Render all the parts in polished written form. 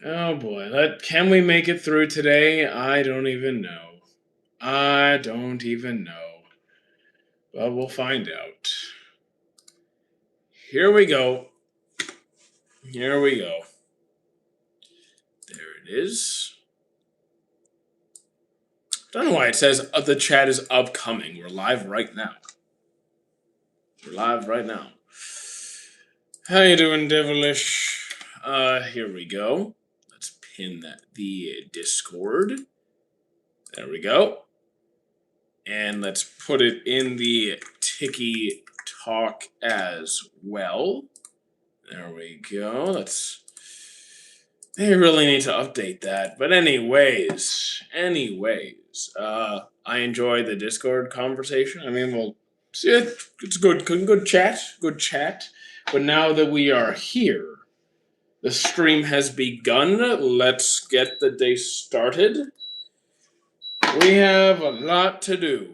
Oh boy, can we make it through today? I don't even know. I don't even know. But we'll find out. Here we go. Here we go. There it is. Don't know why it says the chat is upcoming. We're live right now. We're live right now. How you doing, Devilish? Here we go. Let's pin the Discord. There we go. And let's put it in the Tiki Talk as well. There we go. They really need to update that. But anyways, I enjoy the Discord conversation. I mean, well, it's good chat. But now that we are here, the stream has begun. Let's get the day started. We have a lot to do.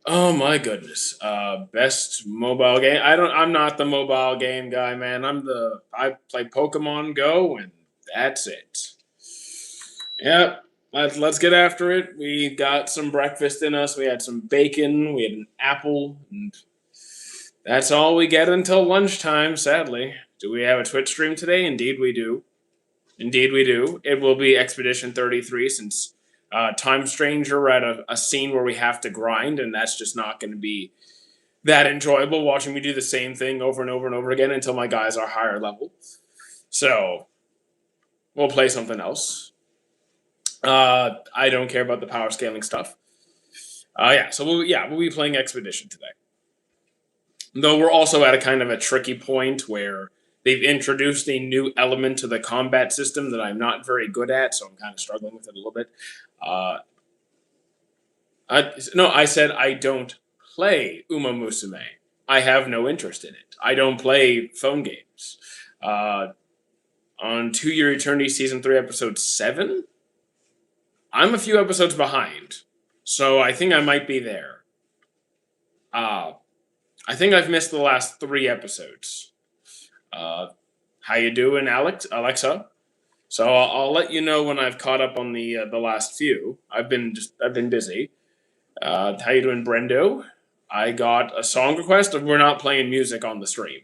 Oh my goodness. Best mobile game. I'm not the mobile game guy, man. I play Pokemon Go and that's it. Yep. Let's get after it. We got some breakfast in us. We had some bacon, we had an apple, and that's all we get until lunchtime, sadly. Do we have a Twitch stream today? Indeed we do. It will be Expedition 33 since Time Stranger, we're at a scene where we have to grind, and that's just not going to be that enjoyable watching me do the same thing over and over and over again until my guys are higher level. So we'll play something else. I don't care about the power scaling stuff. So we'll be playing Expedition today. Though we're also at a kind of a tricky point where they've introduced a new element to the combat system that I'm not very good at, so I'm kind of struggling with it a little bit. I said I don't play Uma Musume. I have no interest in it. I don't play phone games. On 2 Year Eternity Season 3, Episode 7, I'm a few episodes behind, so I think I might be there. I think I've missed the last 3 episodes. How you doing, Alexa? So I'll let you know when I've caught up on the last few. I've been busy. How you doing, Brendo? I got a song request of we're not playing music on the stream.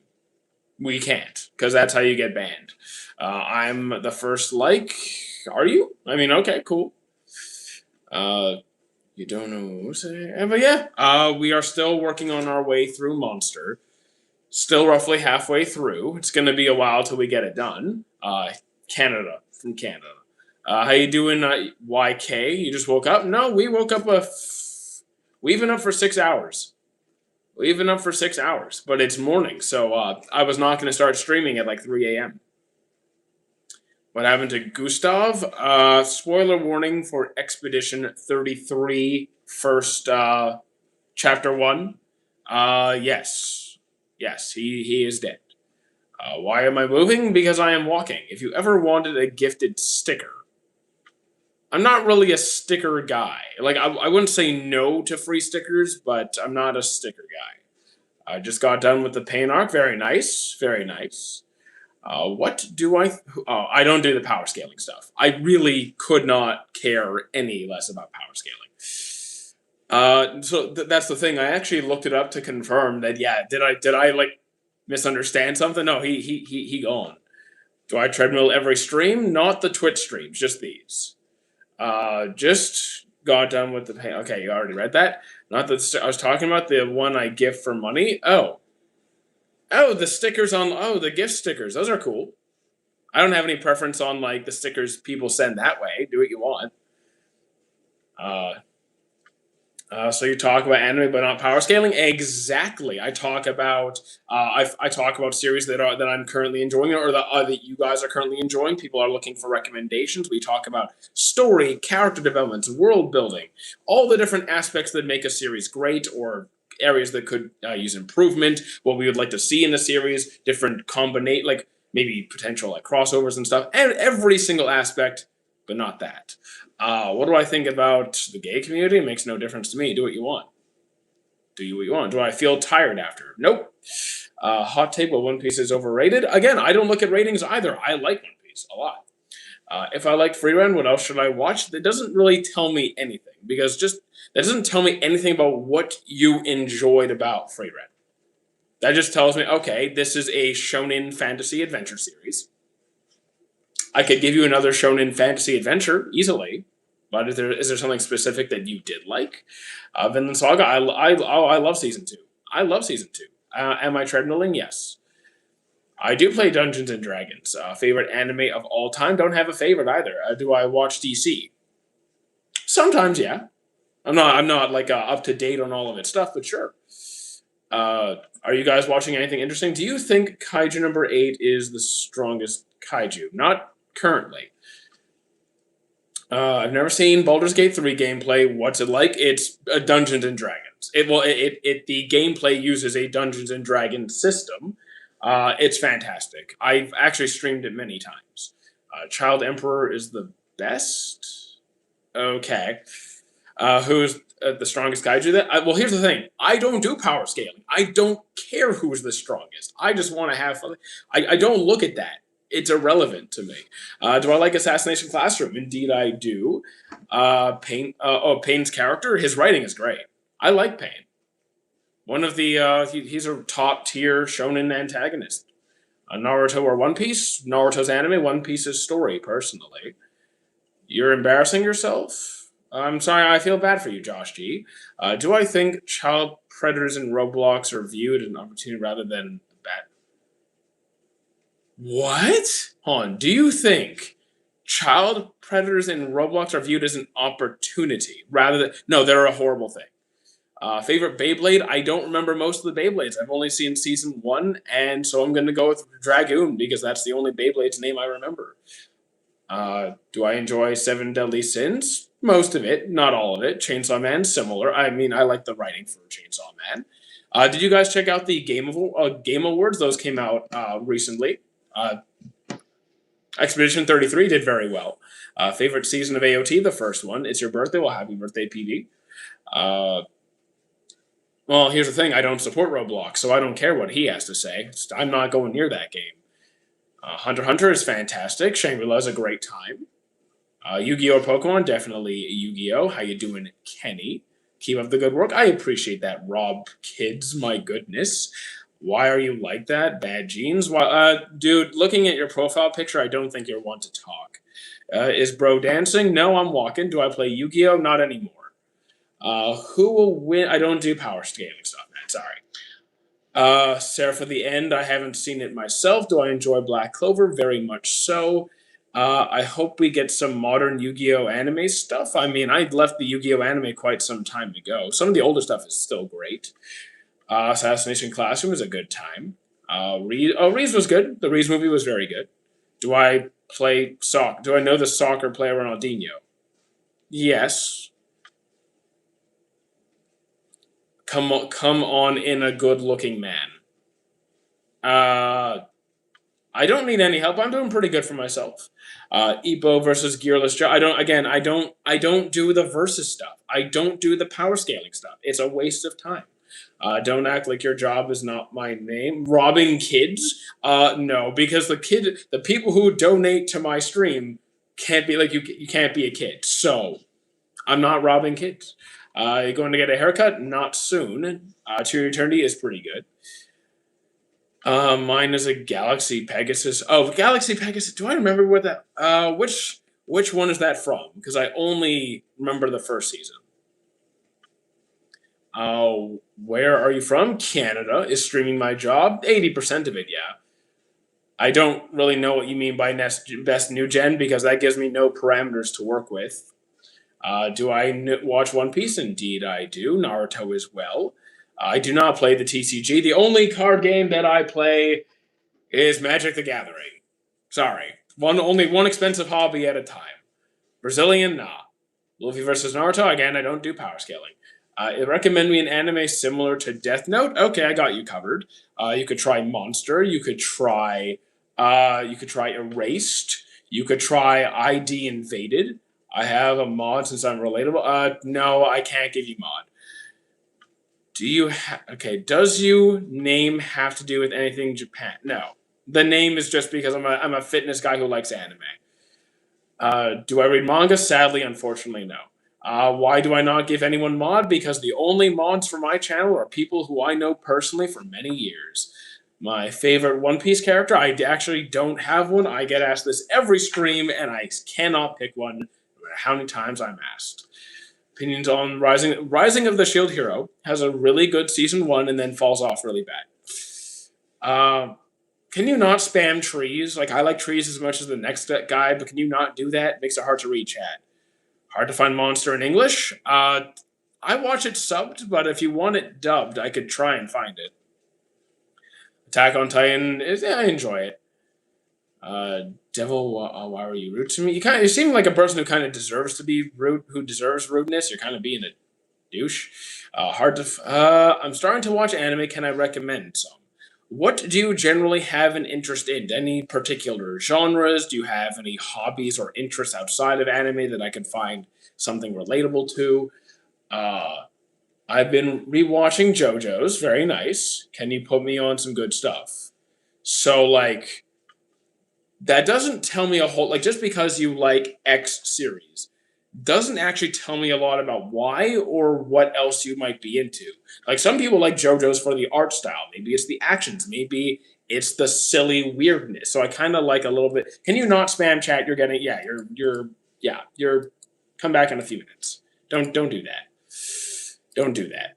We can't, because that's how you get banned. I'm the first like. Are you? I mean, okay, cool. You don't know what to say? But yeah, we are still working on our way through Monster. Still roughly halfway through. It's going to be a while till we get it done. Canada. How you doing, YK? You just woke up? No, we woke up we've been up for 6 hours. But it's morning, so I was not going to start streaming at like 3 a.m. What happened to Gustav? Spoiler warning for Expedition 33, first chapter 1. Yes, he is dead. Why am I moving? Because I am walking. If you ever wanted a gifted sticker, I'm not really a sticker guy. Like, I wouldn't say no to free stickers, but I'm not a sticker guy. I just got done with the paint arc. Very nice. What do I... I don't do the power scaling stuff. I really could not care any less about power scaling. That's the thing. I actually looked it up to confirm that, did I like misunderstand something? No, he gone. Do I treadmill every stream? Not the Twitch streams, just these. Just got done with the paint. Okay, you already read that. Not that I was talking about the one I gift for money. Oh, the stickers on. Oh, the gift stickers. Those are cool. I don't have any preference on like the stickers people send that way. Do what you want. So you talk about anime but not power scaling? Exactly. I talk about I talk about series that I'm currently enjoying or that you guys are currently enjoying. People are looking for recommendations. We talk about story, character developments, world building, all the different aspects that make a series great or areas that could use improvement, what we would like to see in the series, different combinate like maybe potential like crossovers and stuff, and every single aspect, but not that. What do I think about the gay community? It makes no difference to me. Do what you want. Do I feel tired after? Nope. Hot take, but One Piece is overrated. Again, I don't look at ratings either. I like One Piece a lot. If I like Freerun, what else should I watch? That doesn't really tell me anything because just that doesn't tell me anything about what you enjoyed about Freerun. That just tells me, okay, this is a shonen fantasy adventure series. I could give you another shonen fantasy adventure easily, but is there something specific that you did like? Vinland Saga, I love season two. I love season two. Am I treadmilling? Yes. I do play Dungeons and Dragons. Favorite anime of all time? Don't have a favorite either. Do I watch DC? Sometimes, yeah. I'm not like up to date on all of its stuff, but sure. Are you guys watching anything interesting? Do you think Kaiju number 8 is the strongest kaiju? Not currently. I've never seen Baldur's Gate 3 gameplay. What's it like? It's a Dungeons and Dragons. The gameplay uses a Dungeons and Dragons system. It's fantastic. I've actually streamed it many times. Child Emperor is the best. Okay. Who's the strongest kaiju? Well, here's the thing. I don't do power scaling. I don't care who's the strongest. I just want to have fun. I don't look at that. It's irrelevant to me. Do I like Assassination Classroom? Indeed, I do. Payne's character, his writing is great. I like Payne. One of the he's a top tier shonen antagonist. Naruto or One Piece? Naruto's anime, One Piece's story. Personally, you're embarrassing yourself. I'm sorry, I feel bad for you, Josh G. Do I think child predators in Roblox are viewed as an opportunity rather than a bad? What? Hold on. Do you think child predators in Roblox are viewed as an opportunity rather than? No, they're a horrible thing. Favorite Beyblade? I don't remember most of the Beyblades. I've only seen season one, and so I'm going to go with Dragoon because that's the only Beyblade's name I remember. Do I enjoy Seven Deadly Sins? Most of it, not all of it. Chainsaw Man, similar. I mean, I like the writing for Chainsaw Man. Did you guys check out the Game Awards? Those came out recently. Uh, Expedition 33 did very well. Favorite season of AOT? The first one. It's your birthday. Well, happy birthday, PD. Well, here's the thing. I don't support Roblox, so I don't care what he has to say. I'm not going near that game. Hunter x Hunter is fantastic. Shangri-La is a great time. Yu-Gi-Oh! Pokemon, definitely Yu-Gi-Oh! How you doing, Kenny? Keep up the good work. I appreciate that, Rob Kids. My goodness. Why are you like that? Bad genes? Dude, looking at your profile picture, I don't think you're one to talk. Is bro dancing? No, I'm walking. Do I play Yu-Gi-Oh? Not anymore. Who will win? I don't do power scaling stuff, man. Sorry. Sarah for the End. I haven't seen it myself. Do I enjoy Black Clover? Very much so. I hope we get some modern Yu-Gi-Oh! Anime stuff. I mean, I left the Yu-Gi-Oh! Anime quite some time ago. Some of the older stuff is still great. Assassination Classroom is a good time. Reese was good. The Reese movie was very good. Do I play soccer? Do I know the soccer player Ronaldinho? Yes. Come on in a good-looking man. I don't need any help. I'm doing pretty good for myself. Epo versus Gearless Joe. I don't do the versus stuff. I don't do the power scaling stuff. It's a waste of time. Don't act like your job is not my name. Robbing kids? No, because the people who donate to my stream can't be like you. You can't be a kid. So I'm not robbing kids. You going to get a haircut? Not soon. To Eternity is pretty good. Mine is a Galaxy Pegasus. Oh, Galaxy Pegasus. Do I remember what that? Which one is that from? Because I only remember the first season. Where are you from? Canada is streaming my job. 80% of it, yeah. I don't really know what you mean by best new gen because that gives me no parameters to work with. Do I watch One Piece? Indeed, I do. Naruto as well. I do not play the TCG. The only card game that I play is Magic the Gathering. Sorry. Only one expensive hobby at a time. Brazilian, nah. Luffy versus Naruto, again, I don't do power scaling. Recommend me an anime similar to Death Note? Okay, I got you covered. You could try Monster. You could try Erased. You could try ID Invaded. I have a mod since I'm relatable. No, I can't give you mod. Okay, does you name have to do with anything Japan? No. The name is just because I'm a fitness guy who likes anime. Do I read manga? Sadly, unfortunately, no. Why do I not give anyone mod? Because the only mods for my channel are people who I know personally for many years. My favorite One Piece character, I actually don't have one. I get asked this every stream, and I cannot pick one, no matter how many times I'm asked. Opinions on Rising of the Shield Hero has a really good season 1 and then falls off really bad. Can you not spam trees? Like, I like trees as much as the next guy, but can you not do that? Makes it hard to read chat. Hard to find Monster in English. I watch it subbed, but if you want it dubbed, I could try and find it. Attack on Titan I enjoy it. Devil, why were you rude to me? You seem like a person who kind of deserves to be rude, who deserves rudeness. You're kind of being a douche. I'm starting to watch anime. Can I recommend some? What do you generally have an interest in? Any particular genres? Do you have any hobbies or interests outside of anime that I could find something relatable to? I've been rewatching JoJo's. Very nice. Can you put me on some good stuff? So, like, that doesn't tell me a whole, like, just because you like X series doesn't actually tell me a lot about why or what else you might be into. Like, some people like JoJo's for the art style. Maybe it's the actions. Maybe it's the silly weirdness. So I kind of like a little bit. Can you not spam chat? You're getting, yeah, you're come back in a few minutes. Don't do that. Don't do that.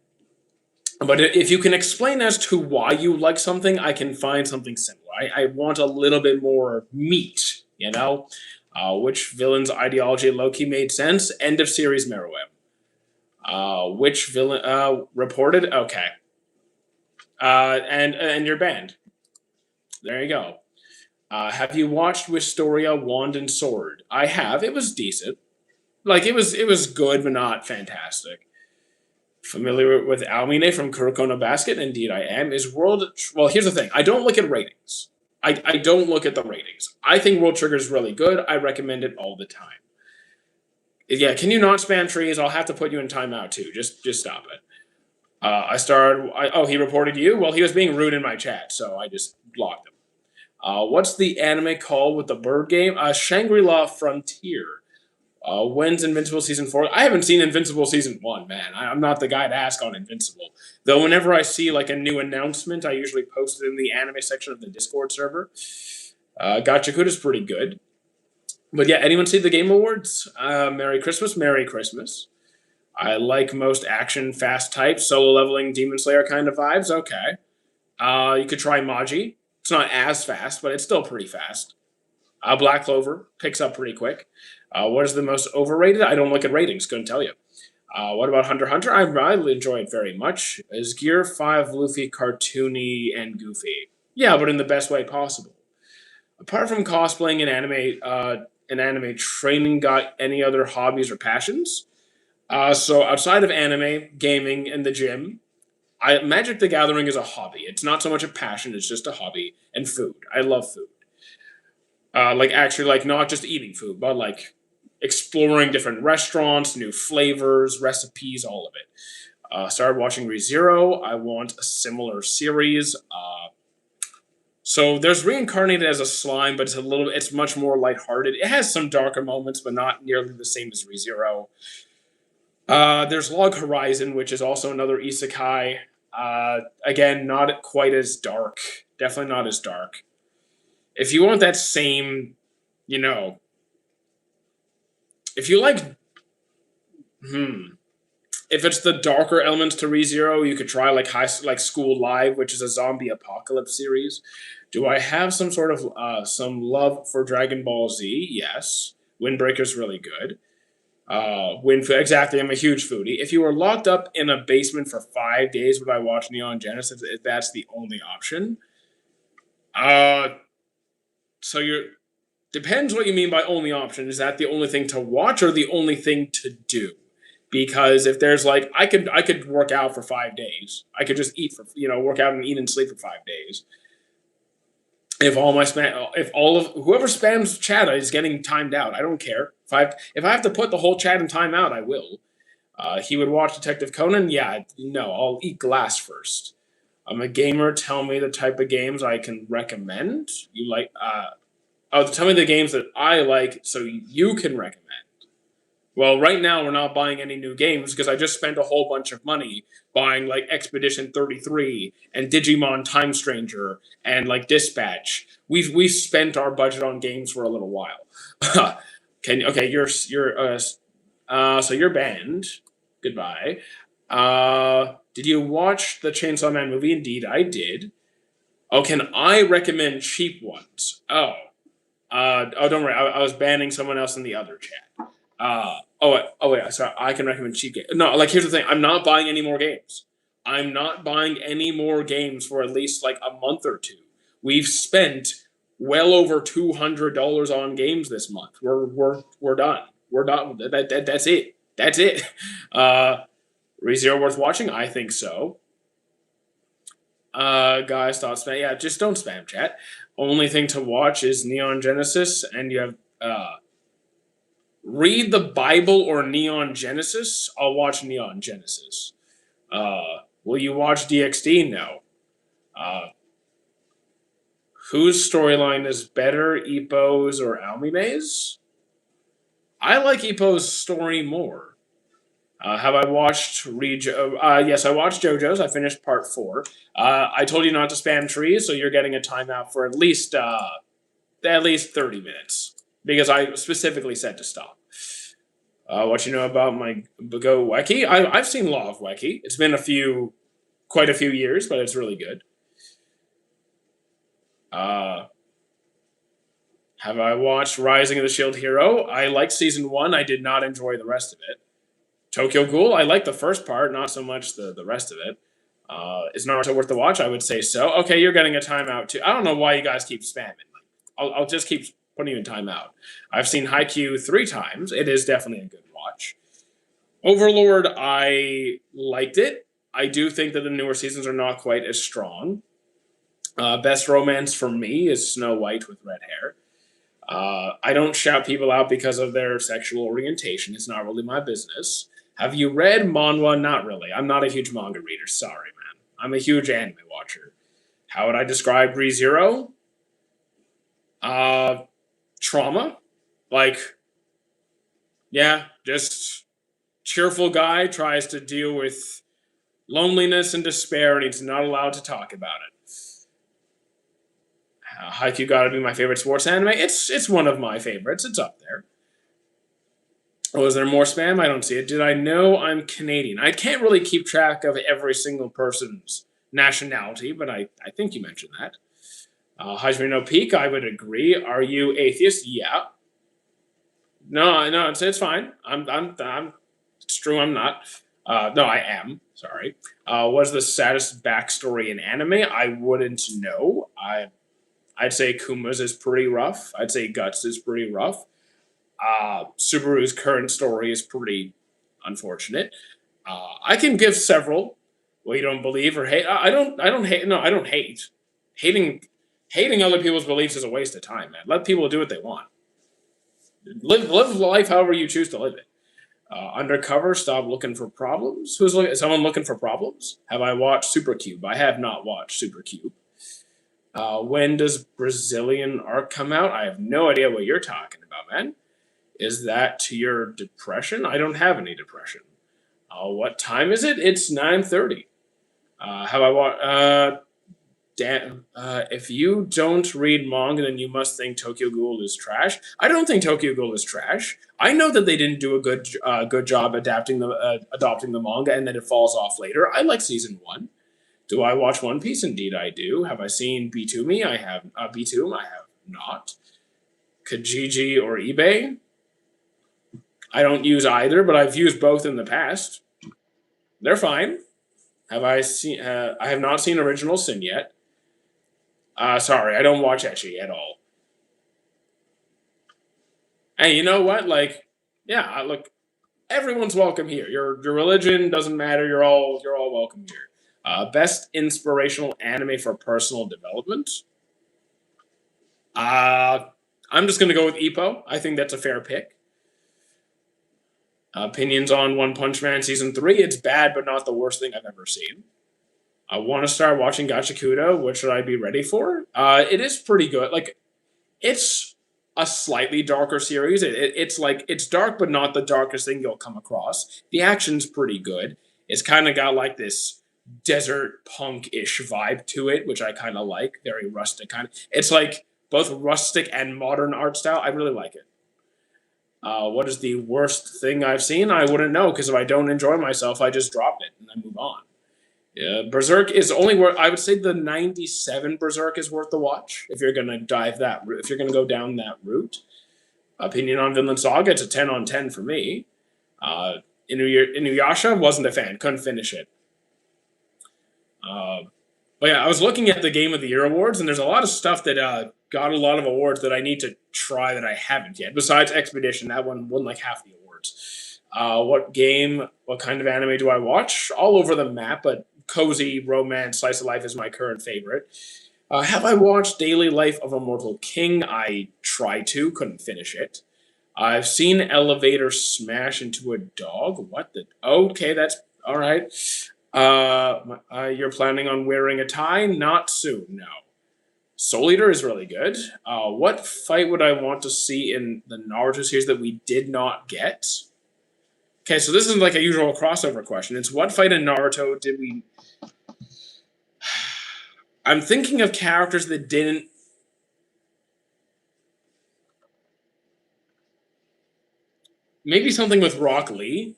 But if you can explain as to why you like something, I can find something similar. I want a little bit more meat, you know? Which villain's ideology low-key made sense? End of series Meruem. Which villain reported? Okay. And you're banned. There you go. Have you watched Wisteria Wand and Sword? I have. It was decent. Like, it was good, but not fantastic. Familiar with Almine from Kuroko no Basket? Indeed, I am. Well, here's the thing. I don't look at ratings. I don't look at the ratings. I think World Trigger is really good. I recommend it all the time. Yeah, can you not spam trees? I'll have to put you in timeout too. Just stop it. He reported you? Well, he was being rude in my chat, so I just blocked him. What's the anime called with the bird game? Shangri-La Frontier. When's Invincible Season 4? I haven't seen Invincible Season 1, man. I'm not the guy to ask on Invincible. Though whenever I see, like, a new announcement, I usually post it in the anime section of the Discord server. Gachakuda's pretty good. But yeah, anyone see the Game Awards? Merry Christmas, Merry Christmas. I like most action, fast types, solo leveling, Demon Slayer kind of vibes. Okay. You could try Maji. It's not as fast, but it's still pretty fast. Black Clover picks up pretty quick. What is the most overrated? I don't look at ratings. Couldn't tell you. What about Hunter x Hunter? I really enjoy it very much. Is Gear 5 Luffy cartoony and goofy? Yeah, but in the best way possible. Apart from cosplaying and anime training, got any other hobbies or passions? So outside of anime, gaming, and the gym, Magic the Gathering is a hobby. It's not so much a passion, it's just a hobby. And food. I love food. Like, not just eating food, but, like, exploring different restaurants, new flavors, recipes, all of it. Started watching ReZero. I want a similar series. So there's Reincarnated as a slime, but it's much more lighthearted. It has some darker moments, but not nearly the same as ReZero. There's Log Horizon, which is also another isekai. Again, not quite as dark. Definitely not as dark. If you want that same, if you like, if it's the darker elements to ReZero, you could try like School Live, which is a zombie apocalypse series. Do I have some sort of some love for Dragon Ball Z? Yes. Windbreaker's really good. Exactly. I'm a huge foodie. If you were locked up in a basement for 5 days, would I watch Neon Genesis? If that's the only option. So depends what you mean by only option. Is that the only thing to watch or the only thing to do? Because if there's like, I could work out for 5 days. I could just work out and eat and sleep for 5 days. If whoever spams chat is getting timed out, I don't care. If I have to put the whole chat in timeout, I will. He would watch Detective Conan. Yeah, no, I'll eat glass first. I'm a gamer. Tell me the type of games I can recommend. You like? Oh, tell me the games that I like, so you can recommend. Well, right now we're not buying any new games because I just spent a whole bunch of money buying like Expedition 33 and Digimon Time Stranger and like Dispatch. We've spent our budget on games for a little while. Okay, so you're banned. Goodbye. Did you watch the Chainsaw Man movie? Indeed, I did. Oh, can I recommend cheap ones? Oh, don't worry. I was banning someone else in the other chat. Oh wait. Sorry, I can recommend cheap games. No, like here's the thing. I'm not buying any more games. I'm not buying any more games for at least like a month or two. We've spent well over $200 on games this month. We're done. We're done. That's it. That's it. ReZero worth watching? I think so. Guys, thought spam. Yeah, just don't spam chat. Only thing to watch is Neon Genesis, and you have read the Bible or Neon Genesis. I'll watch Neon Genesis. Will you watch DxD? No. Uh, whose storyline is better, Ippo's or Almine's? I like Ippo's story more. Have I watched yes, I watched JoJo's. I finished part 4. I told you not to spam trees, so you're getting a timeout for at least 30 minutes because I specifically said to stop. What you know about my Go Weki? I've seen Law of Weki. It's been quite a few years, but it's really good. Uh, have I watched Rising of the Shield Hero? I liked season 1. I did not enjoy the rest of it. Tokyo Ghoul? I liked the first part, not so much the rest of it. Is Naruto worth the watch? I would say so. Okay, you're getting a timeout too. I don't know why you guys keep spamming. I'll just keep putting you in timeout. I've seen Haikyuu 3 times. It is definitely a good watch. Overlord, I liked it. I do think that the newer seasons are not quite as strong. Best romance for me is Snow White with red hair. I don't shout people out because of their sexual orientation. It's not really my business. Have you read manhwa? Not really. I'm not a huge manga reader. Sorry, man. I'm a huge anime watcher. How would I describe ReZero? Trauma. Like, yeah, just cheerful guy tries to deal with loneliness and despair, and he's not allowed to talk about it. Haikyuu gotta be my favorite sports anime. It's one of my favorites. It's up there. Oh, is there more spam? I don't see it. Did I know I'm Canadian? I can't really keep track of every single person's nationality, but I think you mentioned that. Hajime no Peak, I would agree. Are you atheist? Yeah. No, it's fine. It's true. I'm not. No, I am. Sorry. What's the saddest backstory in anime? I wouldn't know. I'd say Kuma's is pretty rough. I'd say Guts is pretty rough. Subaru's current story is pretty unfortunate. I can give several. Well, you don't believe or hate. I don't hate. No, I don't hate. Hating, hating other people's beliefs is a waste of time, man. Let people do what they want. Live life however you choose to live it. Undercover, stop looking for problems. Is someone looking for problems? Have I watched Supercube? I have not watched Supercube. When does Brazilian Arc come out? I have no idea what you're talking about, man. Is that to your depression? I don't have any depression. What time is it? It's 9:30. Have I watched? If you don't read manga, then you must think Tokyo Ghoul is trash. I don't think Tokyo Ghoul is trash. I know that they didn't do a good job adapting adopting the manga, and then it falls off later. I like season 1. Do I watch One Piece? Indeed, I do. Have I seen B2Me? I have. B2 I have not. Kijiji or eBay? I don't use either, but I've used both in the past. They're fine. Have I seen? I have not seen Original Sin yet. Sorry, I don't watch ecchi at all. Hey, you know what? Like, yeah, look, everyone's welcome here. Your religion doesn't matter. You're all welcome here. Best inspirational anime for personal development. Uh, I'm just gonna go with Ippo. I think that's a fair pick. Opinions on One Punch Man season 3. It's bad, but not the worst thing I've ever seen. I want to start watching Gachakuda. What should I be ready for? It is pretty good. Like, it's a slightly darker series. It's like it's dark, but not the darkest thing you'll come across. The action's pretty good. It's kind of got like this desert punk-ish vibe to it, which I kind of like. Very rustic kind of. It's like both rustic and modern art style. I really like it. What is the worst thing I've seen? I wouldn't know because if I don't enjoy myself, I just drop it and I move on. Yeah, Berserk is only worth. I would say the '97 Berserk is worth the watch if you're gonna dive that route. If you're gonna go down that route. Opinion on Vinland Saga, it's a 10 on 10 for me. Uh, Inuyasha wasn't a fan, couldn't finish it. Uh, but yeah, I was looking at the Game of the Year awards, and there's a lot of stuff that got a lot of awards that I need to try that I haven't yet. Besides Expedition, that one won like half the awards. What kind of anime do I watch? All over the map, but cozy romance slice of life is my current favorite. Have I watched Daily Life of a Mortal King? I tried to, couldn't finish it. I've seen Elevator smash into a dog. What the? Okay, that's all right. You're planning on wearing a tie? Not soon, no. Soul Eater is really good. What fight would I want to see in the Naruto series that we did not get? Okay, so this isn't like a usual crossover question. It's what fight in Naruto did we... I'm thinking of characters that didn't... Maybe something with Rock Lee.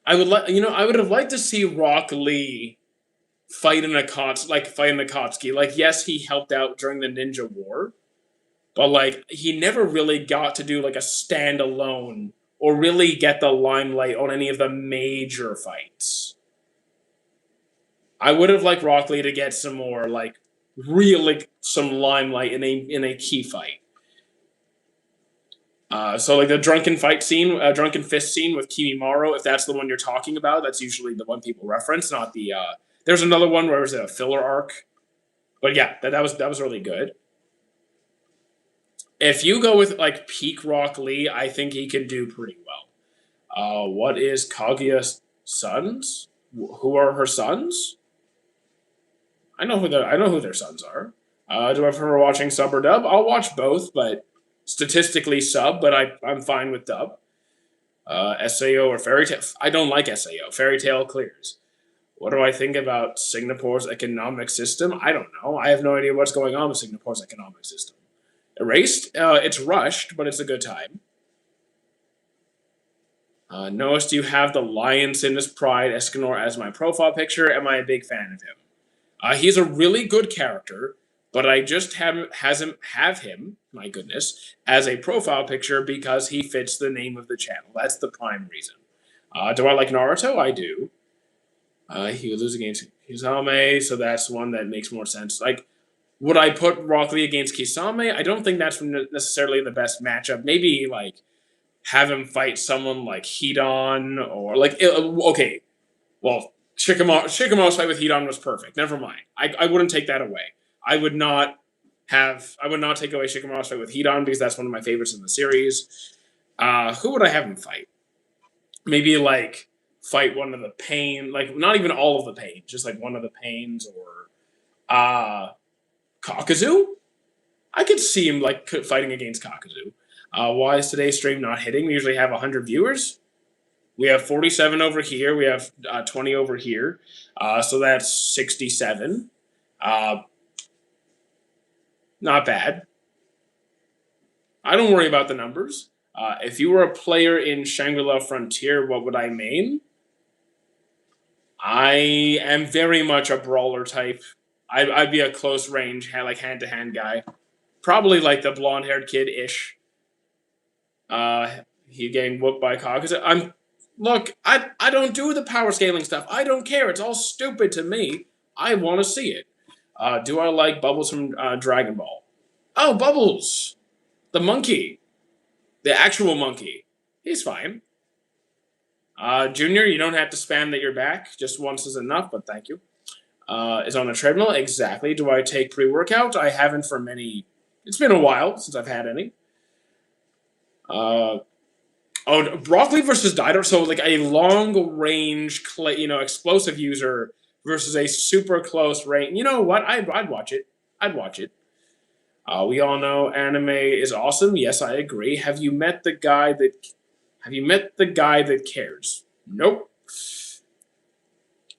I would have liked to see Rock Lee fight in Akatsuki. Like, yes, he helped out during the Ninja War, but like he never really got to do like a standalone or really get the limelight on any of the major fights. I would have liked Rock Lee to get some more like really some limelight in a key fight. So like the drunken fist scene with Kimimaro, if that's the one you're talking about, that's usually the one people reference, not the. There's another one where it was a filler arc, but yeah, that was really good. If you go with like peak Rock Lee, I think he can do pretty well. What is Kaguya's sons? Who are her sons? I know who their sons are. Do I prefer watching sub or dub? I'll watch both, but statistically sub. But I'm fine with dub. Sao or Fairy Tail? I don't like Sao. Fairy Tail clears. What do I think about Singapore's economic system? I don't know. I have no idea what's going on with Singapore's economic system. Erased? It's rushed, but it's a good time. Notice, do you have the Lions in his Pride Escanor as my profile picture? Am I a big fan of him? He's a really good character, but I just have him, my goodness, as a profile picture because he fits the name of the channel. That's the prime reason. Do I like Naruto? I do. He would lose against Kisame, so that's one that makes more sense. Like, would I put Rock Lee against Kisame? I don't think that's necessarily the best matchup. Maybe, like, have him fight someone like Hedon or, like, okay, well, Shikamaru's fight with Hedon was perfect. Never mind. I wouldn't take that away. I would not take away Shikamaru's fight with Hedon because that's one of my favorites in the series. Who would I have him fight? Maybe, like, fight one of the pain, like not even all of the pain, just like one of the pains, or Kakazu. I could see him like fighting against Kakazu. Why is today's stream not hitting? We usually have 100 viewers. We have 47 over here. We have 20 over here. So that's 67. Not bad. I don't worry about the numbers. If you were a player in Shangri-La Frontier, what would I main? I am very much a brawler type. I'd be a close range, like hand-to-hand guy. Probably like the blonde-haired kid-ish. He getting whooped by Kakazu. I don't do the power scaling stuff. I don't care. It's all stupid to me. I want to see it. Do I like Bubbles from Dragon Ball? Oh, Bubbles! The monkey. The actual monkey. He's fine. Junior, you don't have to spam that you're back. Just once is enough, but thank you. Is on a treadmill? Exactly. Do I take pre-workout? I haven't for many... It's been a while since I've had any. Oh, Broccoli versus Dido. So like a long range, explosive user versus a super close range. You know what? I'd watch it. I'd watch it. We all know anime is awesome. Yes, I agree. Have you met the guy that cares? Nope.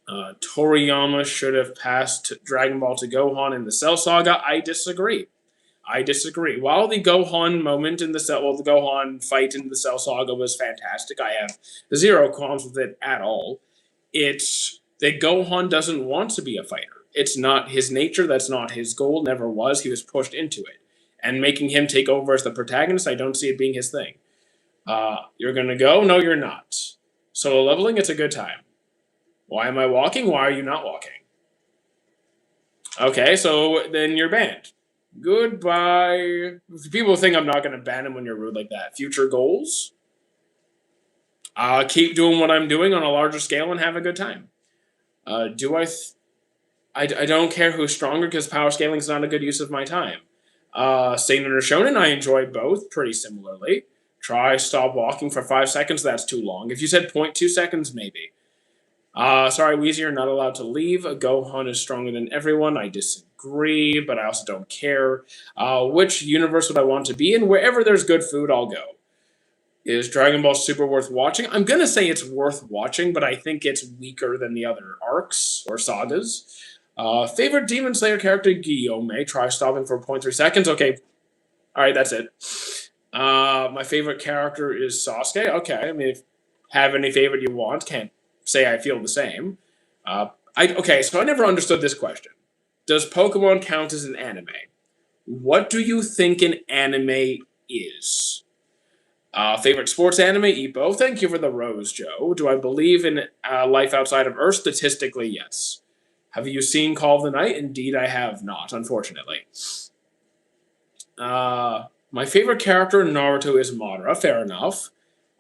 Toriyama should have passed Dragon Ball to Gohan in the Cell Saga. I disagree. I disagree. While the Gohan moment in the the Gohan fight in the Cell Saga was fantastic, I have zero qualms with it at all. It's that Gohan doesn't want to be a fighter. It's not his nature. That's not his goal. Never was. He was pushed into it, and making him take over as the protagonist, I don't see it being his thing. You're gonna go? No, you're not. Solo leveling, it's a good time. Why am I walking? Why are you not walking? Okay, so then you're banned. Goodbye. People think I'm not going to ban him when you're rude like that. Future goals? Keep doing what I'm doing on a larger scale and have a good time. Do I? I don't care who's stronger because power scaling is not a good use of my time. Seinen or Shonen, I enjoy both pretty similarly. Try stop walking for 5 seconds. That's too long. If you said 0.2 seconds, maybe. Sorry, Weezy, you're not allowed to leave. Gohan is stronger than everyone. I disagree, but I also don't care. Which universe would I want to be in? Wherever there's good food, I'll go. Is Dragon Ball Super worth watching? I'm going to say it's worth watching, but I think it's weaker than the other arcs or sagas. Favorite Demon Slayer character, Guillaume. Try stopping for 0.3 seconds. Okay. All right, that's it. My favorite character is Sasuke. Okay, I mean, if have any favorite you want, can't say I feel the same. So I never understood this question. Does Pokemon count as an anime? What do you think an anime is? Favorite sports anime? Ippo. Thank you for the rose, Joe. Do I believe in life outside of Earth? Statistically, yes. Have you seen Call of the Night? Indeed, I have not, unfortunately. My favorite character in Naruto is Madara. Fair enough.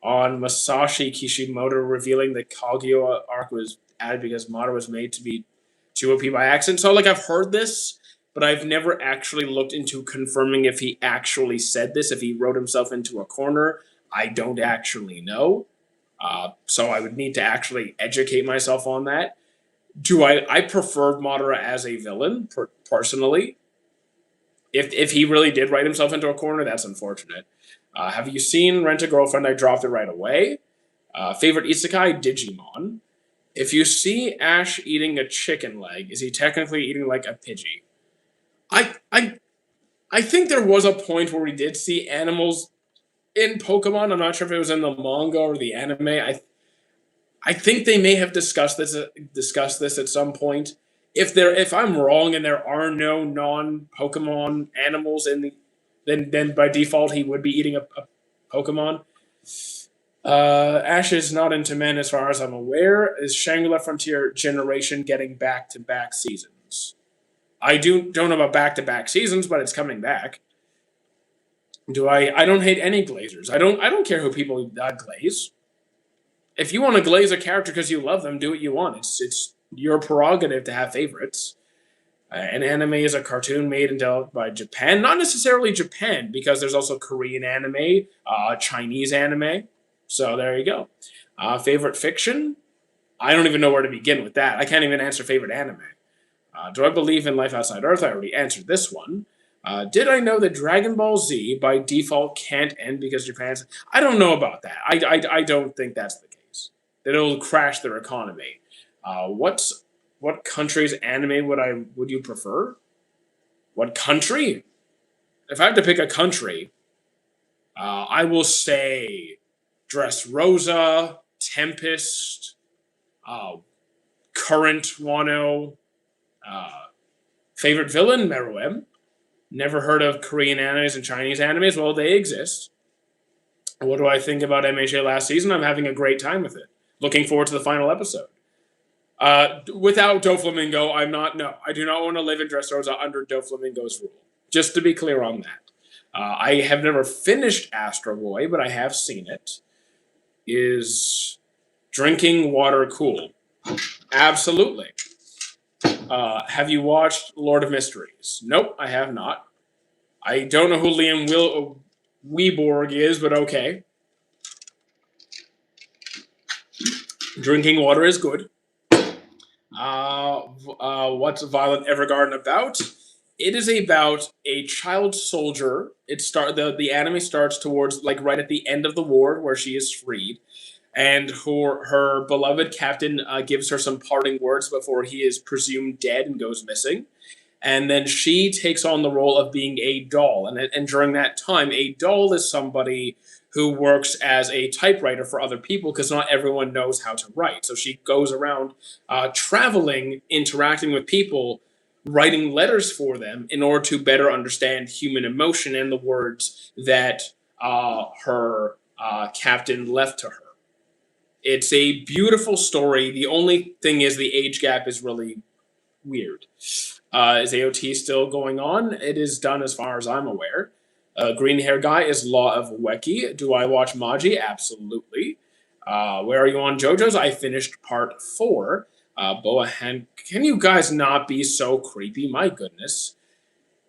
On Masashi Kishimoto revealing the Kaguya arc was added because Madara was made to be too OP by accident. So, like, I've heard this, but I've never actually looked into confirming if he actually said this, if he wrote himself into a corner. I don't actually know. So I would need to actually educate myself on that. I preferred Madara as a villain, personally. If he really did write himself into a corner, that's unfortunate. Have you seen Rent a Girlfriend? I dropped it right away. Favorite isekai? Digimon. If you see Ash eating a chicken leg, is he technically eating like a Pidgey? I I I think there was a point where we did see animals in Pokemon. I'm not sure if it was in the manga or the anime. I think they may have discussed this at some point. If I'm wrong and there are no non Pokemon animals in the then by default he would be eating a Pokemon. Ash is not into men as far as I'm aware. Is Shangri-La Frontier Generation getting back to back seasons? I don't know about back to back seasons, but it's coming back. I don't hate any glazers. I don't care who people glaze. If you want to glaze a character because you love them, do what you want. It's your prerogative to have favorites. An anime is a cartoon made and developed by Japan, not necessarily Japan, because there's also Korean anime, Chinese anime. So there you go. Favorite fiction? I don't even know where to begin with that. I can't even answer favorite anime. Do I believe in life outside Earth? I already answered this one. Did I know that Dragon Ball Z by default can't end because Japan's? I don't know about that. I don't think that's the case. That it'll crash their economy. What country's anime would you prefer? What country? If I had to pick a country, I will say Dressrosa, Tempest, uh, Current Wano, favorite villain Meruem. Never heard of Korean animes and Chinese animes. Well, they exist. What do I think about MHA last season? I'm having a great time with it. Looking forward to the final episode. Without Doflamingo, I'm not. No, I do not want to live in Dressrosa under Doflamingo's rule. Just to be clear on that. I have never finished Astro Boy, but I have seen it. Is drinking water cool? Absolutely. Have you watched Lord of Mysteries? Nope, I have not. I don't know who Liam Weeborg is, but okay. Drinking water is good. What's Violet Evergarden about? It is about a child soldier. The anime starts towards like right at the end of the war where she is freed, and her beloved captain gives her some parting words before he is presumed dead and goes missing. And then she takes on the role of being a doll, and during that time, a doll is somebody who works as a typewriter for other people because not everyone knows how to write. So she goes around traveling, interacting with people, writing letters for them in order to better understand human emotion and the words that her captain left to her. It's a beautiful story. The only thing is the age gap is really weird. Is AOT still going on? It is done as far as I'm aware. Green hair guy is Law of Weki. Do I watch Maji? Absolutely. Where are you on JoJo's? I finished part 4. Boa Hen. Can you guys not be so creepy? My goodness.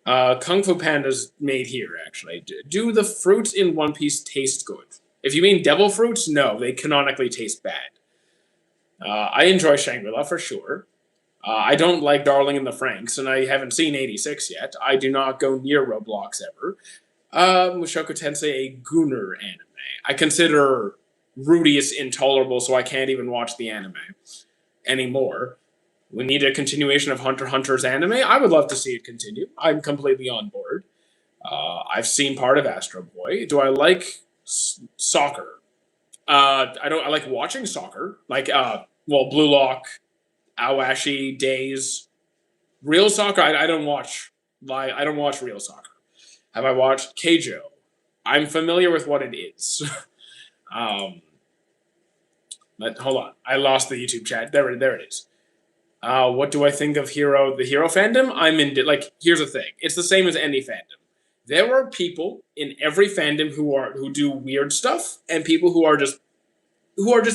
Kung Fu Panda's made here, actually. Do the fruits in One Piece taste good? If you mean devil fruits, no, they canonically taste bad. I enjoy Shangri-La for sure. I don't like Darling in the Franxx, and I haven't seen 86 yet. I do not go near Roblox ever. Mushoku Tensei, a Gunner anime. I consider Rudeus intolerable, so I can't even watch the anime anymore. We need a continuation of Hunter x Hunter's anime. I would love to see it continue. I'm completely on board. I've seen part of Astro Boy. Do I like soccer? I don't. I like watching soccer. Like, Blue Lock, Awashi, Days. Real soccer, I don't watch. I don't watch real soccer. Have I watched Keijo? I'm familiar with what it is. um, but hold on, I lost the YouTube chat. There it is. What do I think of the Hero fandom? I'm in. Like, here's the thing. It's the same as any fandom. There are people in every fandom who do weird stuff, and people who just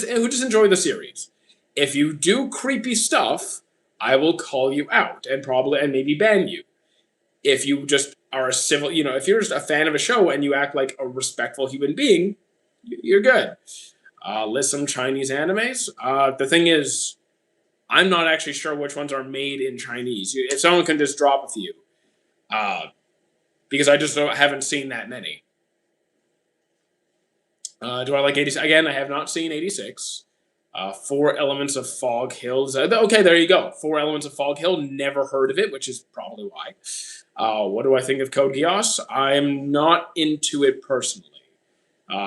enjoy the series. If you do creepy stuff, I will call you out and maybe ban you. If you just are a civil, if you're just a fan of a show and you act like a respectful human being, you're good. List some Chinese animes. The thing is, I'm not actually sure which ones are made in Chinese. If someone can just drop a few, because I just haven't seen that many. Do I like 86? Again, I have not seen 86. 4 Elements of Fog Hill. Okay, there you go. 4 Elements of Fog Hill. Never heard of it, which is probably why. What do I think of Code Geass? I'm not into it personally.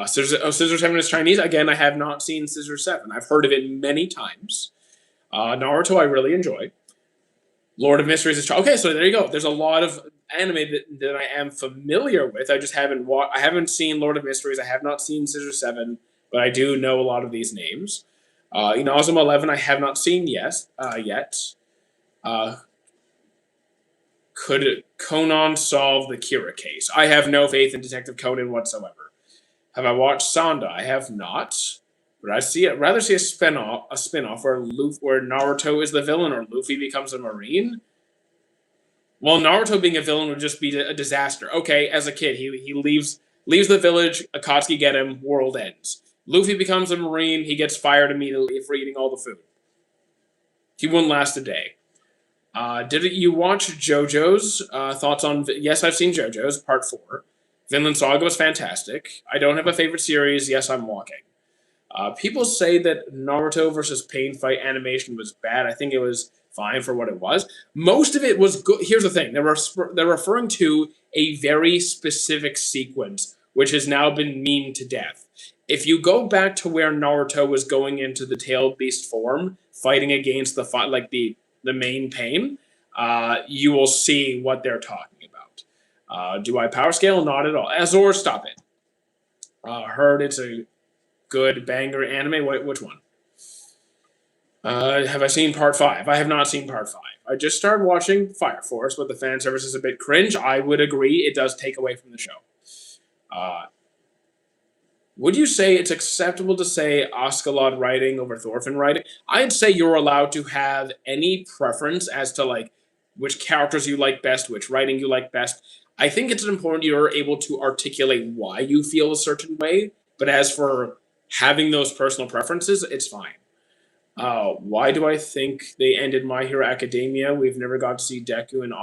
Scissor 7 is Chinese. Again, I have not seen Scissor 7. I've heard of it many times. Naruto, I really enjoy. Lord of Mysteries is okay. So there you go. There's a lot of anime that I am familiar with. I just I haven't seen Lord of Mysteries. I have not seen Scissor 7, but I do know a lot of these names. Inazuma 11, I have not seen yet. Could Conan solve the Kira case? I have no faith in Detective Conan whatsoever. Have I watched Sanda? I have not. But rather see a spin-off where Naruto is the villain or Luffy becomes a marine. Well, Naruto being a villain would just be a disaster. Okay, as a kid, he leaves the village. Akatsuki get him. World ends. Luffy becomes a marine. He gets fired immediately for eating all the food. He wouldn't last a day. Did you watch JoJo's? Thoughts on? Yes, I've seen JoJo's Part 4. Vinland Saga was fantastic. I don't have a favorite series. Yes, I'm walking. People say that Naruto versus Pain Fight animation was bad. I think it was fine for what it was. Most of it was good. Here's the thing: they're referring to a very specific sequence, which has now been memed to death. If you go back to where Naruto was going into the tailed beast form, fighting against the main Pain, you will see what they're talking about. Do I power scale? Not at all. Azor, stop it. Heard it's a good banger anime. Which one? Have I seen part 5? I have not seen part 5. I just started watching Fire Force, but the fan service is a bit cringe. I would agree. It does take away from the show. Would you say it's acceptable to say Askeladd writing over Thorfinn writing? I'd say you're allowed to have any preference as to which characters you like best, which writing you like best. I think it's important you're able to articulate why you feel a certain way, but as for having those personal preferences, it's fine. Why do I think they ended My Hero Academia? We've never got to see Deku in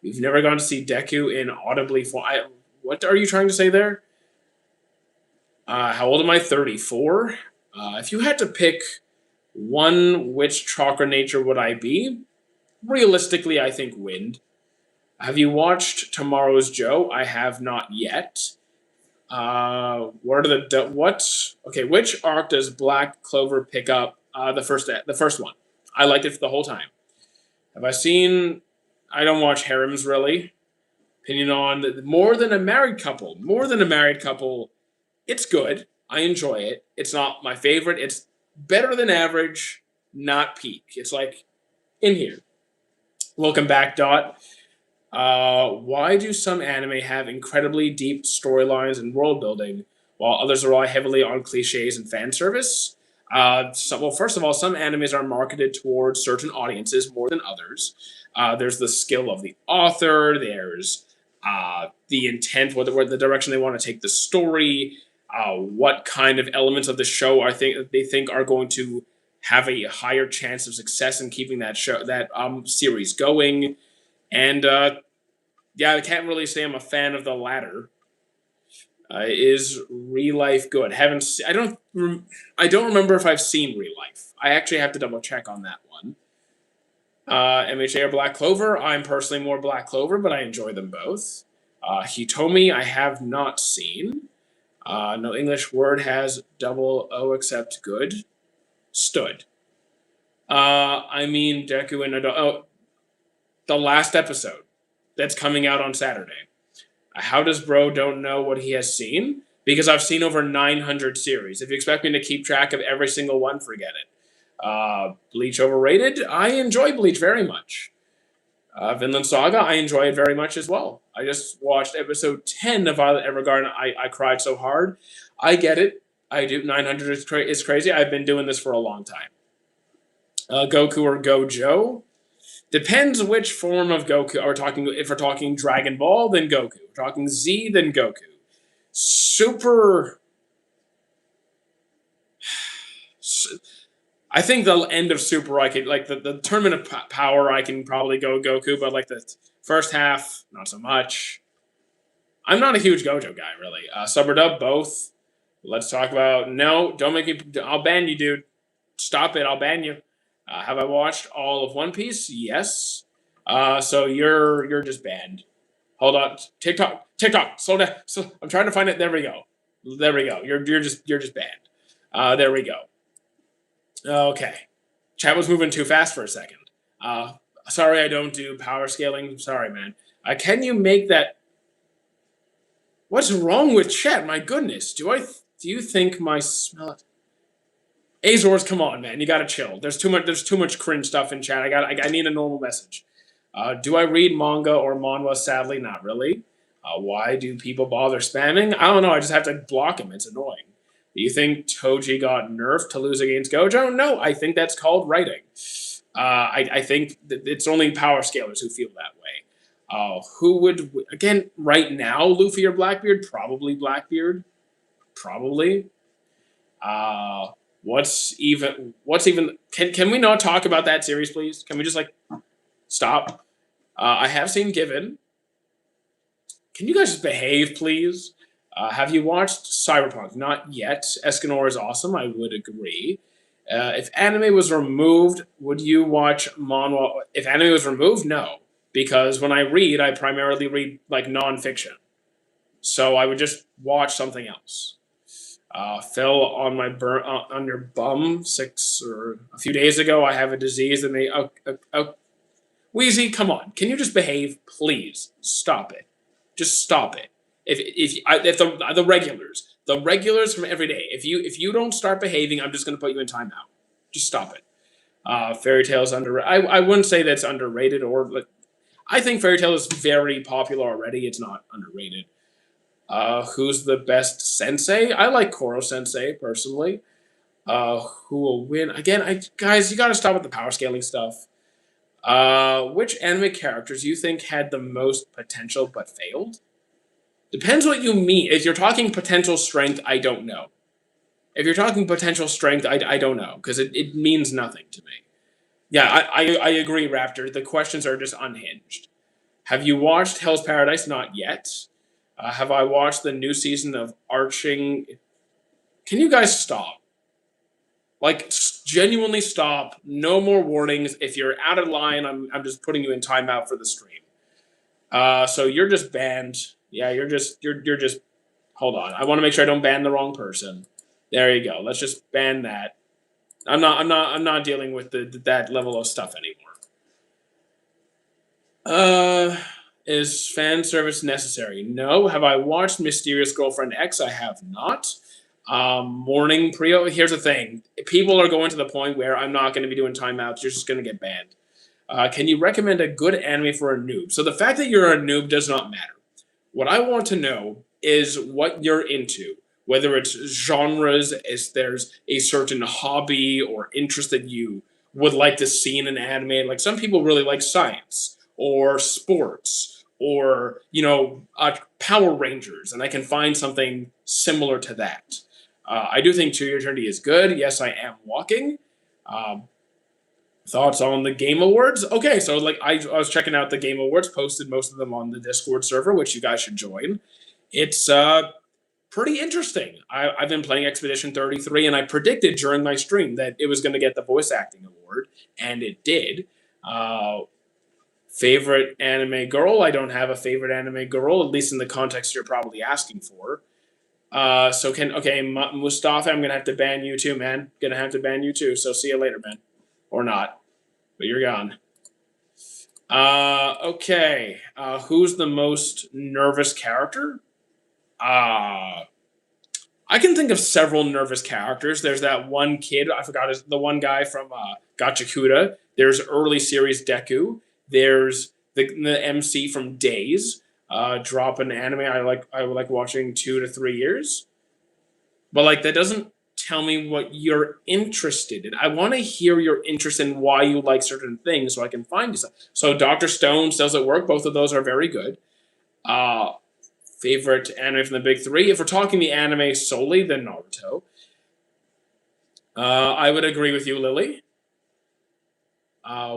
We've never gone to see Deku in audibly form. What are you trying to say there? How old am I? 34. If you had to pick one, which chakra nature would I be? Realistically, I think wind. Have you watched Tomorrow's Joe? I have not yet. What are what? Okay, which arc does Black Clover pick up? The first one. I liked it for the whole time. Have I seen? I don't watch harems really. Opinion on more than a married couple. More than a married couple. It's good. I enjoy it. It's not my favorite. It's better than average, not peak. It's like in here. Welcome back, Dot. Why do some anime have incredibly deep storylines and world building, while others rely heavily on cliches and fan service? Well, first of all, some animes are marketed towards certain audiences more than others. There's the skill of the author. There's the intent, where the direction they want to take the story. What kind of elements of the show they think are going to have a higher chance of success in keeping that series going. And yeah, I can't really say I'm a fan of the latter. Is Real Life good? Haven't se- I don't remember if I've seen Real Life. I actually have to double check on that one. MHA or Black Clover? I'm personally more Black Clover, but I enjoy them both. Hitomi, I have not seen. No English word has double O except good. Stood. I mean Deku and the last episode that's coming out on Saturday. How does bro don't know what he has seen? Because I've seen over 900 series. If you expect me to keep track of every single one, forget it. Bleach overrated? I enjoy Bleach very much. Vinland Saga, I enjoy it very much as well. I just watched episode 10 of Violet Evergarden. I cried so hard. I get it. I do. 900 is crazy. I've been doing this for a long time. Goku or Gojo? Depends which form of Goku are talking. If we're talking Dragon Ball, then Goku. If we're talking Z, then Goku. Super. I think the end of Super, I could like the tournament of power. I can probably go Goku, but like the first half, not so much. I'm not a huge Gojo guy, really. Sub or dub, both. Let's talk about no. Don't make me. I'll ban you, dude. Stop it. I'll ban you. Have I watched all of One Piece? Yes. So you're just banned. Hold on. TikTok. Slow down. So I'm trying to find it. There we go. There we go. You're just banned. There we go. Okay. Chat was moving too fast for a second. Sorry, I don't do power scaling. Sorry, man. Can you make that? What's wrong with chat? My goodness. Do you think my smell? Azores, come on, man. You gotta chill. There's too much. There's too much cringe stuff in chat. I need a normal message. Do I read manga or manhwa? Sadly, not really. Why do people bother spamming? I don't know. I just have to block him. It's annoying. Do you think Toji got nerfed to lose against Gojo? No, I think that's called writing. I think it's only power scalers who feel that way. Who would again right now? Luffy or Blackbeard? Probably Blackbeard. Probably. What's even? Can we not talk about that series, please? Can we just like stop? I have seen Given. Can you guys just behave, please? Have you watched Cyberpunk? Not yet. Escanor is awesome. I would agree. If anime was removed, would you watch manhwa? If anime was removed, no, because when I read, I primarily read like nonfiction, so I would just watch something else. Fell on my on your bum a few days ago. I have a disease that may. Wheezy, come on. Can you just behave, please? Stop it. Just stop it. If the regulars from every day, if you don't start behaving, I'm just going to put you in timeout. Just stop it. Fairy Tail is underrated. I wouldn't say that's underrated I think Fairy Tail is very popular already. It's not underrated. Who's the best sensei? I like Koro Sensei personally. Who will win? Again, guys, you got to stop with the power scaling stuff. Which anime characters you think had the most potential but failed? Depends what you mean. If you're talking potential strength, I don't know. If you're talking potential strength, I don't know because it means nothing to me. Yeah, I agree, Raptor. The questions are just unhinged. Have you watched Hell's Paradise? Not yet. Have I watched the new season of Arching? Can you guys stop? Like, genuinely stop. No more warnings. If you're out of line, I'm just putting you in timeout for the stream. So you're just banned. Yeah, you're just. Hold on. I want to make sure I don't ban the wrong person. There you go. Let's just ban that. I'm not dealing with that level of stuff anymore. Is fan service necessary? No. Have I watched Mysterious Girlfriend X? I have not. Morning Prio. Here's the thing: people are going to the point where I'm not going to be doing timeouts. You're just going to get banned. Can you recommend a good anime for a noob? So the fact that you're a noob does not matter. What I want to know is what you're into. Whether it's genres, is there's a certain hobby or interest that you would like to see in an anime. Like some people really like science or sports or Power Rangers, and I can find something similar to that. I do think To Your Eternity is good. Yes, I am walking. Um, Thoughts on the Game Awards? Okay, so like I was checking out the Game Awards, posted most of them on the Discord server, which you guys should join. It's pretty interesting. I've been playing Expedition 33, and I predicted during my stream that it was going to get the voice acting award, and it did. Uh, Favorite anime girl? I don't have a favorite anime girl, at least in the context you're probably asking for. Mustafa, I'm gonna have to ban you too, man. Gonna have to ban you too. So see you later, man, or not, but you're gone. Okay. Who's the most nervous character? Uh, I can think of several nervous characters. There's that one kid, I forgot the one guy from Gachakuda. There's early series Deku. There's the MC from Days. Drop an anime I would like watching 2 to 3 years. But like that doesn't tell me what you're interested in. I want to hear your interest in why you like certain things so I can find you stuff. So Dr. Stone, Cells at Work, both of those are very good. Uh, Favorite anime from the big three? If we're talking the anime solely, then Naruto. I would agree with you, Lily.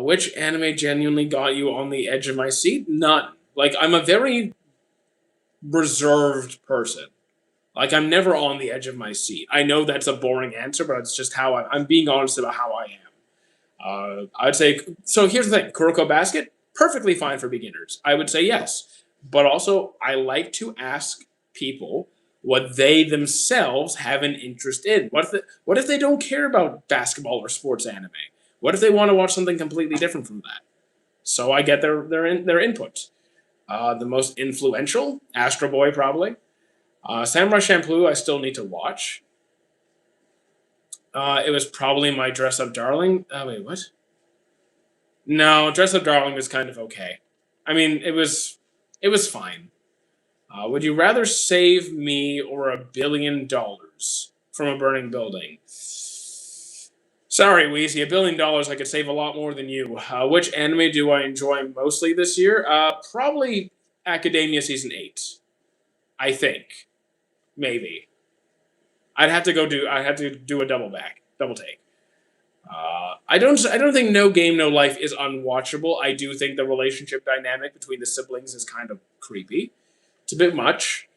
Which anime genuinely got you on the edge of my seat? None. Like, I'm a very reserved person. Like, I'm never on the edge of my seat. I know that's a boring answer, but it's just how I'm being honest about how I am. I'd say, so here's the thing Kuroko Basket, perfectly fine for beginners. I would say yes. But also, I like to ask people what they themselves have an interest in. What if they don't care about basketball or sports anime? What if they want to watch something completely different from that? So I get their input. The most influential, Astro Boy probably. Samurai Champloo, I still need to watch. It was probably my Dress Up Darling. Wait, what? No, Dress Up Darling was kind of okay. I mean, it was fine. Would you rather save me or $1 billion from a burning building? Sorry, Weezy, $1 billion, I could save a lot more than you. Which anime do I enjoy mostly this year? Probably Academia Season 8. I think. Maybe. I'd have to do a double take. I don't think No Game No Life is unwatchable. I do think the relationship dynamic between the siblings is kind of creepy. It's a bit much.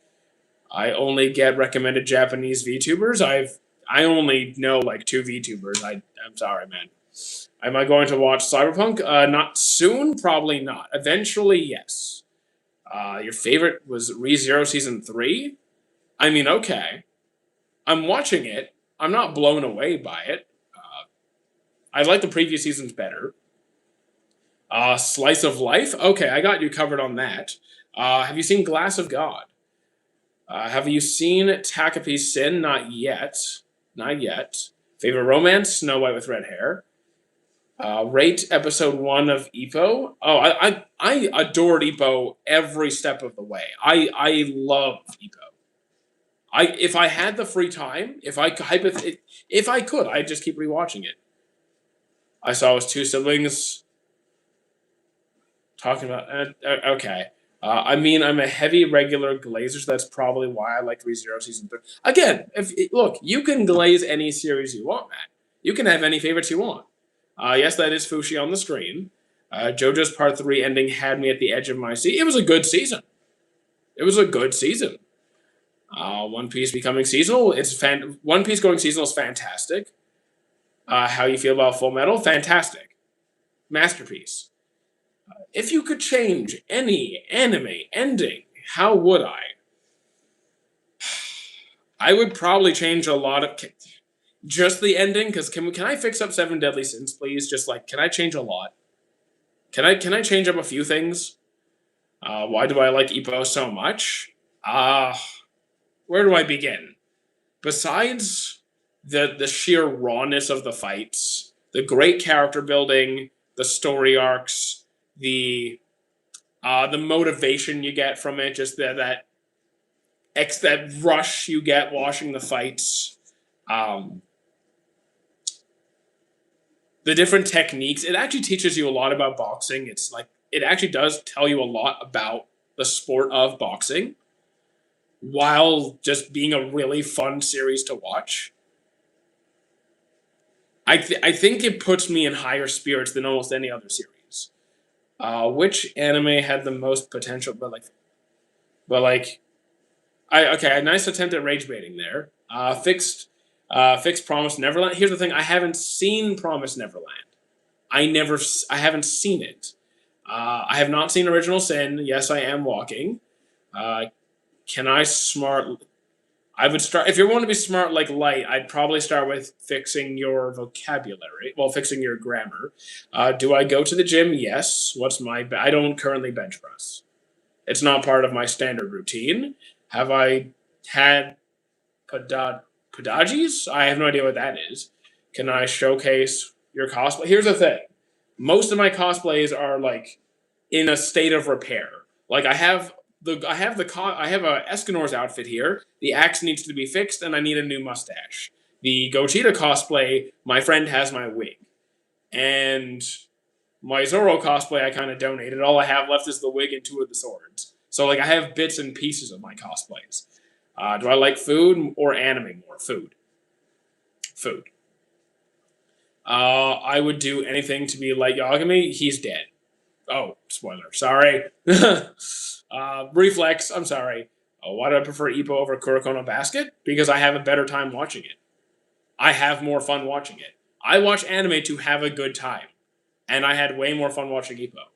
I only get recommended Japanese VTubers. I only know like 2 VTubers. I'm sorry, man. Am I going to watch Cyberpunk? Not soon, probably not. Eventually, yes. Your favorite was ReZero Season 3? I mean, okay. I'm watching it. I'm not blown away by it. I like the previous seasons better. Slice of Life? Okay, I got you covered on that. Have you seen Glass of God? Have you seen Takapi Sin? Not yet. Not yet. Favorite romance? Snow White with red hair. Rate episode 1 of Ippo. Oh, I adored Ippo every step of the way. I love Ippo. If I had the free time, if I could, I'd just keep rewatching it. I saw his 2 siblings talking about. Okay. I mean, I'm a heavy regular glazer, so that's probably why I like ReZero Season 3. Again, look, you can glaze any series you want, Matt. You can have any favorites you want. Yes, that is Fushi on the screen. JoJo's Part 3 ending had me at the edge of my seat. It was a good season. It was a good season. One Piece becoming seasonal. One Piece going seasonal is fantastic. How you feel about Full Metal? Fantastic. Masterpiece. If you could change any anime ending, how would I? I would probably change a lot of just the ending. Because can I fix up Seven Deadly Sins, please? Just like, can I change a lot? Can I change up a few things? Why do I like Ippo so much? Where do I begin? Besides the sheer rawness of the fights, the great character building, the story arcs, the motivation you get from it, just that rush you get watching the fights, the different techniques. It actually teaches you a lot about boxing. It's like it actually does tell you a lot about the sport of boxing, while just being a really fun series to watch. I think it puts me in higher spirits than almost any other series. Which anime had the most potential? But like, a nice attempt at rage baiting there. Fixed Promise Neverland. Here's the thing: I haven't seen Promise Neverland. I haven't seen it. I have not seen Original Sin. Yes, I am walking. Uh, can I smart? I would start if you want to be smart like light. I'd probably start with fixing your vocabulary. Well, fixing your grammar. Do I go to the gym? Yes. I don't currently bench press. It's not part of my standard routine. Have I had pedagogies? I have no idea what that is. Can I showcase your cosplay? Here's the thing. Most of my cosplays are like in a state of repair. Like I have a Escanor's outfit here. The axe needs to be fixed, and I need a new mustache. The Gogeta cosplay, my friend has my wig, and my Zoro cosplay I kind of donated. All I have left is the wig and two of the swords. So like I have bits and pieces of my cosplays. Do I like food or anime more? Food. Food. I would do anything to be like Yagami. He's dead. Oh, spoiler. Sorry. Reflex. I'm sorry. Why do I prefer Ippo over Kuroko Basket? Because I have a better time watching it. I have more fun watching it. I watch anime to have a good time, and I had way more fun watching Ippo.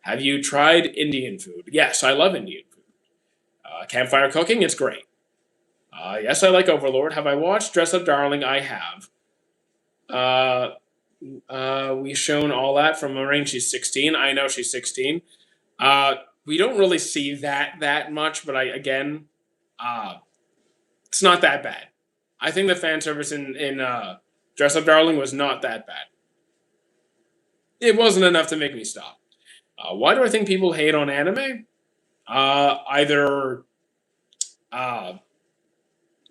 Have you tried Indian food? Yes, I love Indian food. Campfire cooking, it's great. Yes, I like Overlord. Have I watched Dress Up Darling? I have. We shown all that from Marine. She's 16. I know she's 16. We don't really see that much, but it's not that bad. I think the fan service in Dress Up Darling was not that bad. It wasn't enough to make me stop. Why do I think people hate on anime? Either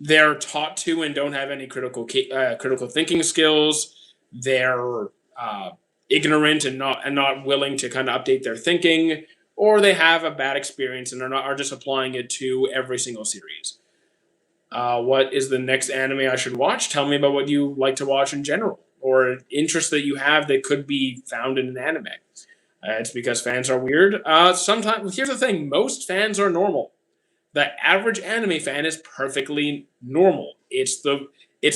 they're taught to and don't have any critical thinking skills. They're ignorant and not willing to kind of update their thinking, or they have a bad experience and are just applying it to every single series. What is the next anime I should watch? Tell me about what you like to watch in general, or interest that you have that could be found in an anime. It's because fans are weird. Sometimes here's the thing: most fans are normal. The average anime fan is perfectly normal. It's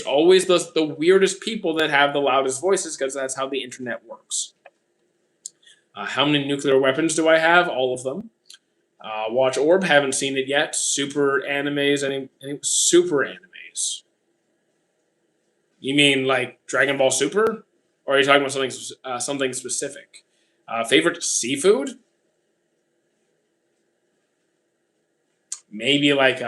always the weirdest people that have the loudest voices because that's how the internet works. How many nuclear weapons do I have? All of them. Watch Orb. Haven't seen it yet. Super animes. Any super animes? You mean like Dragon Ball Super, or are you talking about something specific? Favorite seafood? Maybe like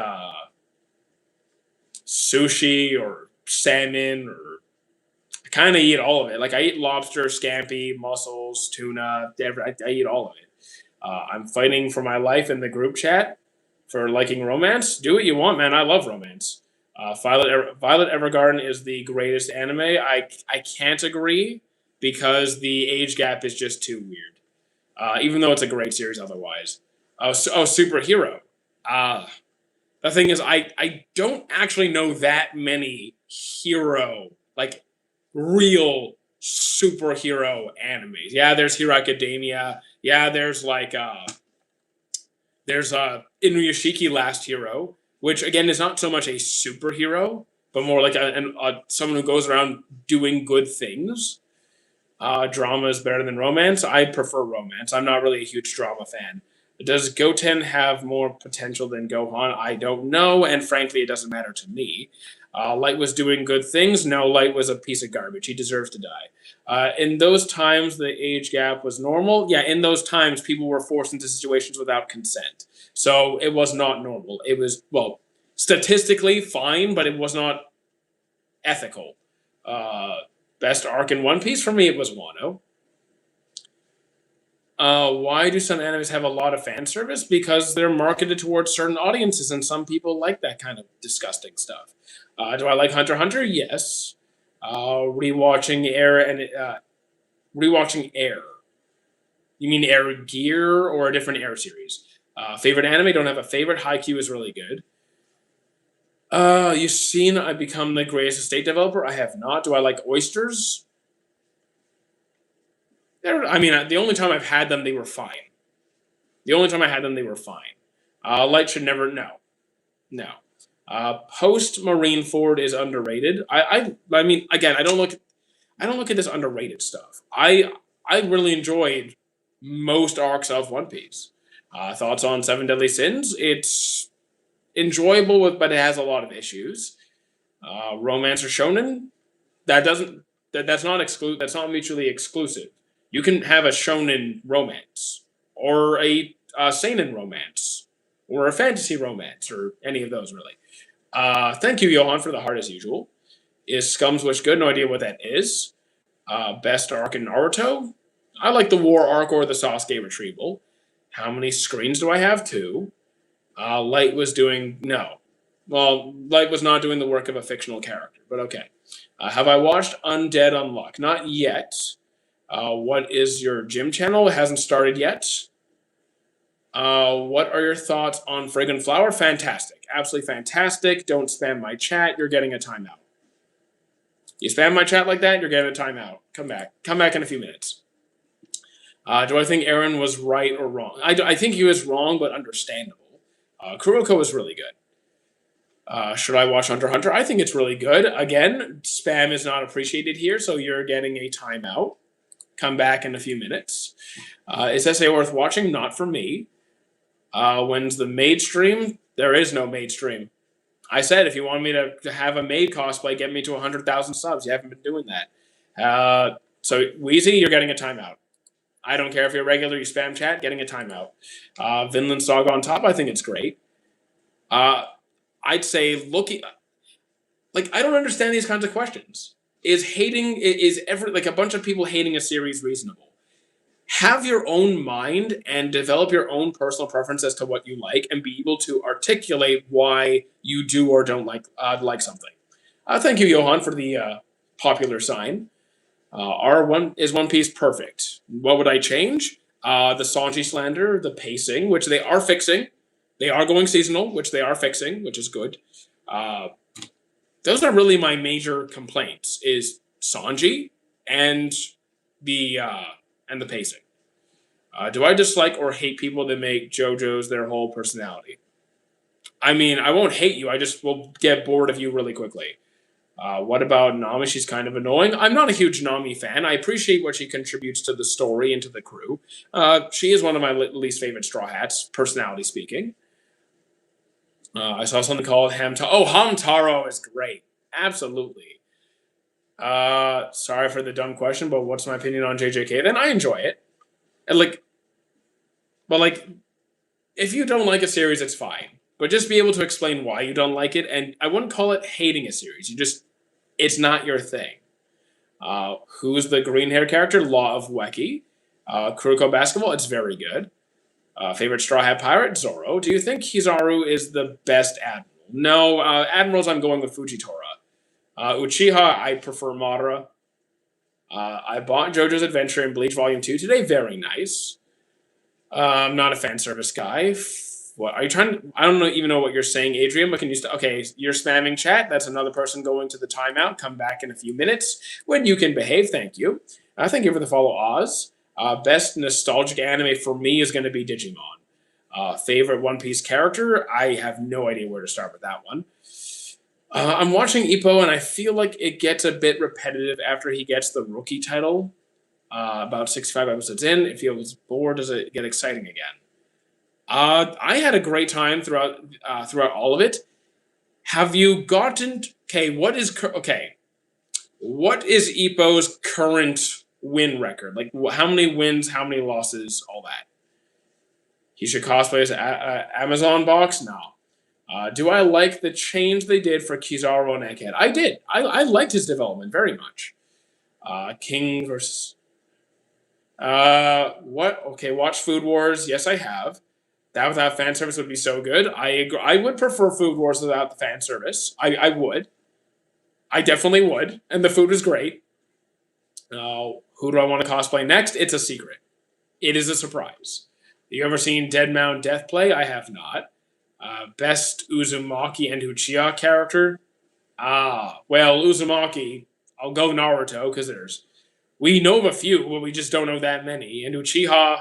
sushi or salmon, or I kind of eat all of it. Like I eat lobster, scampi, mussels, tuna. I eat all of it. I'm fighting for my life in the group chat for liking romance. Do what you want, man. I love romance. Violet Evergarden is the greatest anime. I can't agree because the age gap is just too weird. even though it's a great series otherwise. Superhero. Uh, the thing is, I don't actually know that many hero, like real superhero animes. Yeah, there's Hero Academia. Yeah, there's Inuyashiki Last Hero, which again is not so much a superhero, but more like someone who goes around doing good things. Drama is better than romance. I prefer romance. I'm not really a huge drama fan. Does Goten have more potential than Gohan? I don't know, and frankly, it doesn't matter to me. Light was doing good things. No, Light was a piece of garbage. He deserves to die. In those times, the age gap was normal. Yeah, in those times, people were forced into situations without consent. So it was not normal. It was, well, statistically fine, but it was not ethical. Uh, Best arc in One Piece for me, it was Wano. Why do some animes have a lot of fan service? Because they're marketed towards certain audiences, and some people like that kind of disgusting stuff. Do I like Hunter x Hunter? Yes. Rewatching rewatching Air. You mean Air Gear or a different Air series? Favorite anime? Don't have a favorite. Haikyuu is really good. You've seen I become the greatest estate developer? I have not. Do I like oysters? I mean, the only time I've had them, they were fine. The only time I had them, they were fine. Light should never. No, no. Post Marine Ford is underrated. I mean, again, I don't look at this underrated stuff. I really enjoyed most arcs of One Piece. Thoughts on Seven Deadly Sins? It's enjoyable, but it has a lot of issues. Romance or shonen? That doesn't that's not that's not mutually exclusive. You can have a shonen romance or a seinen romance or a fantasy romance or any of those really. Thank you, Johan, for the heart as usual. Is Scum's Wish good? No idea what that is. Best arc in Naruto? I like the war arc or the Sasuke retrieval. How many screens do I have? Two. Light was doing no. Well, Light was not doing the work of a fictional character, but okay. Have I watched Undead Unluck? Not yet. What is your gym channel? It hasn't started yet. What are your thoughts on Fragrant Flower? Fantastic. Absolutely fantastic. Don't spam my chat. You're getting a timeout. You spam my chat like that, you're getting a timeout. Come back. Come back in a few minutes. Do I think Aaron was right or wrong? I think he was wrong, but understandable. Kuroko was really good. Should I watch Hunter x Hunter? I think it's really good. Again, spam is not appreciated here, so you're getting a timeout. Come back in a few minutes. Is SA worth watching? Not for me. When's the maid stream? There is no maid stream. I said if you want me to have a maid cosplay, get me to 100,000 subs. You haven't been doing that. So Wheezy, you're getting a timeout. I don't care if you're regular, you spam chat, getting a timeout. Vinland Saga on top, I think it's great. I'd say looking like I don't understand these kinds of questions. Is ever like a bunch of people hating a series reasonable? Have your own mind and develop your own personal preference as to what you like, and be able to articulate why you do or don't like something. Thank you, Johan, for the popular sign. Is One Piece perfect? What would I change? The Sanji slander, the pacing, which they are fixing. They are going seasonal, which they are fixing, which is good. Uh, those are really my major complaints: is Sanji and the uh, and the pacing. Do I dislike or hate people that make JoJo's their whole personality? I mean, I won't hate you. I just will get bored of you really quickly. What about Nami? She's kind of annoying. I'm not a huge Nami fan. I appreciate what she contributes to the story and to the crew. She is one of my least favorite Straw Hats, personality speaking. I saw something called Hamtaro. Oh, Hamtaro is great. Absolutely. Sorry for the dumb question, but what's my opinion on JJK? Then I enjoy it. And but if you don't like a series, it's fine. But just be able to explain why you don't like it. And I wouldn't call it hating a series. It's not your thing. Who's the green hair character? Law of Weki. Kuroko Basketball, it's very good. Favorite Straw Hat Pirate? Zoro. Do you think Kizaru is the best Admiral? No, Admirals, I'm going with Fujitora. Uchiha, I prefer Madara. I bought JoJo's Adventure in Bleach Volume 2 today. Very nice. I'm not a fan service guy. What are you trying to? I don't know, even know what you're saying, Adrian. But can you? Okay, you're spamming chat. That's another person going to the timeout. Come back in a few minutes when you can behave. Thank you. Thank you for the follow, Oz. Best nostalgic anime for me is going to be Digimon. Favorite One Piece character? I have no idea where to start with that one. I'm watching Ippo, and I feel like it gets a bit repetitive after he gets the rookie title. About 65 episodes in, it feels bored. Does it get exciting again? I had a great time throughout all of it. Have you gotten okay? Okay? What is Ippo's current win record? Like, how many wins? How many losses? All that. He should cosplay as Amazon box. No. Do I like the change they did for Kizaru and Egghead? I did. I liked his development very much. King versus what? Okay, watch Food Wars. Yes, I have. That without fan service would be so good. I agree. I would prefer Food Wars without the fan service. I would. I definitely would. And the food is great. Who do I want to cosplay next? It's a secret. It is a surprise. You ever seen Dead Mount Death play? I have not. Best Uzumaki and Uchiha character? Well, Uzumaki, I'll go Naruto because we know of a few, but we just don't know that many. And Uchiha,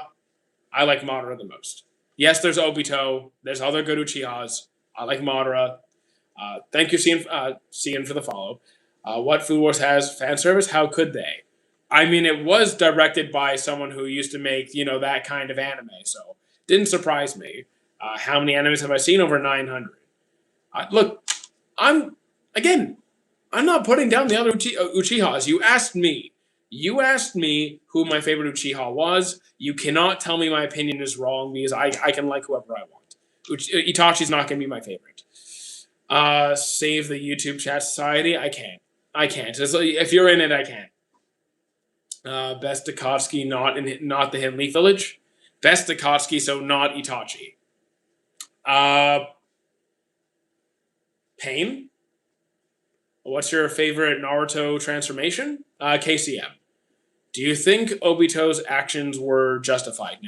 I like Madara the most. Yes, there's Obito. There's other good Uchihas. I like Madara. Thank you, Cian, for the follow. What Food Wars has fan service? How could they? I mean, it was directed by someone who used to make, that kind of anime, so didn't surprise me. How many animes have I seen? Over 900. Look, I'm, again, I'm not putting down the other Uchihas. You asked me. You asked me who my favorite Uchiha was. You cannot tell me my opinion is wrong because I can like whoever I want. Itachi's not going to be my favorite. Save the YouTube chat society. I can't. If you're in it, I can't. Best Akatsuki, not the Hidden Leaf Village. Best Akatsuki, so not Itachi. Pain. What's your favorite Naruto transformation? KCM. Do you think Obito's actions were justified?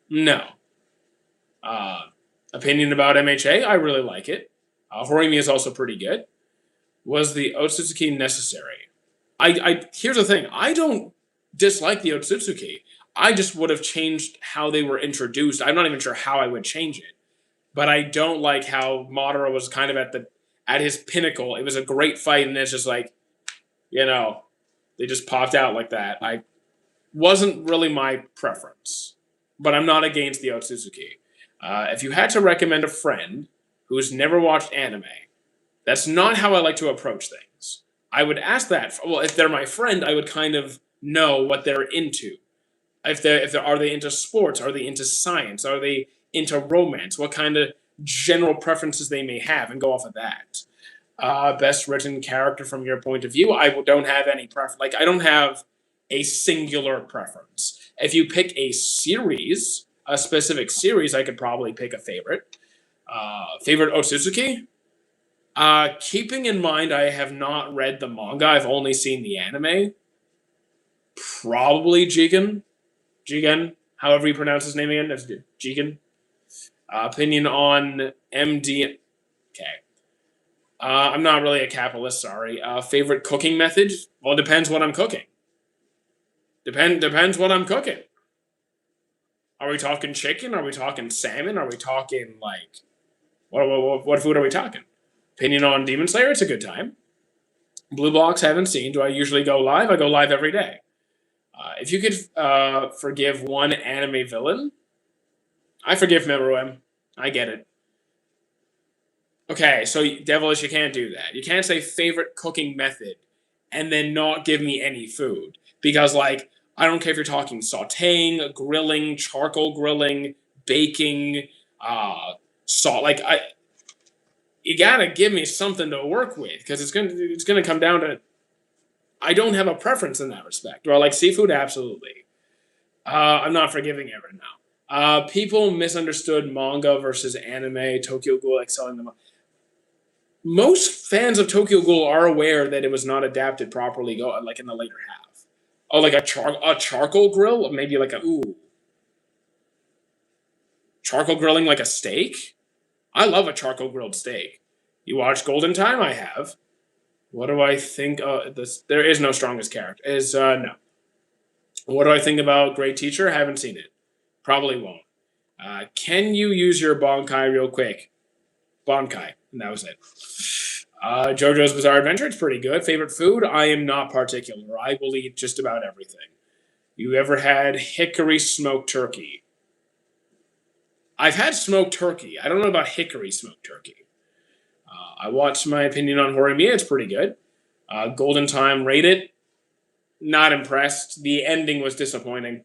No. Opinion about MHA? I really like it. Horimi is also pretty good. Was the Otsutsuki necessary? Here's the thing. I don't dislike the Otsutsuki. I just would have changed how they were introduced. I'm not even sure how I would change it. But I don't like how Madara was kind of at his pinnacle. It was a great fight, and it's just like, they just popped out like that. I wasn't really my preference. But I'm not against the Otsutsuki. If you had to recommend a friend who's never watched anime, that's not how I like to approach things. I would ask that. Well, if they're my friend, I would kind of know what they're into. Are they into sports? Are they into science? Are they into romance? What kind of general preferences they may have, and go off of that. Best written character from your point of view? I don't have any preference. Like, I don't have a singular preference. If you pick a specific series, I could probably pick a favorite. Favorite Otsutsuki? Keeping in mind I have not read the manga, I've only seen the anime. Probably Jigen. Jigen, however you pronounce his name again. That's Jigen. Opinion on MD. Okay. I'm not really a capitalist, sorry. Favorite cooking method? Well, it depends what I'm cooking. Depends what I'm cooking. Are we talking chicken? Are we talking salmon? Are we talking, like... What food are we talking? Opinion on Demon Slayer? It's a good time. Blue Box, haven't seen. Do I usually go live? I go live every day. If you could forgive one anime villain, I forgive Meruem. I get it. Okay, so Devilish, you can't do that. You can't say favorite cooking method and then not give me any food. Because, like, I don't care if you're talking sauteing, grilling, charcoal grilling, baking, salt. Like, you gotta give me something to work with, because it's gonna come down to, I don't have a preference in that respect. Do I like seafood? Absolutely. I'm not forgiving it right now. People misunderstood manga versus anime. Tokyo Ghoul excelling them. Most fans of Tokyo Ghoul are aware that it was not adapted properly, like in the later half. Oh, like a charcoal grill? Maybe like Charcoal grilling like a steak? I love a charcoal grilled steak. You watch Golden Time? I have. What do I think? This there is no strongest character. Is no. What do I think about Great Teacher? Haven't seen it. Probably won't. Can you use your Bonkai real quick? Bonkai, and that was it. JoJo's Bizarre Adventure. It's pretty good. Favorite food? I am not particular. I will eat just about everything. You ever had hickory smoked turkey? I've had smoked turkey. I don't know about hickory smoked turkey. I watched my opinion on Horimiya. It's pretty good. Golden Time rated. Not impressed. The ending was disappointing.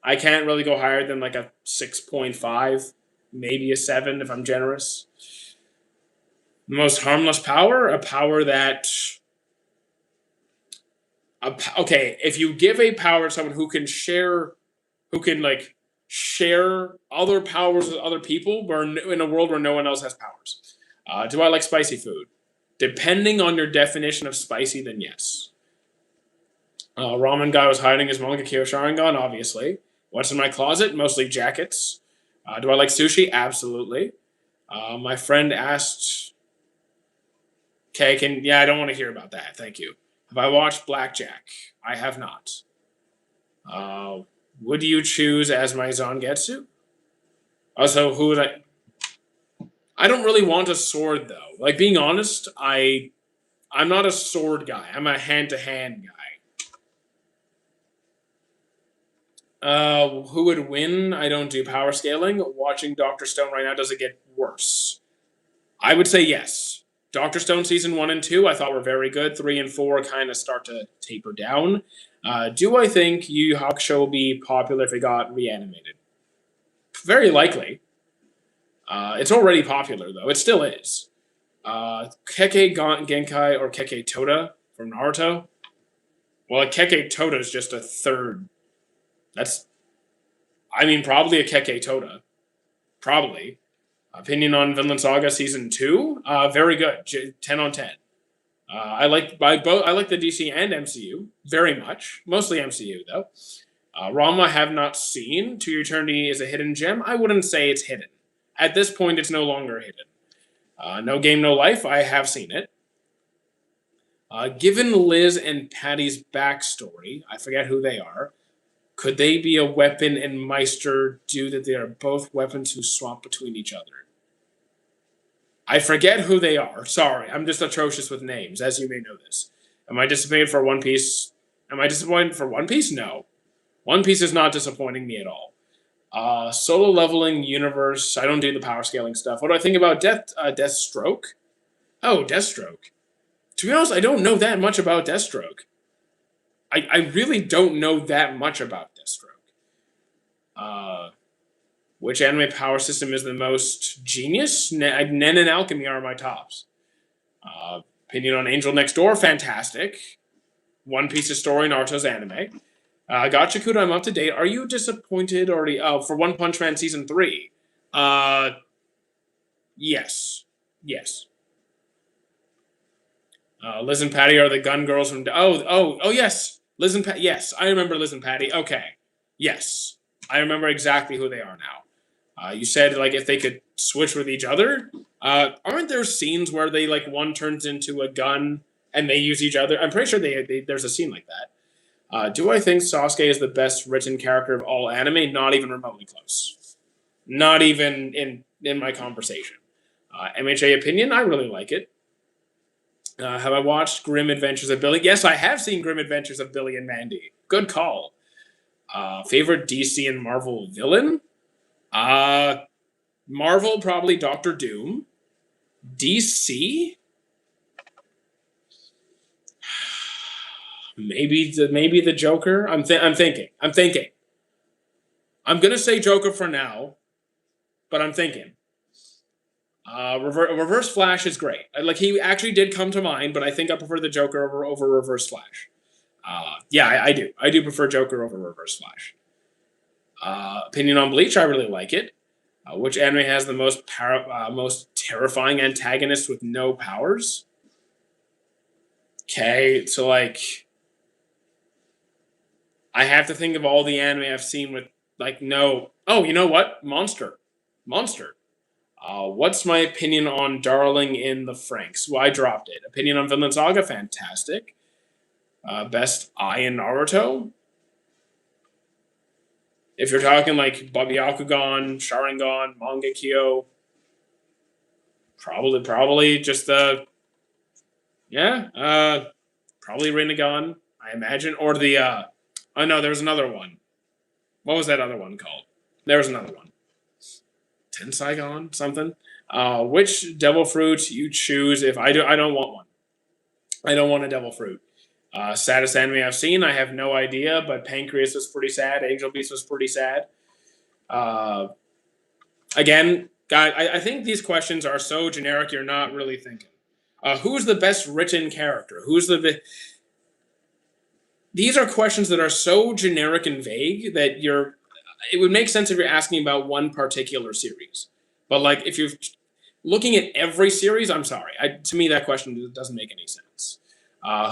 I can't really go higher than like a 6.5, maybe a 7 if I'm generous. Most harmless power? A power that. Okay, if you give a power to someone who can share, who can like share other powers with other people, where in a world where no one else has powers. Do I like spicy food? Depending on your definition of spicy, then yes. Ramen guy was hiding his Mangekyo Sharingan, obviously. What's in my closet? Mostly jackets. Do I like sushi? Absolutely. My friend asked. Okay, I don't want to hear about that. Thank you. Have I watched Blackjack? I have not. Would you choose as my Zangetsu? Also, who would I? I don't really want a sword though. Like being honest, I'm not a sword guy. I'm a hand to hand guy. Who would win? I don't do power scaling. Watching Doctor Stone right now, does it get worse? I would say yes. Doctor Stone season 1 and 2 I thought were very good. 3 and 4 kind of start to taper down. Do I think Yu Yu Hakusho will be popular if it got reanimated? Very likely. It's already popular though. It still is. Keke Genkai or Keke Toda from Naruto. Well, a Keke Toda is just a third. Probably a Keke Toda. Probably. Opinion on Vinland Saga season 2? Very good. 10 on 10. I like the DC and MCU very much. Mostly MCU though. Rama I have not seen. To Your Eternity is a hidden gem. I wouldn't say it's hidden. At this point, it's no longer hidden. No Game, No Life. I have seen it. Given Liz and Patty's backstory, I forget who they are. Could they be a weapon and Meister due that they are both weapons who swap between each other? I forget who they are. Sorry, I'm just atrocious with names, as you may know this. Am I disappointed for One Piece? Am I disappointed for One Piece? No. One Piece is not disappointing me at all. Solo leveling universe. I don't do the power scaling stuff. What do I think about Deathstroke? Oh, Deathstroke. To be honest, I don't know that much about Deathstroke. I really don't know that much about Deathstroke. Which anime power system is the most genius? Nen and Alchemy are my tops. Opinion on Angel Next Door, fantastic. One Piece's story, Naruto's anime. Gachakudo, I'm up to date. Are you disappointed already? Oh, for One Punch Man season 3? Yes. Yes. Liz and Patty are the gun girls from. Oh, yes. Liz and Patty. Yes, I remember Liz and Patty. Okay. Yes, I remember exactly who they are now. You said like if they could switch with each other. Aren't there scenes where they like one turns into a gun and they use each other? I'm pretty sure there's a scene like that. Do I think Sasuke is the best written character of all anime? Not even remotely close. Not even in my conversation. MHA opinion, I really like it. Have I watched Grim Adventures of Billy? Yes, I have seen Grim Adventures of Billy and Mandy. Good call. Favorite DC and Marvel villain? Marvel, probably Doctor Doom. DC? Maybe the Joker. I'm thinking. I'm gonna say Joker for now, but I'm thinking. Reverse Flash is great. Like he actually did come to mind, but I think I prefer the Joker over Reverse Flash. I do. I do prefer Joker over Reverse Flash. Opinion on Bleach, I really like it. Which anime has the most terrifying antagonist with no powers? Okay, so like, I have to think of all the anime I've seen with like no. Oh, you know what? Monster. Monster. What's my opinion on Darling in the Franxx? Well, I dropped it. Opinion on Vinland Saga? Fantastic. Best eye in Naruto? If you're talking like Byakugan, Sharingan, Mangekyo, probably just yeah, probably Rinnegan, I imagine, or the oh no, there was another one. What was that other one called? There was another one. Tensaigon something. Which devil fruit you choose? If I do, I don't want one. I don't want a devil fruit. Saddest anime I've seen, I have no idea, but Pancreas was pretty sad. Angel Beast was pretty sad. Uh, Again, guy, I think these questions are so generic. You're not really thinking. Who's the best written character? These are questions that are so generic and vague that you're. It would make sense if you're asking about one particular series, but like if you're looking at every series, I'm sorry. To me, that question doesn't make any sense.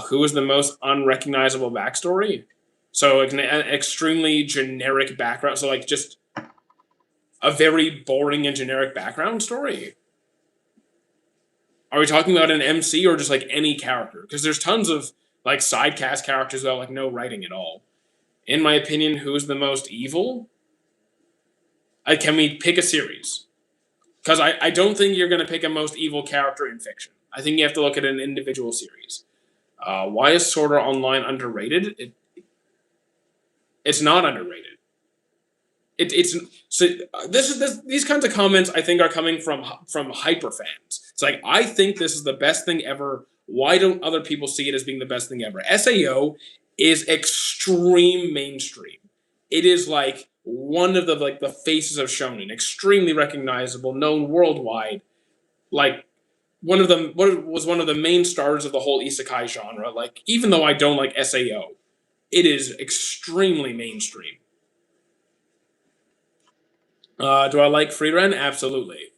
Who is the most unrecognizable backstory? So like an extremely generic background. So like just a very boring and generic background story. Are we talking about an MC or just like any character? Because there's tons of like side cast characters without like no writing at all. In my opinion, who's the most evil? Can we pick a series? Because I don't think you're going to pick a most evil character in fiction. I think you have to look at an individual series. Why is Sword Art Online underrated? It's not underrated. It's so these kinds of comments I think are coming from hyper fans. It's like I think this is the best thing ever. Why don't other people see it as being the best thing ever? SAO is extreme mainstream. It is like one of the faces of shonen, extremely recognizable, known worldwide. Like what was one of the main stars of the whole isekai genre. Like even though I don't like SAO, it is extremely mainstream. Do I like Free Ren? Absolutely.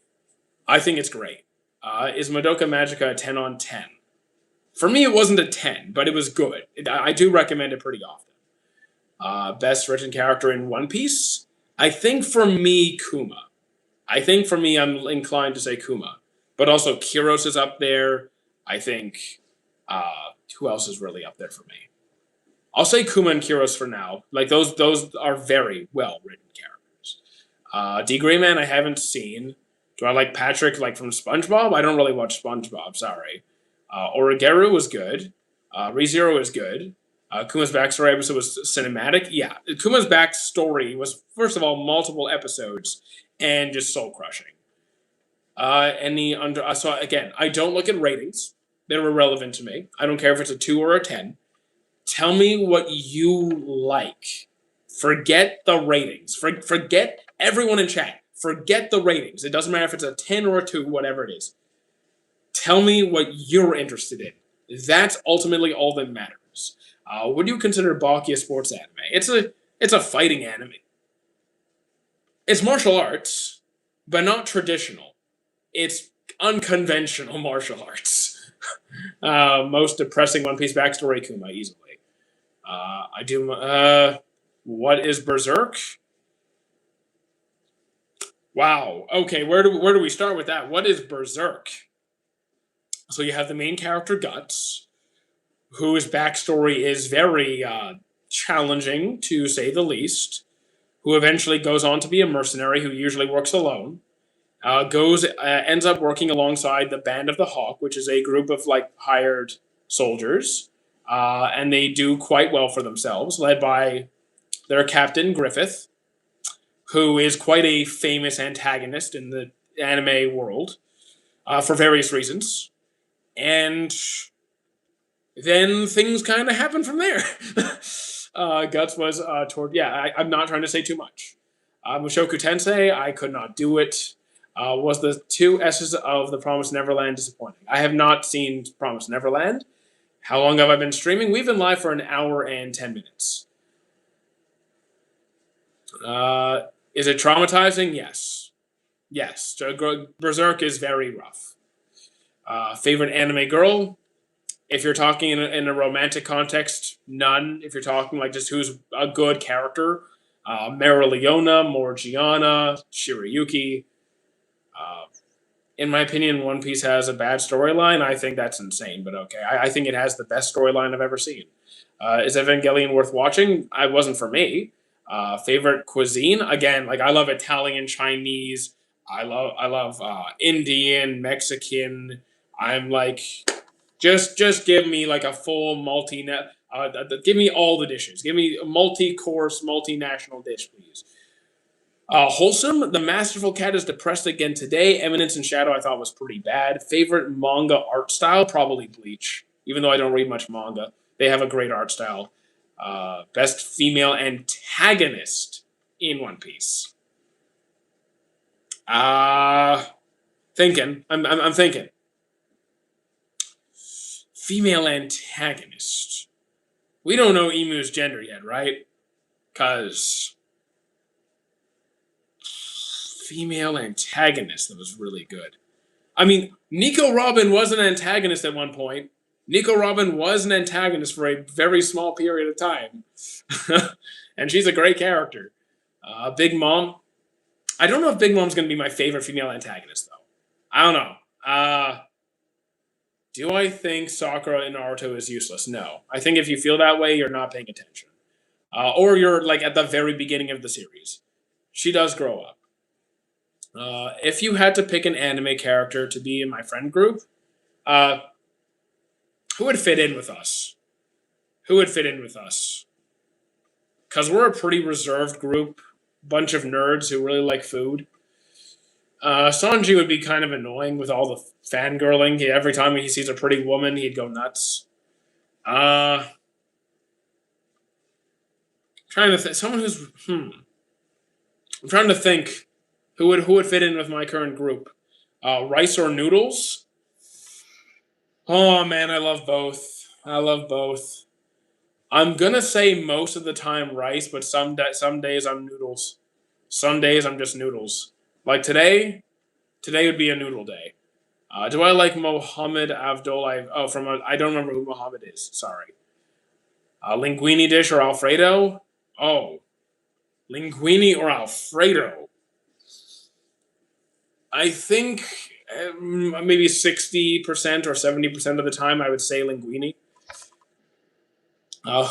I think it's great. Is Madoka Magica a 10 on 10? For me, it wasn't a 10, but it was good. I do recommend it pretty often. Best written character in One Piece? I think for me, Kuma. I think for me, I'm inclined to say Kuma. But also, Kiros is up there. I think. Who else is really up there for me? I'll say Kuma and Kiros for now. Like, those are very well written characters. D Gray Man, I haven't seen. Do I like Patrick like from SpongeBob? I don't really watch SpongeBob. Sorry. Origeru was good. ReZero is good. Kuma's backstory episode was cinematic. Yeah, Kuma's backstory was first of all multiple episodes and just soul crushing. Any under so again, I don't look at ratings. They're irrelevant to me. I don't care if it's a 2 or a 10. Tell me what you like. Forget the ratings. Forget everyone in chat. Forget the ratings. It doesn't matter if it's a 10 or a 2, whatever it is. Tell me what you're interested in. That's ultimately all that matters. Would you consider Baki a sports anime? It's a fighting anime. It's martial arts, but not traditional. It's unconventional martial arts. Most depressing One Piece backstory, Kuma, easily. I do. What is Berserk? Wow. Okay, where do we start with that? What is Berserk? So you have the main character Guts, whose backstory is very challenging to say the least. Who eventually goes on to be a mercenary who usually works alone. Ends up working alongside the Band of the Hawk, which is a group of like hired soldiers, and they do quite well for themselves, led by their captain Griffith, who is quite a famous antagonist in the anime world for various reasons, and then things kind of happen from there. Guts was toward. Yeah, I'm not trying to say too much. Mushoku Tensei, I could not do it. Was the 2 S's of The Promised Neverland disappointing? I have not seen Promised Neverland. How long have I been streaming? We've been live for an hour and 10 minutes. Is it traumatizing? Yes. Yes. Berserk is very rough. Favorite anime girl? If you're talking in a romantic context, none. If you're talking like just who's a good character, Mereoleona, Morgiana, Shirayuki. Uh, in my opinion, One Piece has a bad storyline. I think that's insane, but okay. I think it has the best storyline I've ever seen. Is Evangelion worth watching? It wasn't for me. Favorite cuisine? Again, like I love Italian, Chinese. I love Indian, Mexican. I'm like, just give me like a full multi-net. Give me all the dishes. Give me a multi-course, multinational dish, please. Wholesome. The Masterful Cat is depressed again today. Eminence and Shadow I thought was pretty bad. Favorite manga art style? Probably Bleach. Even though I don't read much manga, they have a great art style. Best female antagonist in One Piece. Uh thinking. I'm thinking. Female antagonist. We don't know Emu's gender yet, right? Cause female antagonist that was really good. I mean, Nico Robin was an antagonist at one point. Nico Robin was an antagonist for a very small period of time. And she's a great character. Big Mom. I don't know if Big Mom's going to be my favorite female antagonist, though. I don't know. Do I think Sakura in Naruto is useless? No. I think if you feel that way, you're not paying attention. Or you're like at the very beginning of the series. She does grow up. If you had to pick an anime character to be in my friend group, uh, who would fit in with us? Who would fit in with us? Because we're a pretty reserved group, bunch of nerds who really like food. Sanji would be kind of annoying with all the fangirling. Every time he sees a pretty woman, he'd go nuts. Uh, trying to think, someone who's I'm trying to think who would fit in with my current group. Rice or noodles? Oh man, I love both. I love both. I'm gonna say most of the time rice, but some days I'm noodles. Some days I'm just noodles. Like today would be a noodle day. Do I like Mohammed Abdul? I don't remember who Mohammed is. Sorry. Linguine dish or Alfredo? Oh, linguine or Alfredo? I think maybe 60% or 70% of the time I would say linguine.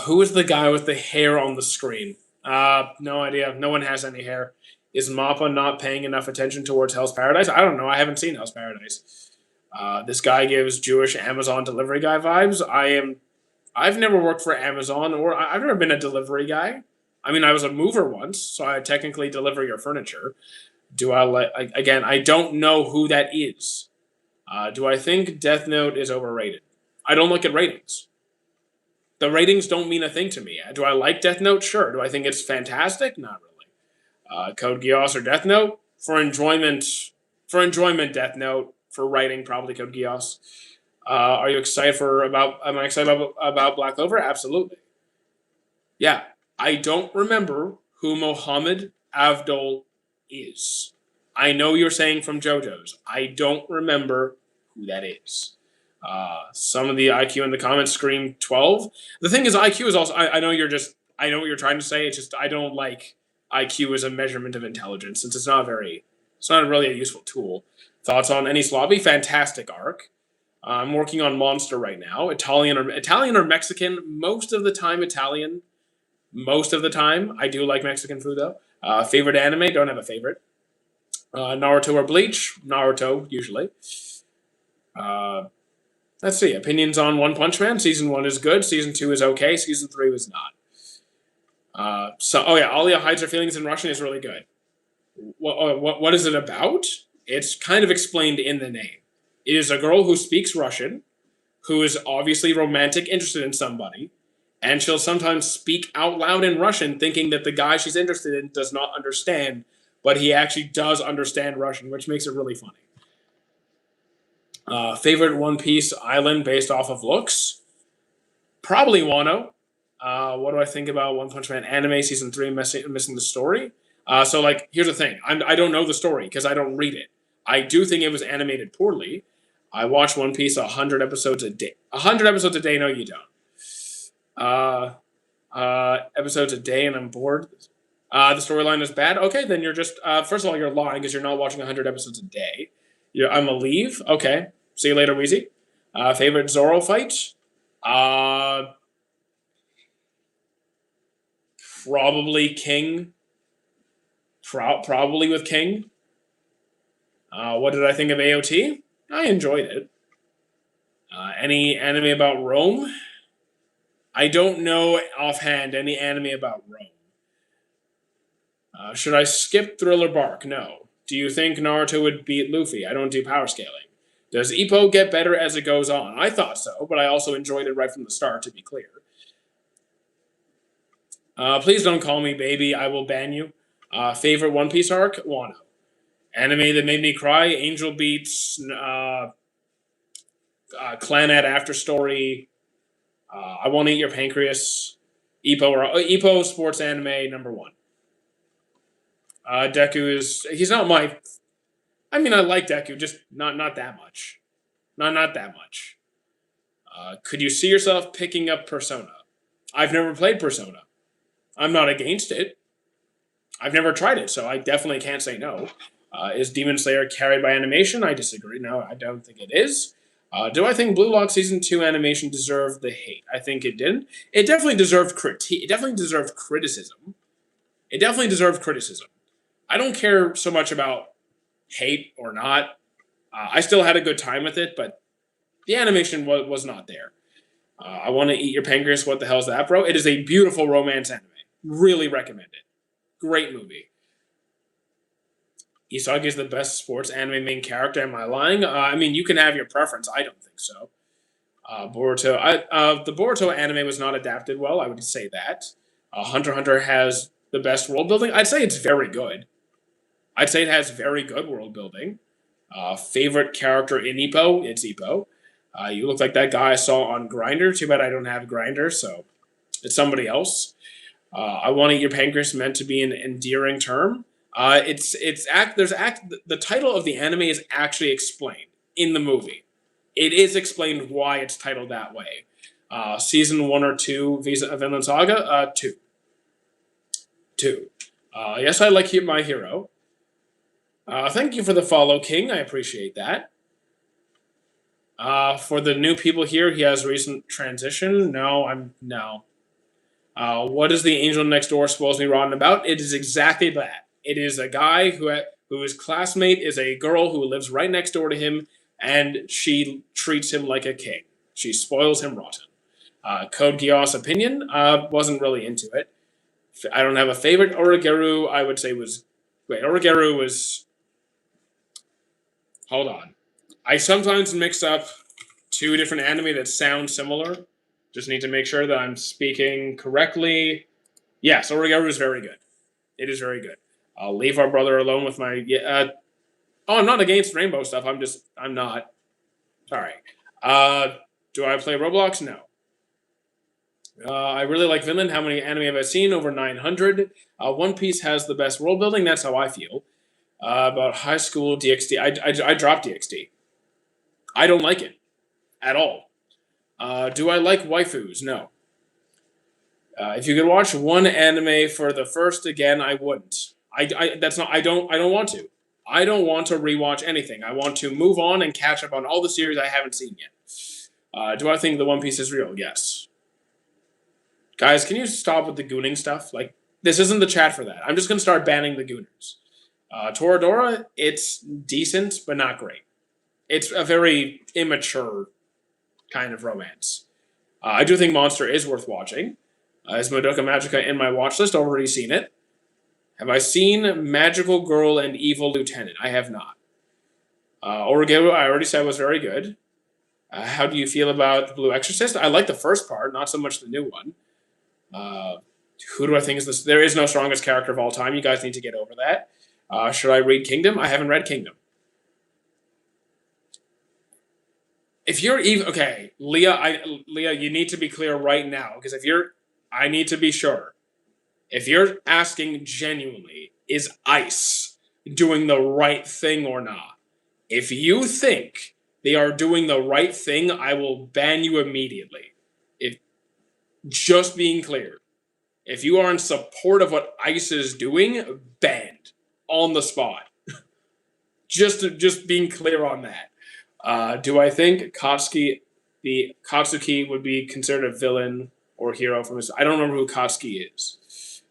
Who is the guy with the hair on the screen? No idea. No one has any hair. Is Mappa not paying enough attention towards Hell's Paradise? I don't know. I haven't seen Hell's Paradise. This guy gives Jewish Amazon delivery guy vibes. I've never worked for Amazon, or I've never been a delivery guy. I mean, I was a mover once, so I technically deliver your furniture. Do I like again? I don't know who that is. Do I think Death Note is overrated? I don't look at ratings. The ratings don't mean a thing to me. Do I like Death Note? Sure. Do I think it's fantastic? Not really. Code Geass or Death Note for enjoyment. For enjoyment, Death Note. For writing, probably Code Geass. Are you excited for about? Am I excited about Black Clover? Absolutely. Yeah, I don't remember who Mohammed Avdol is. I know you're saying from JoJo's. I don't remember who that is. Some of the IQ in the comments scream 12. The thing is, IQ is also. I know you're just. I know what you're trying to say. It's just I don't like IQ as a measurement of intelligence since it's not very. It's not really a useful tool. Thoughts on any Lobby? Fantastic arc. I'm working on Monster right now. Italian or Mexican? Most of the time, Italian. Most of the time, I do like Mexican food though. Favorite anime? Don't have a favorite. Naruto or Bleach? Naruto usually. Uh, let's see. Opinions on One Punch Man. Season 1 is good. Season 2 is okay. Season 3 was not. Oh yeah, Alia hides her feelings in Russian is really good. What is it about? It's kind of explained in the name. It is a girl who speaks Russian, who is obviously romantic, interested in somebody, and she'll sometimes speak out loud in Russian, thinking that the guy she's interested in does not understand, but he actually does understand Russian, which makes it really funny. Favorite One Piece island based off of looks? Probably Wano. What do I think about One Punch Man anime season 3 missing the story? So, like, here's the thing. I don't know the story because I don't read it. I do think it was animated poorly. I watch One Piece 100 episodes a day. 100 episodes a day? No, you don't. Episodes a day and I'm bored. The storyline is bad. Okay, then you're just first of all you're lying because you're not watching 100 episodes a day. I'm a leave. Okay, see you later, Wheezy. Favorite Zoro fight? Uh, Probably King. Probably with King. What did I think of AOT? I enjoyed it. Any anime about Rome? I don't know offhand any anime about Rome. Should I skip Thriller Bark? No. Do you think Naruto would beat Luffy? I don't do power scaling. Does Ippo get better as it goes on? I thought so, but I also enjoyed it right from the start, to be clear. Please don't call me baby. I will ban you. Favorite One Piece arc? Wano. Anime that made me cry? Angel Beats, Clanad After Story. I Want to Eat Your Pancreas. Ippo sports anime number one. Deku he's not my. I mean, I like Deku, just not that much. Not that much. Could you see yourself picking up Persona? I've never played Persona. I'm not against it. I've never tried it, so I definitely can't say no. Is Demon Slayer carried by animation? I disagree. No, I don't think it is. Do I think Blue Lock Season 2 animation deserved the hate? I think it didn't. It definitely deserved critique. It definitely deserved criticism. It definitely deserved criticism. I don't care so much about hate or not. I still had a good time with it, but the animation was not there. I Want to Eat Your Pancreas. What the hell is that, bro? It is a beautiful romance anime. Really recommend it. Great movie. Isagi is the best sports anime main character. Am I lying? I mean, you can have your preference. I don't think so. Boruto. The Boruto anime was not adapted well. I would say that. Hunter x Hunter has the best world building. I'd say it's very good. I'd say it has very good world building. Favorite character in Ippo? It's Ippo. You look like that guy I saw on Grinder. Too bad I don't have Grinder, so it's somebody else. I Want to Eat Your Pancreas meant to be an endearing term. The title of the anime is actually explained in the movie. It is explained why it's titled that way. Season 1 or 2, Visa of Vinland Saga, 2. 2. Yes, I like My Hero. Thank you for the follow, King. I appreciate that. For the new people here, he has recent transition. No. What is the angel next door supposed to be rotten about? It is exactly that. It is a guy whose classmate is a girl who lives right next door to him, and she treats him like a king. She spoils him rotten. Code Geass opinion, wasn't really into it. I don't have a favorite. Origeru, I would say was... Wait, Origeru was... Hold on. I sometimes mix up two different anime that sound similar. Just need to make sure that I'm speaking correctly. Yes, Origeru is very good. It is very good. I'll leave our brother alone with my... I'm not against rainbow stuff. I'm not. Sorry. Do I play Roblox? No. I really like Vinland. How many anime have I seen? Over 900. One Piece has the best world building. That's how I feel. About high school DxD. I dropped DxD. I don't like it. At all. Do I like waifus? No. If you could watch one anime for the first again, I wouldn't. I don't want to. I don't want to rewatch anything. I want to move on and catch up on all the series I haven't seen yet. Do I think the One Piece is real? Yes. Guys, can you stop with the gooning stuff? Like, this isn't the chat for that. I'm just going to start banning the gooners. Toradora, it's decent, but not great. It's a very immature kind of romance. I do think Monster is worth watching. Is Madoka Magica in my watch list? Already seen it. Have I seen Magical Girl and Evil Lieutenant? I have not. Origeru, I already said was very good. How do you feel about Blue Exorcist? I like the first part, not so much the new one. Who do I think is this? There is no strongest character of all time. You guys need to get over that. Should I read Kingdom? I haven't read Kingdom. If you're even okay, Leah, you need to be clear right now because I need to be sure. If you're asking genuinely, is ICE doing the right thing or not? If you think they are doing the right thing, I will ban you immediately. Just being clear. If you are in support of what ICE is doing, banned on the spot. Just being clear on that. Do I think Katsuki would be considered a villain or hero from his? I don't remember who Katsuki is.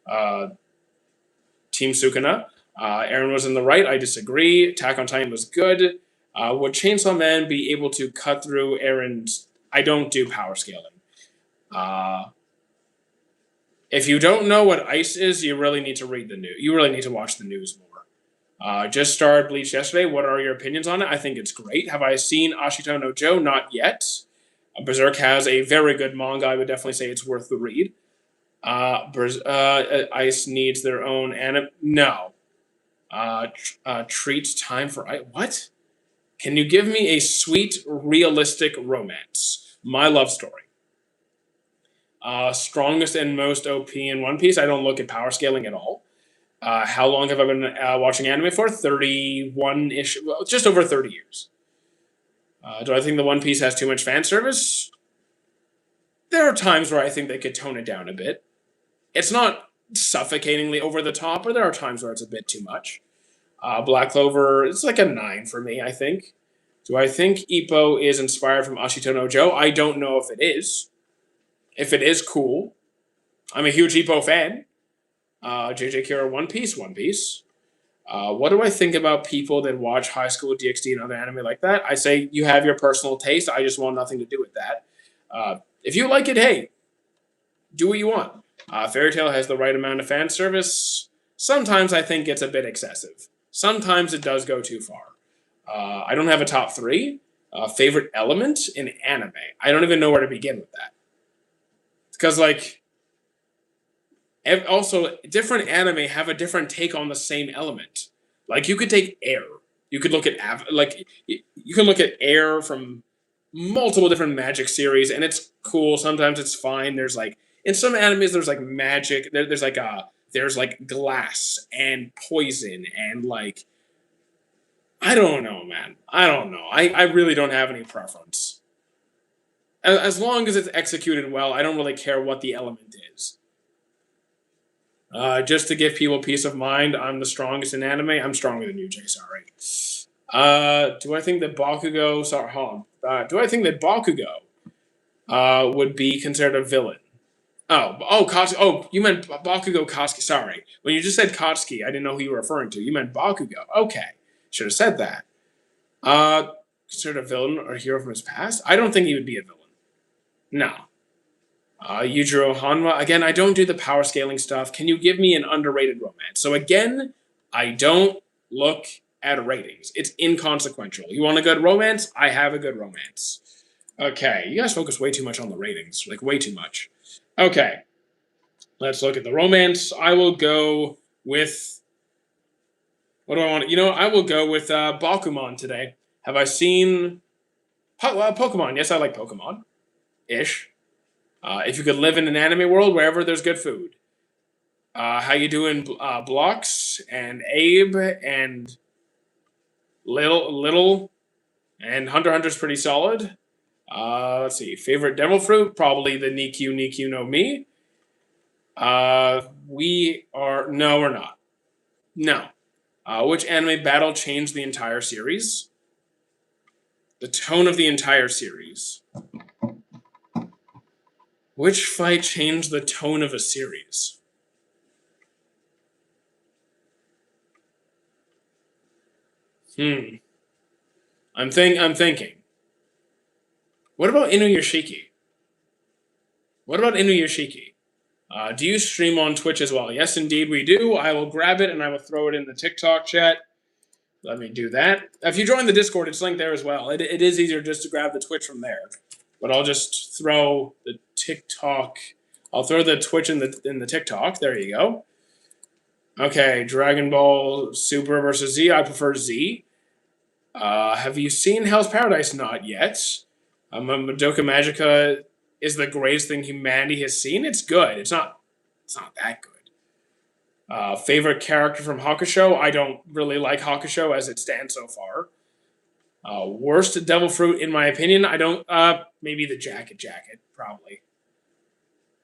Team Sukuna. Aaron was in the right. I disagree. Attack on Titan was good. Would Chainsaw Man be able to cut through Aaron's? I don't do power scaling. If you don't know what ice is, you really need to read the news. You really need to watch the news more. Just started Bleach yesterday. What are your opinions on it? I think it's great. Have I seen Ashito no Joe? Not yet. Berserk has a very good manga. I would definitely say it's worth the read. Ice needs their own anime. No. Treat time for ice. What? Can you give me a sweet, realistic romance? My love story. Strongest and most OP in One Piece. I don't look at power scaling at all. How long have I been watching anime for? 31-ish, well, just over 30 years. Do I think the One Piece has too much fan service? There are times where I think they could tone it down a bit. It's not suffocatingly over the top, but there are times where it's a bit too much. Black Clover, it's like a 9 for me, I think. Do I think Ippo is inspired from Ashito no Joe? I don't know if it is. If it is, cool. I'm a huge Ippo fan. JJ Kira, One Piece. What do I think about people that watch High School DxD and other anime like that? I say you have your personal taste. I just want nothing to do with that. If you like it, hey, do what you want. Fairy Tail has the right amount of fan service. Sometimes I think it's a bit excessive. Sometimes it does go too far. I don't have a top 3. Favorite element in anime. I don't even know where to begin with that. Because, like, also, different anime have a different take on the same element. Like, you could take air. You could look at you can look at air from multiple different magic series, and it's cool. Sometimes it's fine. There's like in some animes, there's like magic. There's like glass and poison and like I don't know, man. I don't know. I really don't have any preference. As long as it's executed well, I don't really care what the element is. Just to give people peace of mind, I'm the strongest in anime. I'm stronger than you, Jay. Sorry. Do I think that Bakugo? Sorry, hold on. Do I think that Bakugo would be considered a villain? Katsuki. Oh, you meant Bakugo Katsuki. Sorry. When you just said Katsuki, I didn't know who you were referring to. You meant Bakugo. Okay. Should have said that. Considered a villain or a hero from his past? I don't think he would be a villain. No. Yujiro Hanma. Again, I don't do the power scaling stuff. Can you give me an underrated romance? So again, I don't look at ratings. It's inconsequential. You want a good romance? I have a good romance. Okay, you guys focus way too much on the ratings. Like, way too much. Okay. Let's look at the romance. I will go with... What do I want? I will go with Bakuman today. Have I seen... Pokemon. Yes, I like Pokemon. Ish. If you could live in an anime world wherever there's good food. How you doing, Blocks and Abe and Little and Hunter x Hunter's pretty solid. Let's see. Favorite devil fruit? Probably the Nikyu no Mi. No, we're not. No. Which anime battle changed the entire series? The tone of the entire series. Which fight changed the tone of a series? I'm thinking. What about Inuyashiki? Do you stream on Twitch as well? Yes, indeed, we do. I will grab it and I will throw it in the TikTok chat. Let me do that. If you join the Discord, it's linked there as well. It is easier just to grab the Twitch from there. But I'll just throw the TikTok. I'll throw the Twitch in the TikTok. There you go. Okay, Dragon Ball Super versus Z. I prefer Z. Have you seen Hell's Paradise? Not yet. Madoka Magica is the greatest thing humanity has seen. It's good. It's not that good. Favorite character from Hakusho? I don't really like Hakusho as it stands so far. Worst devil fruit, in my opinion, I don't. Maybe the jacket, probably.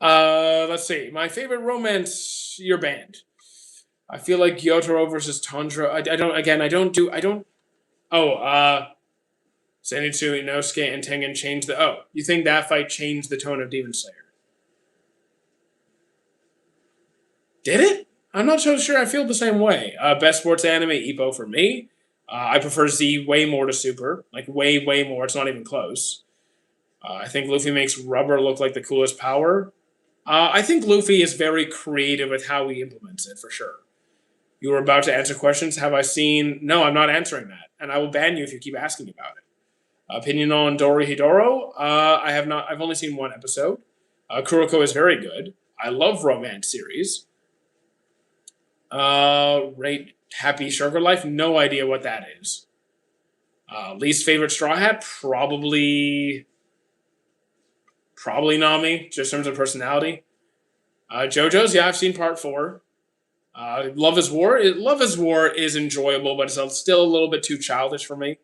Let's see. My favorite romance. You're banned. I feel like Gyotaro versus Tanjiro. I don't. Again, I don't do. I don't. Oh, Zenitsu, Inosuke, and Tengen changed the. Oh, you think that fight changed the tone of Demon Slayer? Did it? I'm not so sure. I feel the same way. Best sports anime, Ippo for me. I prefer Z way more to Super. Like, way, way more. It's not even close. I think Luffy makes rubber look like the coolest power. I think Luffy is very creative with how he implements it, for sure. You were about to answer questions. Have I seen? No, I'm not answering that. And I will ban you if you keep asking about it. Opinion on Dori Hidoro? I have not. I've only seen one episode. Kuroko is very good. I love romance series. Rate Happy Sugar Life? No idea what that is. Least favorite Straw Hat? Probably Nami, just in terms of personality. JoJo's, yeah, I've seen part 4. Love is War. Love is War is enjoyable, but it's still a little bit too childish for me.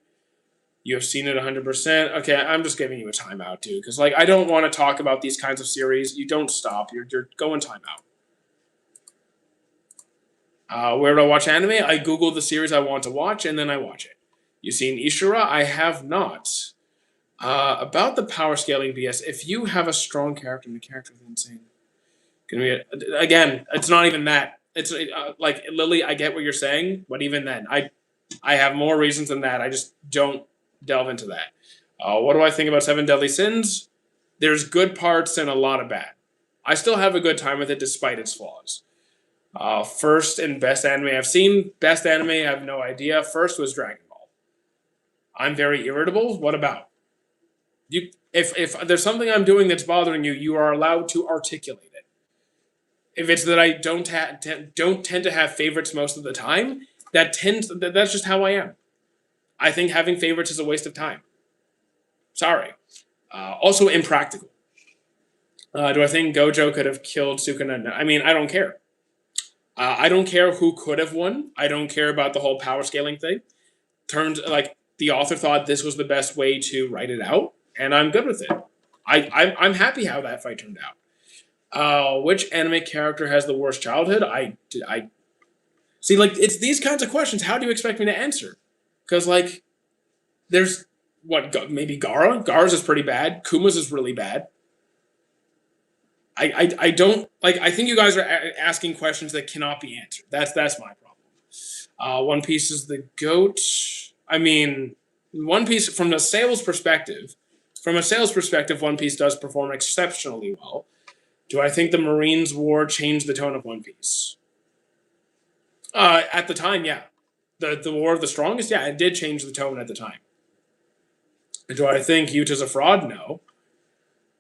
You have seen it 100%. Okay, I'm just giving you a timeout, too, because like I don't want to talk about these kinds of series. You don't stop. You're going timeout. Where do I watch anime? I Google the series I want to watch, and then I watch it. You seen Ishura? I have not. About the power scaling BS, if you have a strong character and the character is insane, again, it's not even that. It's like Lily. I get what you're saying, but even then, I have more reasons than that. I just don't delve into that. What do I think about Seven Deadly Sins? There's good parts and a lot of bad. I still have a good time with it despite its flaws. First and best anime I've seen. Best anime, I have no idea. First was Dragon Ball. I'm very irritable. What about? If there's something I'm doing that's bothering you, you are allowed to articulate it. If it's that I don't tend to have favorites most of the time, that's just how I am. I think having favorites is a waste of time. Sorry. Also impractical. Do I think Gojo could have killed Sukuna? No. I mean, I don't care. I don't care who could have won. I don't care about the whole power scaling thing. Turns like the author thought this was the best way to write it out, and I'm good with it. I'm happy how that fight turned out. Which anime character has the worst childhood? I see. Like it's these kinds of questions. How do you expect me to answer? Because like, there's maybe Gara. Gara's is pretty bad. Kuma's is really bad. I don't like. I think you guys are asking questions that cannot be answered. That's my problem. One Piece is the goat. I mean, One Piece from a sales perspective. From a sales perspective, One Piece does perform exceptionally well. Do I think the Marines' War changed the tone of One Piece? At the time, yeah. The War of the Strongest, yeah, it did change the tone at the time. Do I think Yuta's a fraud? No.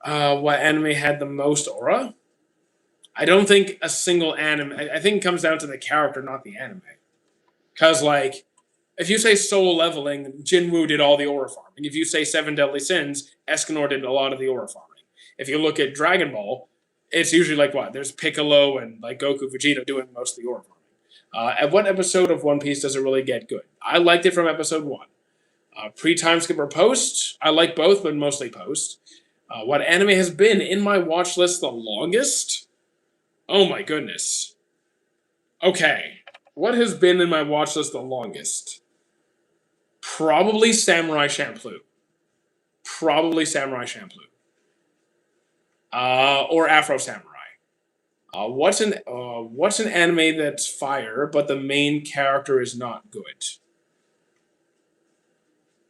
What anime had the most aura? I don't think a single anime. I think it comes down to the character, not the anime. Because, like, if you say Soul Leveling, Jinwoo did all the aura farming. If you say Seven Deadly Sins, Escanor did a lot of the aura farming. If you look at Dragon Ball, it's usually like what? There's Piccolo and like Goku, Vegeta doing most of the aura farming. At what episode of One Piece does it really get good? I liked it from episode 1. Pre-time skip or post? I like both, but mostly post. What anime has been in my watch list the longest? Oh my goodness. Okay. What has been in my watch list the longest? Probably Samurai Champloo. Probably Samurai Champloo. Or Afro Samurai. What's an anime that's fire, but the main character is not good?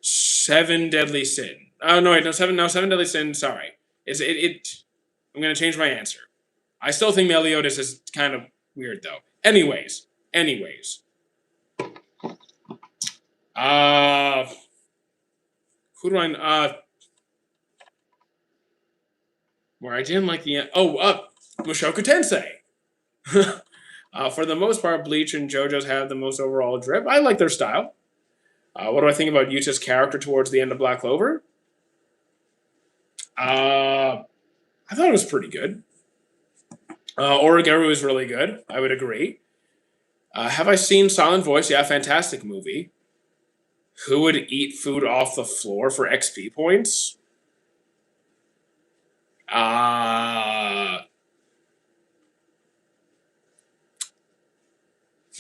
Seven Deadly Sin. Oh no, wait, no Seven Deadly Sin. Sorry, I'm gonna change my answer. I still think Meliodas is kind of weird though. Anyways, uh, who do I? Where I didn't like the Mushoku Tensei. For the most part, Bleach and JoJo's have the most overall drip. I like their style. What do I think about Yuta's character towards the end of Black Clover? I thought it was pretty good. Origaru is really good. I would agree. Have I seen Silent Voice? Yeah, fantastic movie. Who would eat food off the floor for XP points?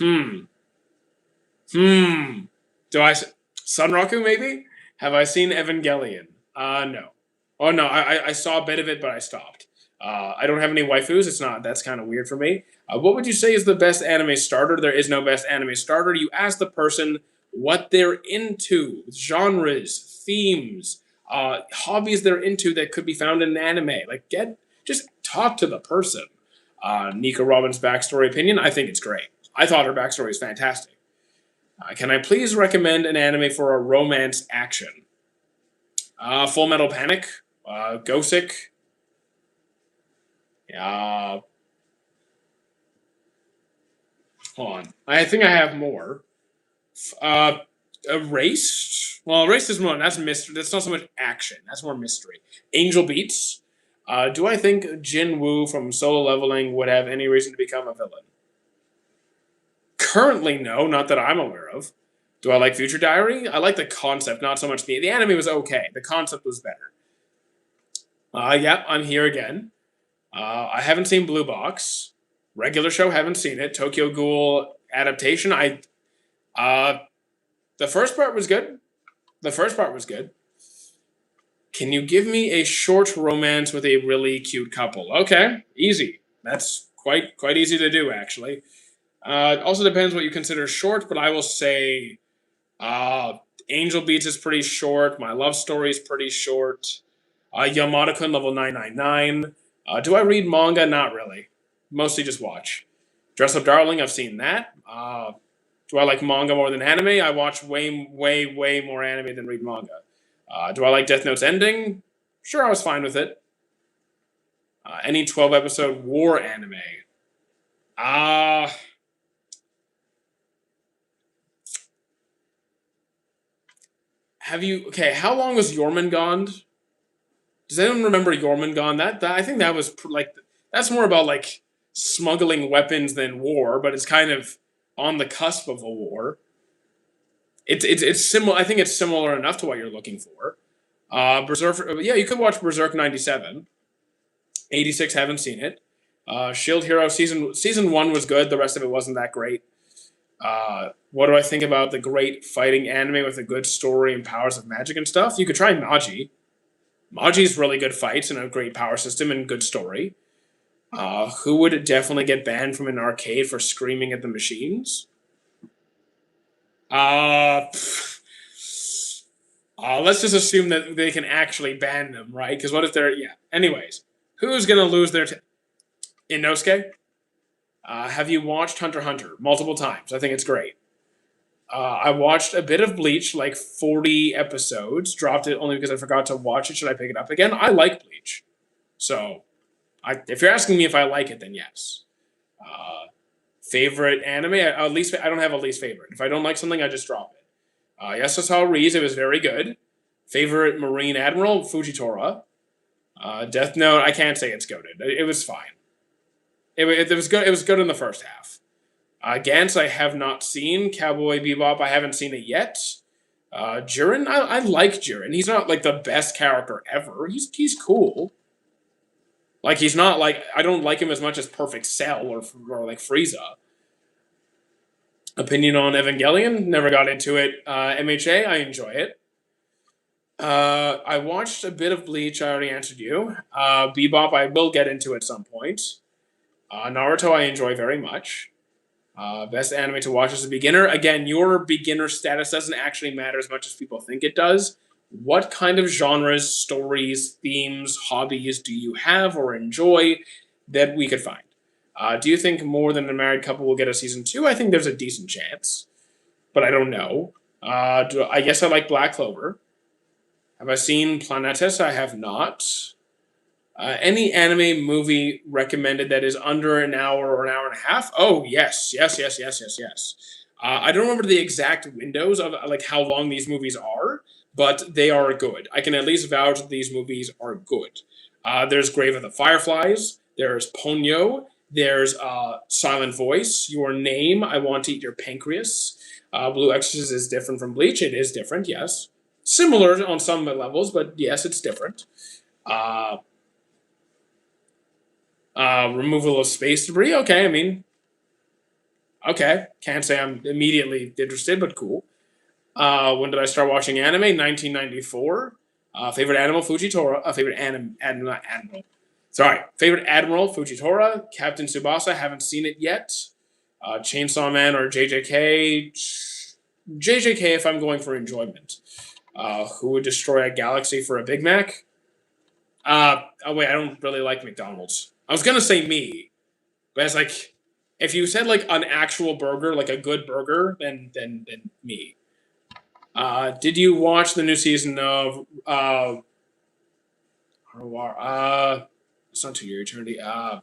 Hmm. Hmm. Do I Sunraku maybe? Have I seen Evangelion? No. Oh no, I saw a bit of it, but I stopped. I don't have any waifus. It's not. That's kind of weird for me. What would you say is the best anime starter? There is no best anime starter. You ask the person what they're into, genres, themes, hobbies they're into that could be found in an anime. Like just talk to the person. Nika Robin's backstory opinion. I think it's great. I thought her backstory was fantastic. Can I please recommend an anime for a romance action? Full Metal Panic, Gosick. Uh, Hold on. I think I have more. Uh, Erased. Well, Erased is more. That's mystery. That's not so much action. That's more mystery. Angel Beats. Do I think Jin Woo from Solo Leveling would have any reason to become a villain? Currently, no. Not that I'm aware of. Do I like Future Diary? I like the concept, not so much the anime was okay. The concept was better. Yep, I'm here again. I haven't seen Blue Box. Regular show, haven't seen it. Tokyo Ghoul adaptation. Uh, the first part was good. The first part was good. Can you give me a short romance with a really cute couple? Okay, easy. That's quite easy to do actually. It also depends what you consider short, but I will say uh, Angel Beats is pretty short. My Love Story is pretty short. Yamada-kun level 999. Do I read manga? Not really. Mostly just watch. Dress Up Darling, I've seen that. Do I like manga more than anime? I watch way more anime than read manga. Do I like Death Note's ending? Sure, I was fine with it. Any 12 episode war anime? Uh, okay, how long was Jormungand? Does anyone remember Jormungand? That I think that was that's more about like smuggling weapons than war, but it's kind of on the cusp of a war. It's similar. I think it's similar enough to what you're looking for. Berserk. Yeah, you could watch Berserk 97. 86. Haven't seen it. Shield Hero season one was good. The rest of it wasn't that great. What do I think about the great fighting anime with a good story and powers of magic and stuff? You could try Maji. Maji's really good fights and a great power system and good story. Who would definitely get banned from an arcade for screaming at the machines? Uh, let's just assume that they can actually ban them, right? Because what if they're yeah? Anyways, who's gonna lose their Inosuke? Have you watched Hunter x Hunter multiple times? I think it's great. I watched a bit of Bleach, like 40 episodes. Dropped it only because I forgot to watch it. Should I pick it up again? I like Bleach, so if you're asking me if I like it, then yes. Uh, Favorite anime? At least I don't have a least favorite. If I don't like something, I just drop it. Yes, I saw Reese. It was very good. Favorite Marine Admiral? Fujitora. Death Note. I can't say it's goated. It was fine. It was good. It was good in the first half. Gantz, I have not seen. Cowboy Bebop, I haven't seen it yet. Jiren, I like Jiren. He's not like the best character ever. He's cool. Like he's not like I don't like him as much as Perfect Cell or like Frieza. Opinion on Evangelion? Never got into it. MHA, I enjoy it. I watched a bit of Bleach. I already answered you. Bebop, I will get into at some point. Naruto, I enjoy very much. Best anime to watch as a beginner. Again, your beginner status doesn't actually matter as much as people think it does. What kind of genres, stories, themes, hobbies do you have or enjoy that we could find? Do you think More Than a Married Couple will get a season 2? I think there's a decent chance, but I don't know. I guess I like Black Clover. Have I seen Planetes? I have not. Any anime movie recommended that is under an hour or an hour and a half? Oh yes. I don't remember the exact windows of like how long these movies are, but they are good. I can at least vouch that these movies are good. There's Grave of the Fireflies. There's Ponyo. There's Silent Voice. Your Name. I Want to Eat Your Pancreas. Blue Exorcist is different from Bleach. It is different, yes. Similar on some levels, but yes, it's different. Uh, Removal of space debris. Okay, I mean, Okay, can't say I'm immediately interested, but cool. When did I start watching anime? 1994. Favorite animal Fujitora. Not animal. Sorry, favorite admiral Fujitora. Captain Tsubasa. Haven't seen it yet. Chainsaw Man or JJK. JJK if I'm going for enjoyment. Who would destroy a galaxy for a Big Mac? Oh wait, I don't really like McDonald's. I was gonna say me, but it's like if you said like an actual burger, like a good burger, then me. Did you watch the new season of Harwar? It's not To Your Eternity. Harwar.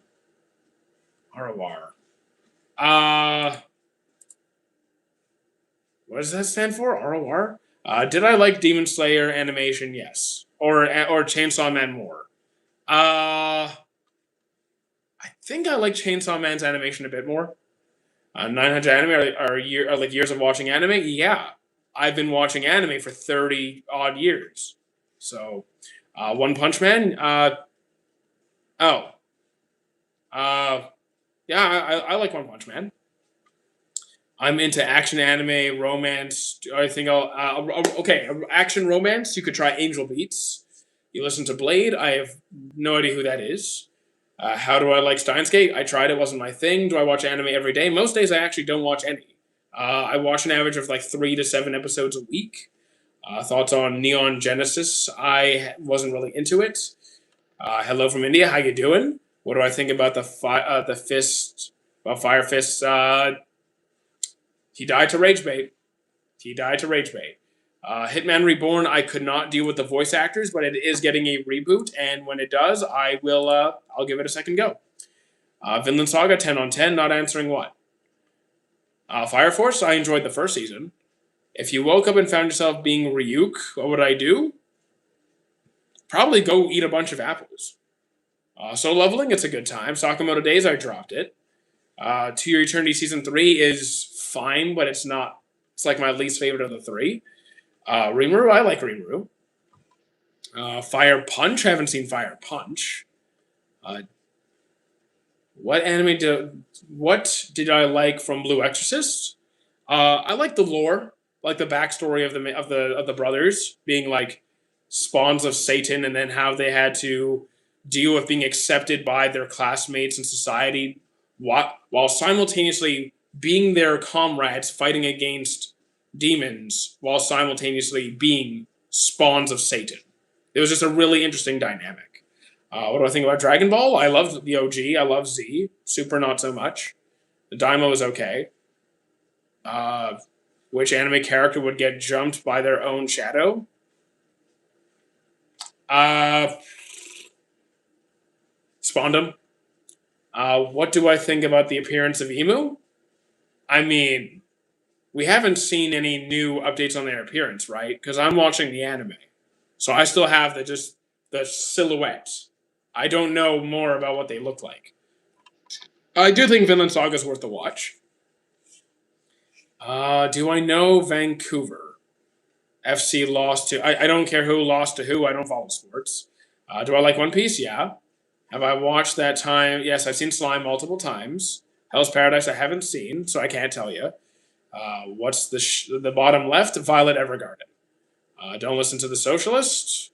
Uh, what does that stand for? ROR? Did I like Demon Slayer animation? Yes. Or Chainsaw Man more? Uh, I think I like Chainsaw Man's animation a bit more. 900 anime are like years of watching anime. Yeah, I've been watching anime for 30 odd years. So, One Punch Man. Oh, uh, yeah, I like One Punch Man. I'm into action anime, romance. I think okay, action romance. You could try Angel Beats. You listen to Blade. I have no idea who that is. How do I like Steins Gate? I tried. It wasn't my thing. Do I watch anime every day? Most days I actually don't watch any. I watch an average of like 3 to 7 episodes a week. Thoughts on Neon Genesis? I wasn't really into it. Hello from India. How you doing? What do I think about the fist? About Fire Fist? He died to rage bait. He died to rage bait. Hitman Reborn, I could not deal with the voice actors, but it is getting a reboot, and when it does, I will. I'll give it a second go. Vinland Saga, 10 on 10. Not answering what. Fire Force, I enjoyed the first season. If you woke up and found yourself being Ryuk, what would I do? Probably go eat a bunch of apples. So leveling, it's a good time. Sakamoto Days, I dropped it. To Your Eternity season 3 is fine, but it's not. It's like my least favorite of the three. Rimuru, I like Rimuru. Fire Punch, I haven't seen Fire Punch. Uh, what anime do? What did I like from Blue Exorcist? I like the lore, like the backstory of the brothers being like spawns of Satan, and then how they had to deal with being accepted by their classmates in society, while simultaneously being their comrades fighting against demons, while simultaneously being spawns of Satan. It was just a really interesting dynamic. What do I think about Dragon Ball? I love the OG. I love Z. Super, not so much. The Daimo is okay. Uh, which anime character would get jumped by their own shadow? Uh, Spondum. What do I think about the appearance of Emu? I mean, we haven't seen any new updates on their appearance, right? Because I'm watching the anime, so I still have the silhouette. I don't know more about what they look like. I do think Vinland Saga is worth the watch. Do I know Vancouver? FC lost to. I don't care who lost to who. I don't follow sports. Do I like One Piece? Yeah. Have I watched that time? Yes, I've seen Slime multiple times. Hell's Paradise I haven't seen, so I can't tell you. What's the bottom left? Violet Evergarden. Don't listen to the socialists.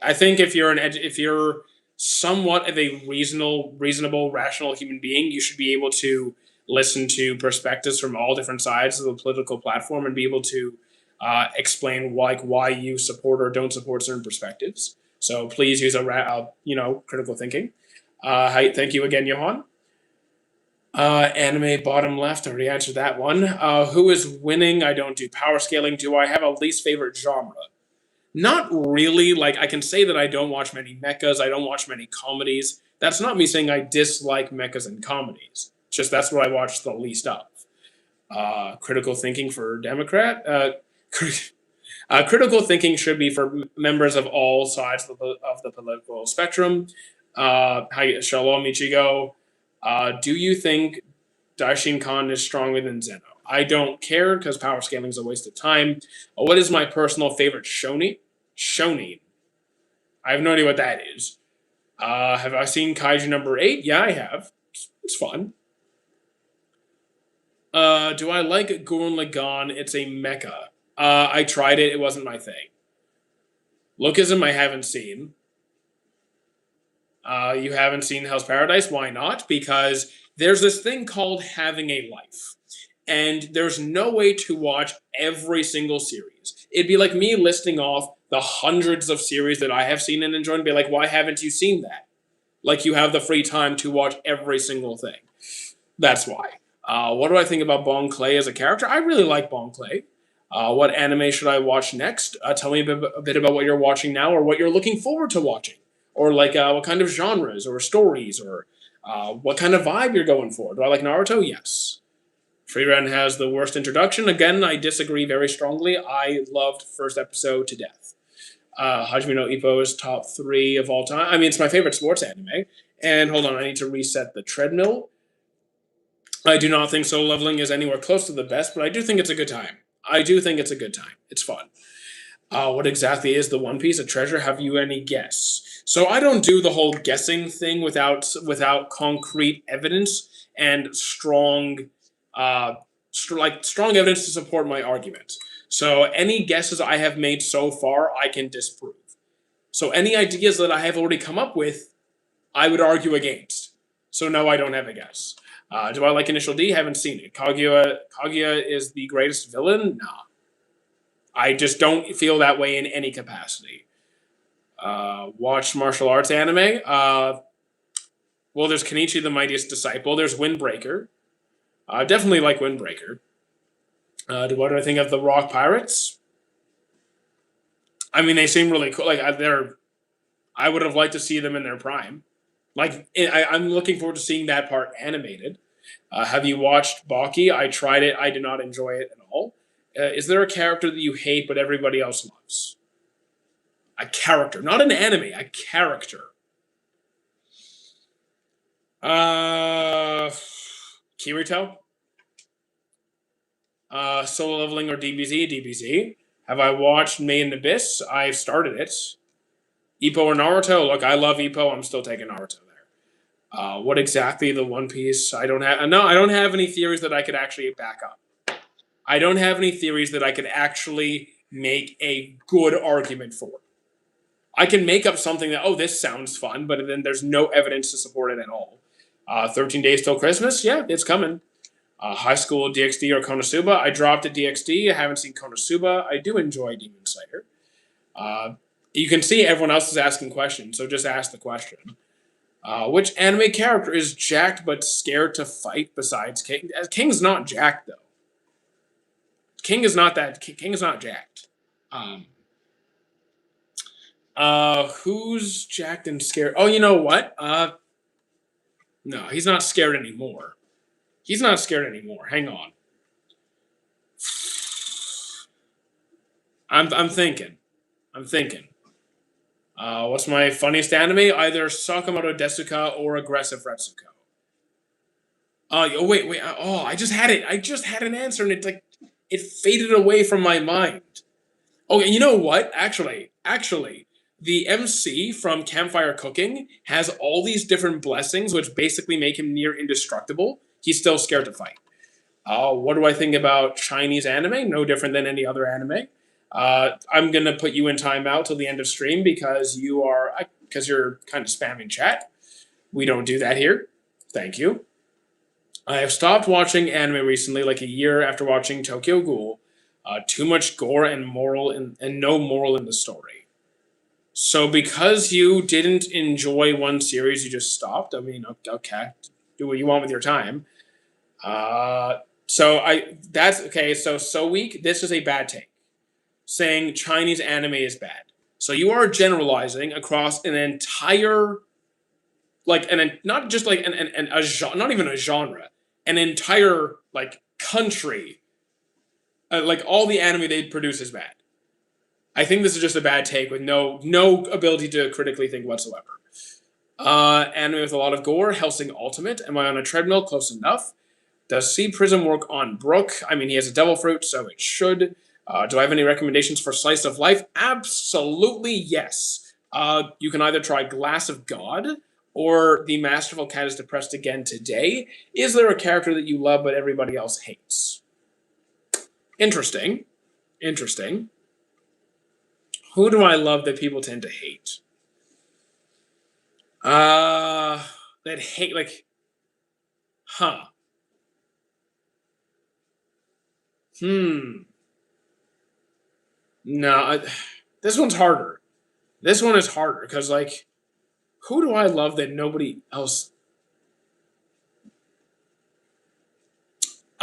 I think if you're if you're somewhat of a reasonable, rational human being, you should be able to listen to perspectives from all different sides of the political platform and be able to explain why you support or don't support certain perspectives. So please use critical thinking. Thank you again, Johan. Anime bottom left. I already answered that one. Who is winning? I don't do power scaling. Do I have a least favorite genre? Not really. Like I can say that I don't watch many mechas. I don't watch many comedies. That's not me saying I dislike mechas and comedies. It's just that's what I watch the least of. Critical thinking for Democrat. Critical thinking should be for members of all sides of the political spectrum. Hi, Shalom Ichigo. Do you think Daishin Khan is stronger than Zeno? I don't care because power scaling is a waste of time. What is my personal favorite Shoni? Shoni. I have no idea what that is. Have I seen Kaiju number 8? Yeah, I have. It's fun. Do I like Gurren Lagann? It's a mecha. I tried it. It wasn't my thing. Lookism, I haven't seen. You haven't seen Hell's Paradise? Why not? Because there's this thing called having a life. And there's no way to watch every single series. It'd be like me listing off the hundreds of series that I have seen and enjoyed and be like, why haven't you seen that? Like you have the free time to watch every single thing. That's why. What do I think about Bon Clay as a character? I really like Bon Clay. What anime should I watch next? Tell me a bit about what you're watching now or what you're looking forward to watching. Or like what kind of genres or stories or what kind of vibe you're going for. Do I like Naruto? Yes. Freerun has the worst introduction. Again, I disagree very strongly. I loved first episode to death. Hajime no Ippo is top 3 of all time. I mean, it's my favorite sports anime. And hold on, I need to reset the treadmill. I do not think Solo Leveling is anywhere close to the best, but I do think it's a good time. I do think it's a good time. It's fun. What exactly is the One Piece a treasure? Have you any guess? So I don't do the whole guessing thing without concrete evidence and strong strong evidence to support my argument. So any guesses I have made so far, I can disprove. So any ideas that I have already come up with, I would argue against. So no, I don't have a guess. Do I like Initial D? Haven't seen it. Kaguya is the greatest villain? Nah. I just don't feel that way in any capacity. Watch martial arts anime. Well, there's Kenichi the Mightiest Disciple. There's Windbreaker. I definitely like Windbreaker. What do I think of the Rock Pirates? I mean, they seem really cool. Like I would have liked to see them in their prime. Like I'm looking forward to seeing that part animated. Have you watched Baki? I tried it. I did not enjoy it at all. Is there a character that you hate but everybody else loves? A character, not an anime. A character. Kirito. Solo Leveling or DBZ? DBZ. Have I watched Made in Abyss? I've started it. Ippo or Naruto? Look, I love Ippo. I'm still taking Naruto there. What exactly the One Piece? I don't have. No, I don't have any theories that I could actually back up. I don't have any theories that I could actually make a good argument for. I can make up something that, oh, this sounds fun, but then there's no evidence to support it at all. 13 Days Till Christmas? Yeah, it's coming. High School DxD or Konosuba? I dropped at DxD. I haven't seen Konosuba. I do enjoy Demon Slayer. You can see everyone else is asking questions, so just ask the question. Which anime character is jacked but scared to fight besides King? King's not jacked, though. King is not that. King is not jacked. Who's jacked and scared? Oh, you know what? No, he's not scared anymore. He's not scared anymore. Hang on. I'm thinking. I'm thinking. What's my funniest anime? Either Sakamoto Desuka or Aggressive Retsuko. Oh wait. Oh, I just had it. I just had an answer, and it faded away from my mind. Oh, and you know what? Actually, the MC from Campfire Cooking has all these different blessings, which basically make him near indestructible. He's still scared to fight. What do I think about Chinese anime? No different than any other anime. I'm gonna put you in timeout till the end of stream because you're kind of spamming chat. We don't do that here. Thank you. I have stopped watching anime recently, like a year after watching Tokyo Ghoul. Too much gore and no moral in the story. So because you didn't enjoy one series, you just stopped. I mean, okay, do what you want with your time. That's okay. So weak. This is a bad take. Saying Chinese anime is bad. So you are generalizing across an entire, not just like not even a genre, an entire country. Like all the anime they produce is bad. I think this is just a bad take with no ability to critically think whatsoever. Anime with a lot of gore, Hellsing Ultimate. Am I on a treadmill? Close enough. Does Sea Prism work on Brook? I mean, he has a devil fruit, so it should. Do I have any recommendations for Slice of Life? Absolutely yes. You can either try Glass of God Or the masterful cat is depressed again today. Is there a character that you love but everybody else hates? Interesting. Interesting. Who do I love that people tend to hate? Uh that hate like huh. Hmm. No, this one's harder. This one is harder because like who do I love that nobody else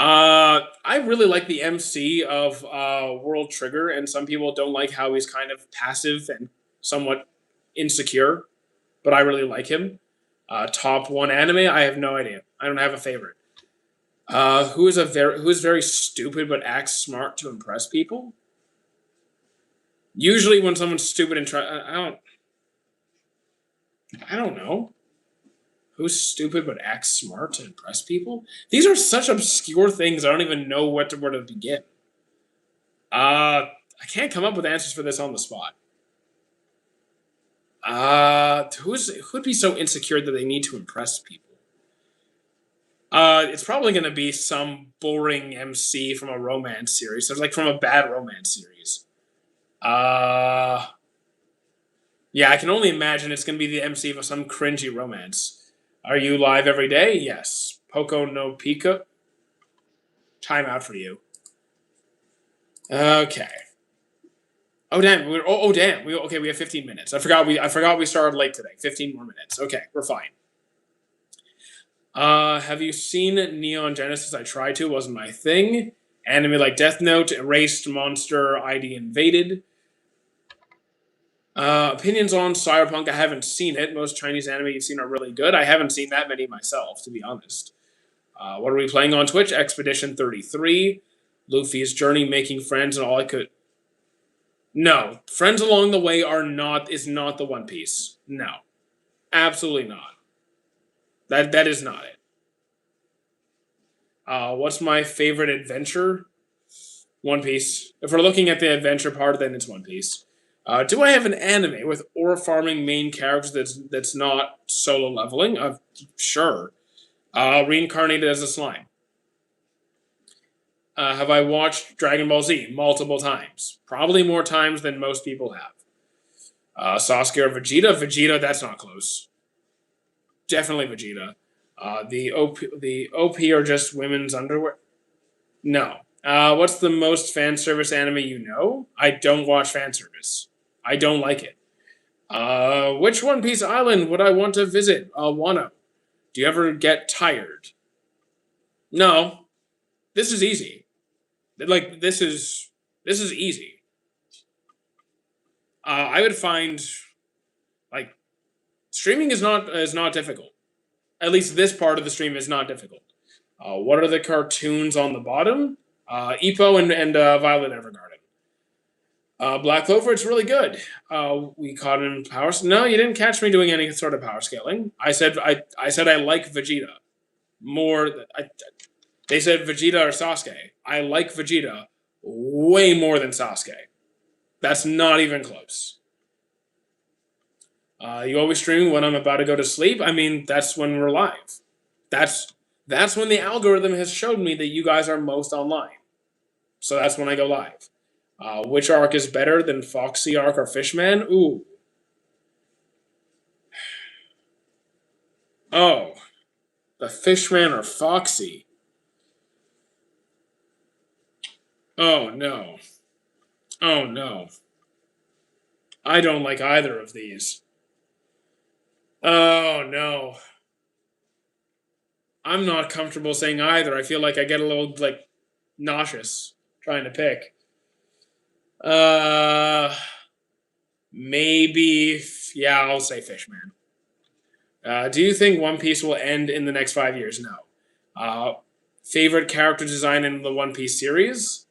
I really like the MC of World Trigger, and some people don't like how he's kind of passive and somewhat insecure, but I really like him. Top one anime, I have no idea. I don't have a favorite. Who is very stupid but acts smart to impress people? Usually, when someone's stupid and try, I don't know who's stupid but acts smart to impress people. These are such obscure things. I don't even know where to begin. I can't come up with answers for this on the spot. Who'd be so insecure that they need to impress people? It's probably going to be some boring MC from a romance series. So like from a bad romance series. Uh, yeah, I can only imagine it's going to be the MC of some cringy romance. Are you live every day? Yes. Poco no Pico. Time out for you. Okay. Oh damn! Oh damn! We have 15 minutes. I forgot we started late today. 15 more minutes. Okay, we're fine. Have you seen Neon Genesis? I tried to, wasn't my thing. Anime like Death Note, Erased, Monster, ID Invaded. Opinions on Cyberpunk? I haven't seen it. Most Chinese anime you've seen are really good. I haven't seen that many myself, to be honest. What are we playing on Twitch? Expedition 33, Luffy's journey, making friends, and all I could. No, friends along the way is not the One Piece. No, absolutely not. That is not it. What's my favorite adventure? One Piece. If we're looking at the adventure part, then it's One Piece. Do I have an anime with ore farming main characters that's not solo leveling? Sure. Reincarnated as a slime. Have I watched Dragon Ball Z multiple times? Probably more times than most people have. Sasuke or Vegeta? Vegeta, that's not close. Definitely Vegeta. The OP are just women's underwear. No. What's the most fan service anime you know? I don't watch fan service. I don't like it. Which One Piece island would I want to visit? Wano. Do you ever get tired? No. This is easy. Like this is easy. I would find like streaming is not difficult. At least this part of the stream is not difficult. What are the cartoons on the bottom? Epo and Violet Evergarden. Black Clover, it's really good. We caught him in power. No, you didn't catch me doing any sort of power scaling. I said I like Vegeta more. They said Vegeta or Sasuke. I like Vegeta way more than Sasuke. That's not even close. You always stream when I'm about to go to sleep. I mean, that's when we're live. That's that's when the algorithm has showed me that you guys are most online. So that's when I go live. Which arc is better than Foxy arc or Fishman? Ooh. Oh, the Fishman or Foxy? Oh no. Oh no. I don't like either of these. Oh no. I'm not comfortable saying either. I feel like I get a little like nauseous trying to pick. Uh maybe yeah, I'll say Fishman. Do you think One Piece will end in the next 5 years? No. Uh, favorite character design in the One Piece series?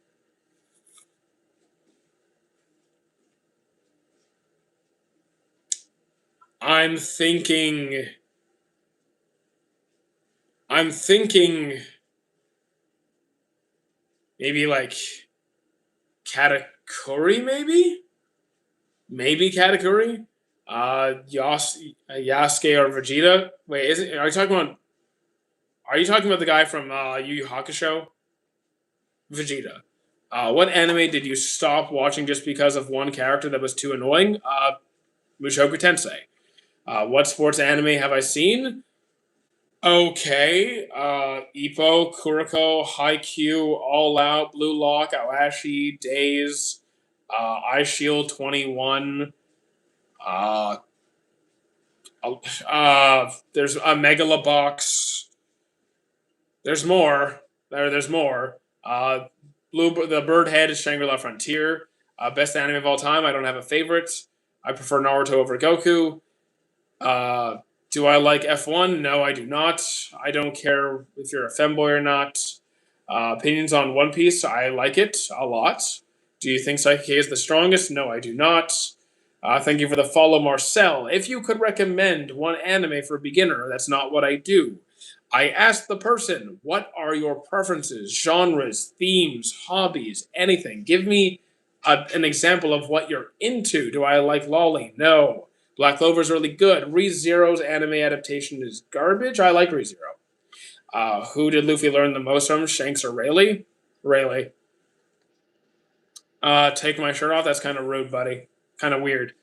I'm thinking. I'm thinking maybe like Katakuri, maybe? Maybe Katakuri? Yasuke or Vegeta. Wait, is it? Are you talking about the guy from Yu Yu Hakusho? Vegeta. What anime did you stop watching just because of one character that was too annoying? Mushoku Tensei. What sports anime have I seen? Okay. Ippo, Kuroko, Haikyuu, All Out, Blue Lock, Awashi, Days, Eye Shield 21. Uh, there's a Megalobox. There's more. There's more. The Bird Head is Shangri-La Frontier. Best anime of all time. I don't have a favorite. I prefer Naruto over Goku. Uh, do I like F1? No, I do not. I don't care if you're a femboy or not. Opinions on One Piece? I like it a lot. Do you think Psyche is the strongest? No, I do not. Thank you for the follow, Marcel. If you could recommend one anime for a beginner, that's not what I do. I asked the person, what are your preferences, genres, themes, hobbies, anything? Give me an example of what you're into. Do I like lolly? No. Black Clover's really good. ReZero's anime adaptation is garbage. I like ReZero. Who did Luffy learn the most from, Shanks or Rayleigh? Rayleigh. Take my shirt off. That's kind of rude, buddy. Kind of weird.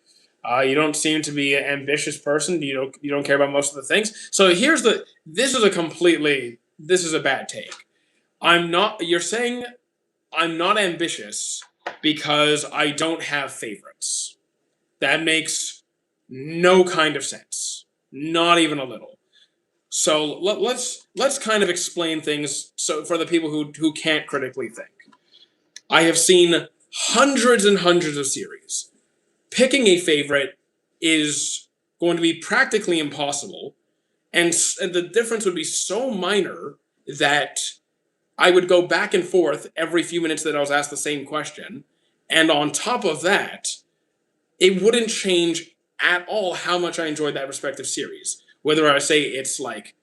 You don't seem to be an ambitious person. You don't care about most of the things. So here's the. This is a bad take. I'm not. You're saying I'm not ambitious because I don't have favorites. That makes no kind of sense. Not even a little. So let's kind of explain things so for the people who can't critically think. I have seen hundreds and hundreds of series. Picking a favorite is going to be practically impossible, and the difference would be so minor that I would go back and forth every few minutes that I was asked the same question, and on top of that, it wouldn't change at all how much I enjoyed that respective series. Whether I say it's like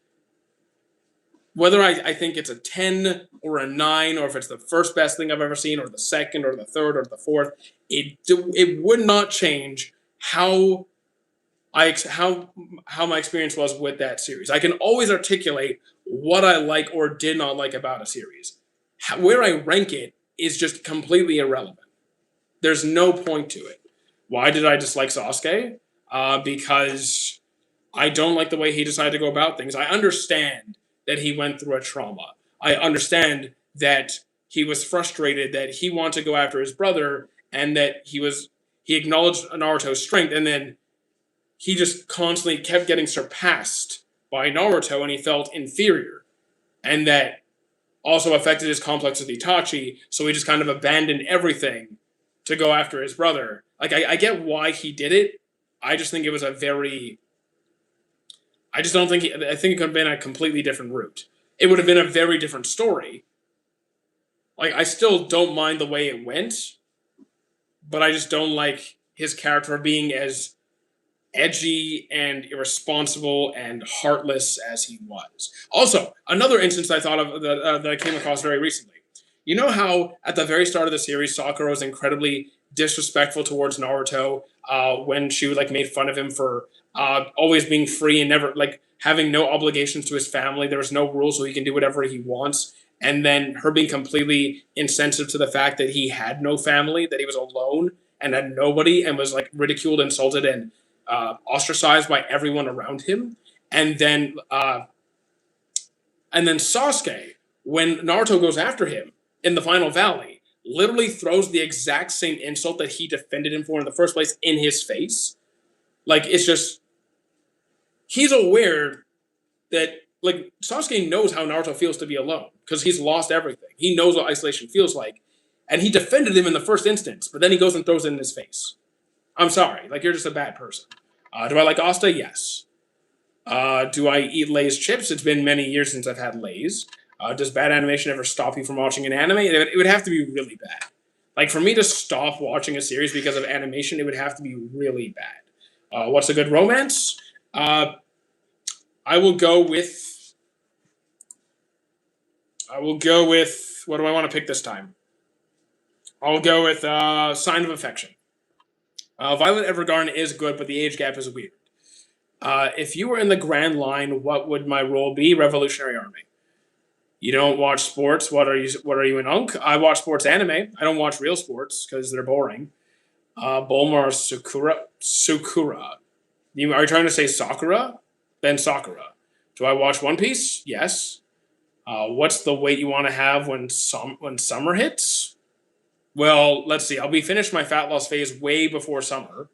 whether I think it's a 10 or a 9, or if it's the first best thing I've ever seen, or the second, or the third, or the fourth, it would not change how how my experience was with that series. I can always articulate what I like or did not like about a series. Where I rank it is just completely irrelevant. There's no point to it. Why did I dislike Sasuke? Because I don't like the way he decided to go about things. I understand that he went through a trauma. I understand that he was frustrated that he wanted to go after his brother, and that he acknowledged Naruto's strength, and then he just constantly kept getting surpassed by Naruto, and he felt inferior. And that also affected his complex with Itachi, so he just kind of abandoned everything to go after his brother. Like, I get why he did it. I just think it was a very I just don't think. I think it could have been a completely different route. It would have been a very different story. Like, I still don't mind the way it went, but I just don't like his character being as edgy and irresponsible and heartless as he was. Also, another instance I thought of that I came across very recently. You know how at the very start of the series, Sakura was incredibly disrespectful towards Naruto when she like made fun of him for always being free and never like having no obligations to his family. There was no rules, so he can do whatever he wants. And then her being completely insensitive to the fact that he had no family, that he was alone and had nobody, and was like ridiculed, insulted, and ostracized by everyone around him. And then Sasuke, when Naruto goes after him in the final valley, literally throws the exact same insult that he defended him for in the first place in his face. Like, it's just he's aware that like Sasuke knows how Naruto feels to be alone because he's lost everything. He knows what isolation feels like, and he defended him in the first instance, but then he goes and throws it in his face. I'm sorry, like, you're just a bad person. Do I like Asta? Yes. Do I eat Lay's chips? It's been many years since I've had Lay's. Does bad animation ever stop you from watching an anime? It would have to be really bad. Like, for me to stop watching a series because of animation, it would have to be really bad. What's a good romance? I will go with. I will go with. What do I want to pick this time? I'll go with Sign of Affection. Violet Evergarden is good, but the age gap is weird. If you were in the Grand Line, what would my role be? Revolutionary Army. You don't watch sports. What are you? What are you in Unk? I watch sports anime. I don't watch real sports because they're boring. Bulmar Sakura. Sakura. Are you trying to say Sakura? Then Sakura. Do I watch One Piece? Yes. What's the weight you want to have when summer hits? Well, let's see. I'll be finished my fat loss phase way before summer,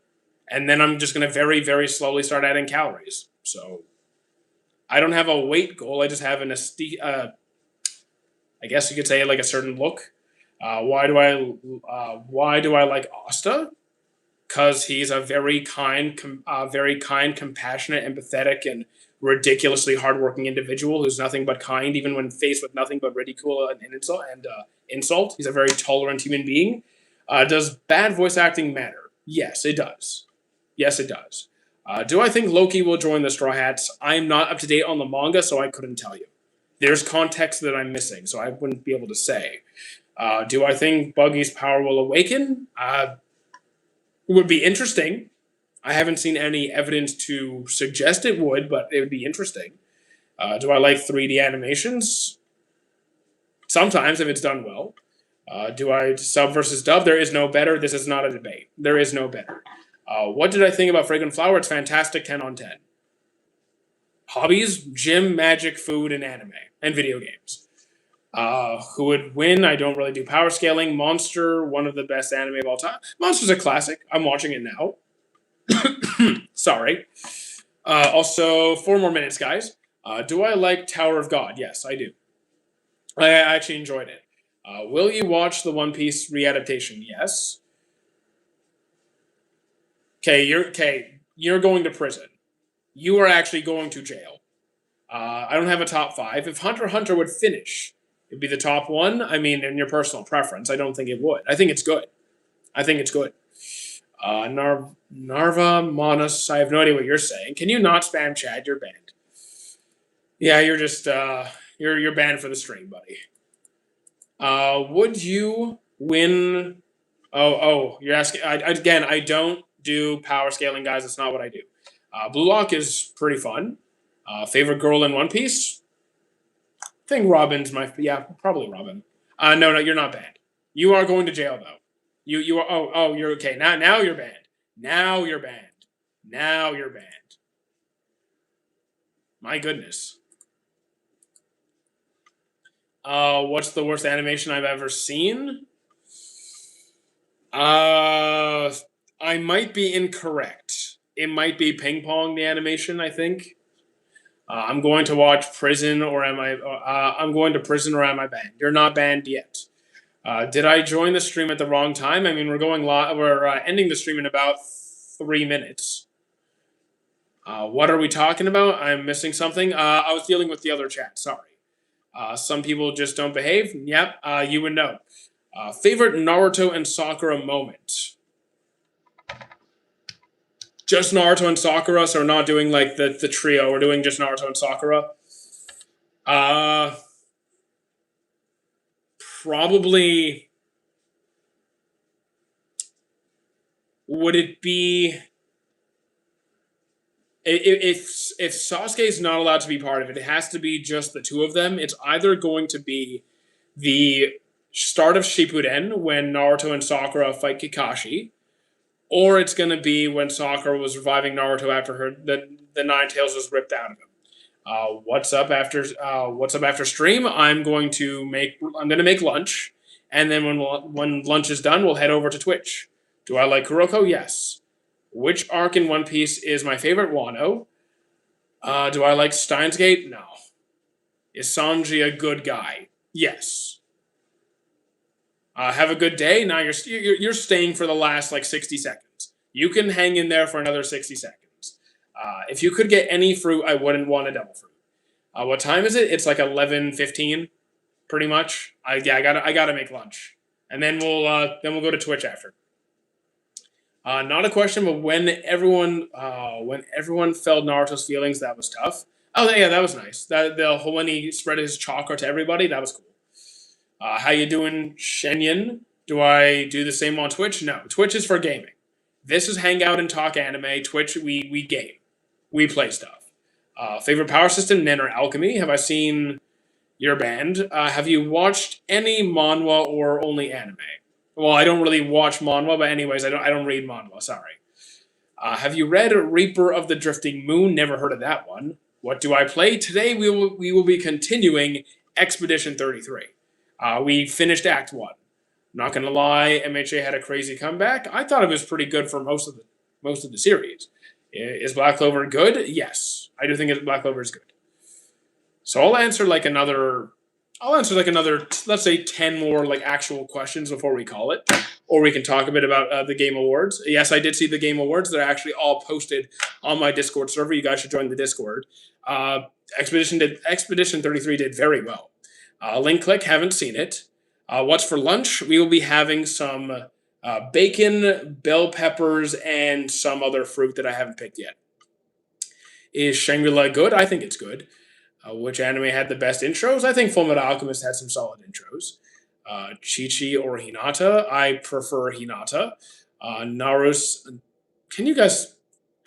and then I'm just gonna very very slowly start adding calories. So I don't have a weight goal. I just have I guess you could say like a certain look. Why do I like Asta? Because he's a very kind, compassionate, empathetic, and ridiculously hardworking individual who's nothing but kind, even when faced with nothing but ridicule and insult. Insult. He's a very tolerant human being. Does bad voice acting matter? Yes, it does. Yes, it does. Do I think Loki will join the Straw Hats? I'm not up to date on the manga, so I couldn't tell you. There's context that I'm missing, so I wouldn't be able to say. Do I think Buggy's power will awaken? It would be interesting. I haven't seen any evidence to suggest it would, but it would be interesting. Do I like 3D animations? Sometimes, if it's done well. Do I sub versus dub? There is no better. This is not a debate. There is no better. What did I think about Fragrant Flower? It's fantastic, 10 on 10. Hobbies, gym, magic, food, and anime, and video games. Who would win? I don't really do power scaling. Monster, one of the best anime of all time. Monster's a classic. I'm watching it now. Sorry. Also, 4 more minutes, guys. Do I like Tower of God? Yes, I do. I actually enjoyed it. Will you watch the One Piece readaptation? Yes. Okay. You're going to prison. You are actually going to jail. I don't have a top 5. If Hunter x Hunter would finish, it'd be the top 1. I mean, in your personal preference, I don't think it would. I think it's good. I think it's good. Narva Monos. I have no idea what you're saying. Can you not spam chat? You're banned. Yeah, you're just you're banned for the stream, buddy. Would you win? You're asking again. I don't do power scaling, guys. That's not what I do. Blue Lock is pretty fun. Favorite girl in One Piece? I think Robin's probably Robin. No, you're not banned. You are going to jail though. You are. You're okay. Now you're banned. Now you're banned. Now you're banned. My goodness. What's the worst animation I've ever seen? I might be incorrect. It might be Ping Pong, the animation, I think. I'm going to watch Prison, or am I? I'm going to Prison, or am I banned? You're not banned yet. Did I join the stream at the wrong time? I mean, we're going live. We're ending the stream in about 3 minutes. What are we talking about? I'm missing something. I was dealing with the other chat. Sorry. Some people just don't behave. Yep. You would know. Favorite Naruto and Sakura moment? Just Naruto and Sakura, so we're not doing like the trio. We're doing just Naruto and Sakura. Probably. Would it be if Sasuke is not allowed to be part of it? It has to be just the two of them. It's either going to be the start of Shippuden when Naruto and Sakura fight Kakashi, or it's going to be when Sakura was reviving Naruto after the Nine Tails was ripped out of him. What's up after stream? I'm going to make lunch, and then when lunch is done, we'll head over to Twitch. Do I like Kuroko? Yes. Which arc in One Piece is my favorite? Wano. Do I like Steins Gate? No. Is Sanji a good guy? Yes. Have a good day. Now you're staying for the last like 60 seconds. You can hang in there for another 60 seconds. If you could get any fruit, I wouldn't want a devil fruit. What time is it? It's like 11:15, pretty much. I gotta make lunch, and then we'll go to Twitch after. Not a question, but when everyone felt Naruto's feelings, that was tough. Oh yeah, that was nice. When he spread his chakra to everybody, that was cool. How you doing, Shenyan? Do I do the same on Twitch? No, Twitch is for gaming. This is hang out and talk anime. Twitch, we game, we play stuff. Favorite power system, Nen or Alchemy. Have I seen your band? Have you watched any manhwa or only anime? Well, I don't really watch manhwa, but anyways, I don't read manhwa. Sorry. Have you read Reaper of the Drifting Moon? Never heard of that one. What do I play today? We will be continuing Expedition 33. We finished Act 1. Not gonna lie, MHA had a crazy comeback. I thought it was pretty good for most of the series. Is Black Clover good? Yes, I do think Black Clover is good. So I'll answer like another, let's say 10 more like actual questions before we call it, or we can talk a bit about the Game Awards. Yes, I did see the Game Awards. They're actually all posted on my Discord server. You guys should join the Discord. Expedition 33 did very well. Link click, haven't seen it. What's for lunch? We will be having some bacon, bell peppers, and some other fruit that I haven't picked yet. Is Shangri-La good? I think it's good. Which anime had the best intros? I think Fullmetal Alchemist had some solid intros. Chi-Chi or Hinata? I prefer Hinata. Naruto. Can you guys...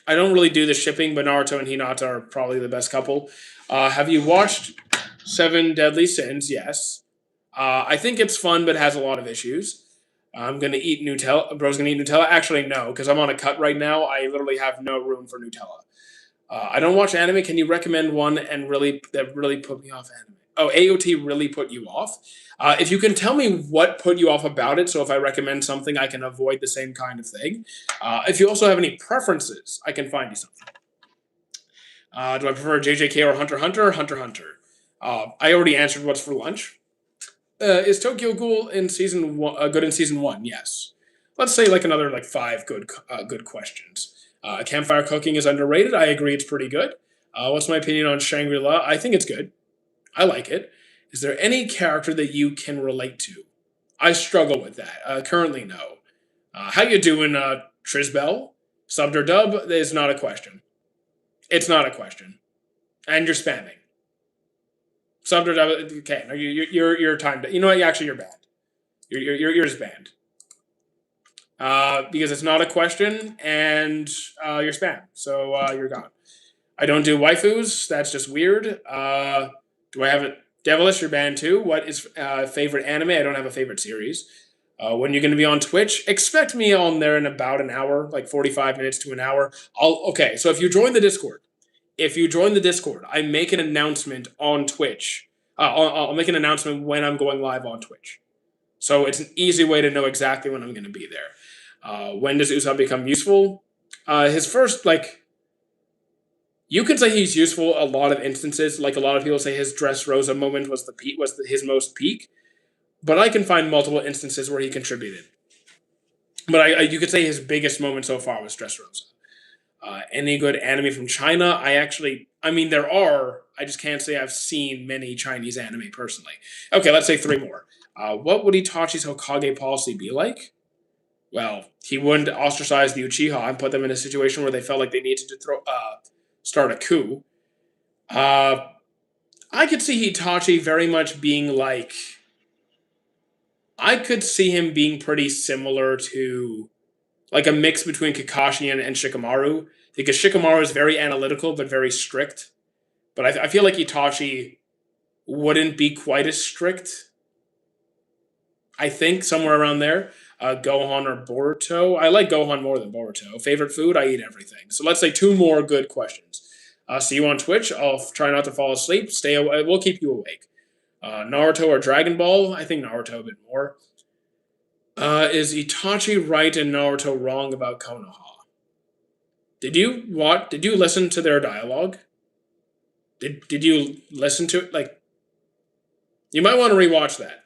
I don't really do the shipping, but Naruto and Hinata are probably the best couple. Have you watched Seven Deadly Sins? Yes. I think it's fun, but has a lot of issues. I'm going to eat Nutella. Bro's going to eat Nutella? Actually, no, because I'm on a cut right now. I literally have no room for Nutella. I don't watch anime. Can you recommend one that really put me off anime? Oh, AOT really put you off? If you can tell me what put you off about it, so if I recommend something, I can avoid the same kind of thing. If you also have any preferences, I can find you something. Do I prefer JJK or Hunter x Hunter or Hunter x Hunter? I already answered what's for lunch. Is Tokyo Ghoul in season one, good in season 1? Yes. Let's say like another like 5 good questions. Campfire cooking is underrated. I agree it's pretty good. What's my opinion on Shangri-La? I think it's good. I like it. Is there any character that you can relate to? I struggle with that. Currently, no. How you doing, Trisbell? Subbed or dub? Is not a question. It's not a question. And you're spamming. Subbed or dub? Okay, no, you're timed. You know what? Actually, you're banned. You're just banned. Because it's not a question, and you're spam. So you're gone. I don't do waifus. That's just weird. Do I have a Devilish? You're banned too. What is favorite anime? I don't have a favorite series. When you're going to be on Twitch, expect me on there in about an hour, like 45 minutes to an hour. Okay, so if you join the Discord, I make an announcement on Twitch. I'll make an announcement when I'm going live on Twitch. So it's an easy way to know exactly when I'm going to be there. When does Usopp become useful? His first, you could say he's useful a lot of instances. Like a lot of people say his Dressrosa moment was his most peak. But I can find multiple instances where he contributed. But you could say his biggest moment so far was Dressrosa. Any good anime from China? There are. I just can't say I've seen many Chinese anime personally. Okay, let's say 3 more. What would Itachi's Hokage policy be like? Well, he wouldn't ostracize the Uchiha and put them in a situation where they felt like they needed to start a coup. I could see Itachi very much being like... I could see him being pretty similar to... like a mix between Kakashi and Shikamaru. Because Shikamaru is very analytical but very strict. But I feel like Itachi wouldn't be quite as strict. I think somewhere around there. Gohan or Boruto. I like Gohan more than Boruto. Favorite food? I eat everything. So let's say 2 more good questions. See you on Twitch. I'll try not to fall asleep. We'll keep you awake. Naruto or Dragon Ball? I think Naruto a bit more. Is Itachi right and Naruto wrong about Konoha? Did you listen to their dialogue? Did you listen to it? You might want to rewatch that.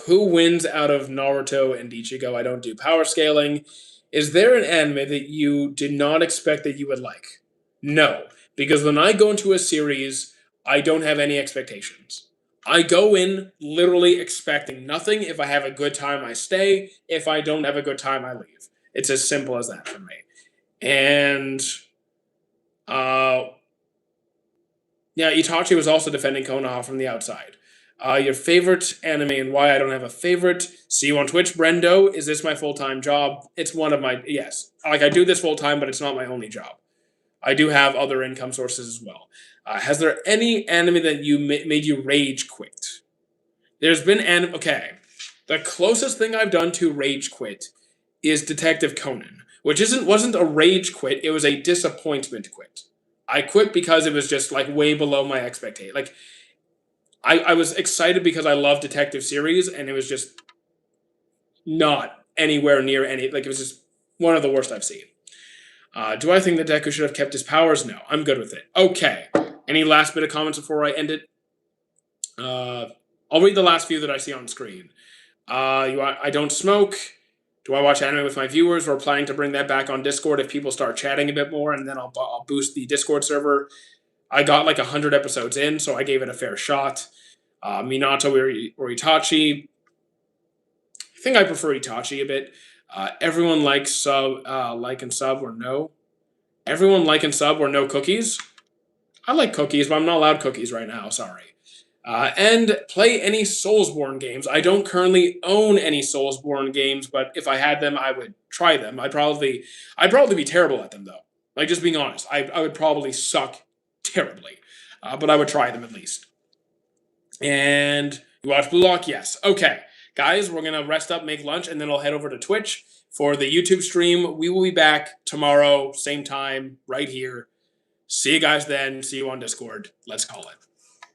Who wins out of Naruto and Ichigo? I don't do power scaling. Is there an anime that you did not expect that you would like? No, because when I go into a series, I don't have any expectations. I go in literally expecting nothing. If I have a good time, I stay. If I don't have a good time, I leave. It's as simple as that for me. And Itachi was also defending Konoha from the outside. Your favorite anime and why? I don't have a favorite. See you on Twitch, Brendo. Is this my full time job? It's one of my yes. Like I do this full time, but it's not my only job. I do have other income sources as well. Has there any anime that made you rage quit? There's been anime. Okay, the closest thing I've done to rage quit is Detective Conan, which wasn't a rage quit. It was a disappointment quit. I quit because it was just like way below my expectation. Like I was excited because I love detective series, and it was just not anywhere near any. Like it was just one of the worst I've seen. Do I think that Deku should have kept his powers? No, I'm good with it. Okay. Any last bit of comments before I end it? I'll read the last few that I see on screen. I don't smoke. Do I watch anime with my viewers? We're planning to bring that back on Discord if people start chatting a bit more, and then I'll boost the Discord server. I got like 100 episodes in, so I gave it a fair shot. Minato or Itachi. I think I prefer Itachi a bit. Everyone likes like and sub or no. Everyone like and sub or no cookies. I like cookies, but I'm not allowed cookies right now. Sorry. And play any Soulsborne games. I don't currently own any Soulsborne games, but if I had them, I would try them. I'd probably be terrible at them though. Like just being honest, I would probably suck terribly, but I would try them at least. And you watch Blue Lock? Yes. Okay, guys, we're gonna rest up, make lunch, and then I'll head over to Twitch for the YouTube stream. We will be back tomorrow, same time, right here. See you guys then. See you on Discord. Let's call it.